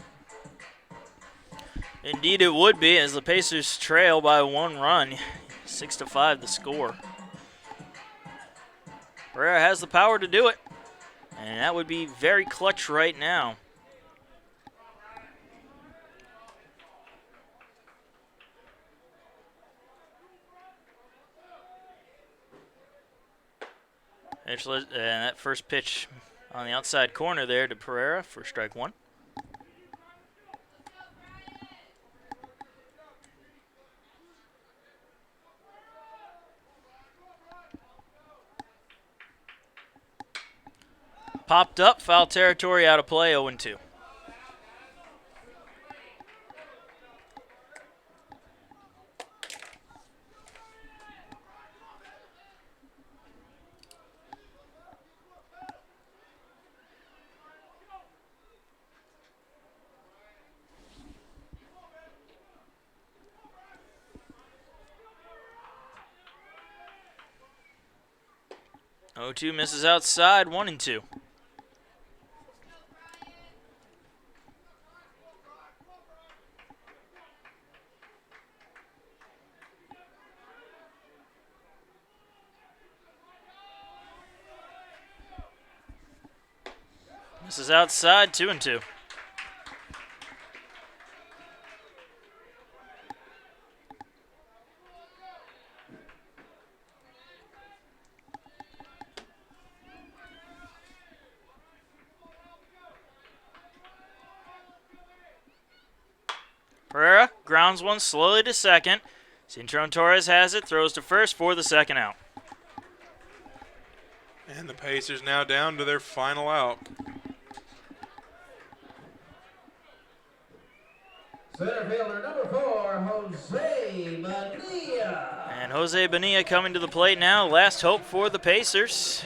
Indeed it would be, as the Pacers trail by 1 run. 6-5 the score. Pereira has the power to do it, and that would be very clutch right now. And that first pitch on the outside corner there to Pereira for strike 1. Popped up, foul territory, out of play, 0-2. Oh-2 misses outside, 1-2. This is outside, 2-2. Pereira grounds one slowly to second. Cintron Torres has it, throws to first for the second out. And the Pacers now down to their final out. Center fielder number 4, Jose Bonilla. And Jose Bonilla coming to the plate now. Last hope for the Pacers.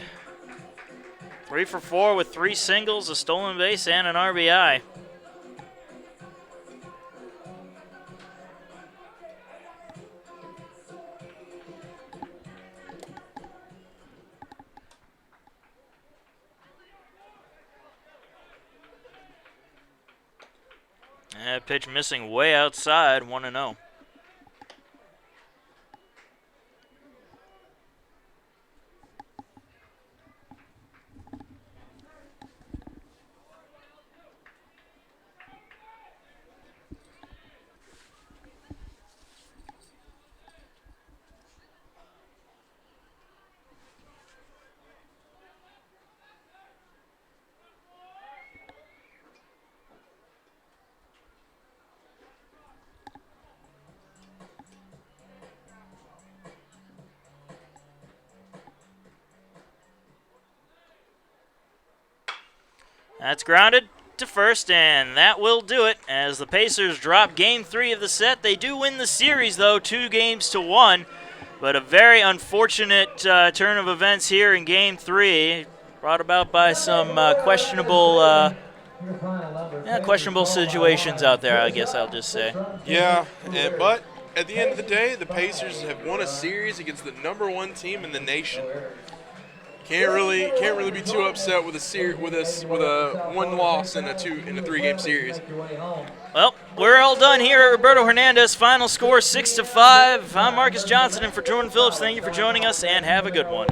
3 for 4 with 3 singles, a stolen base, and an RBI. That pitch missing way outside, 1-0. That's grounded to first, and that will do it as the Pacers drop Game 3 of the set. They do win the series, though, 2-1, but a very unfortunate turn of events here in Game 3, brought about by some questionable situations out there, I guess I'll just say. Yeah, but at the end of the day, the Pacers have won a series against the #1 team in the nation. Can't really be too upset with a one loss in a 3-game series. Well, we're all done here at Roberto Hernandez. Final score 6-5. I'm Marcus Johnson, and for Jordan Phillips, thank you for joining us, and have a good one.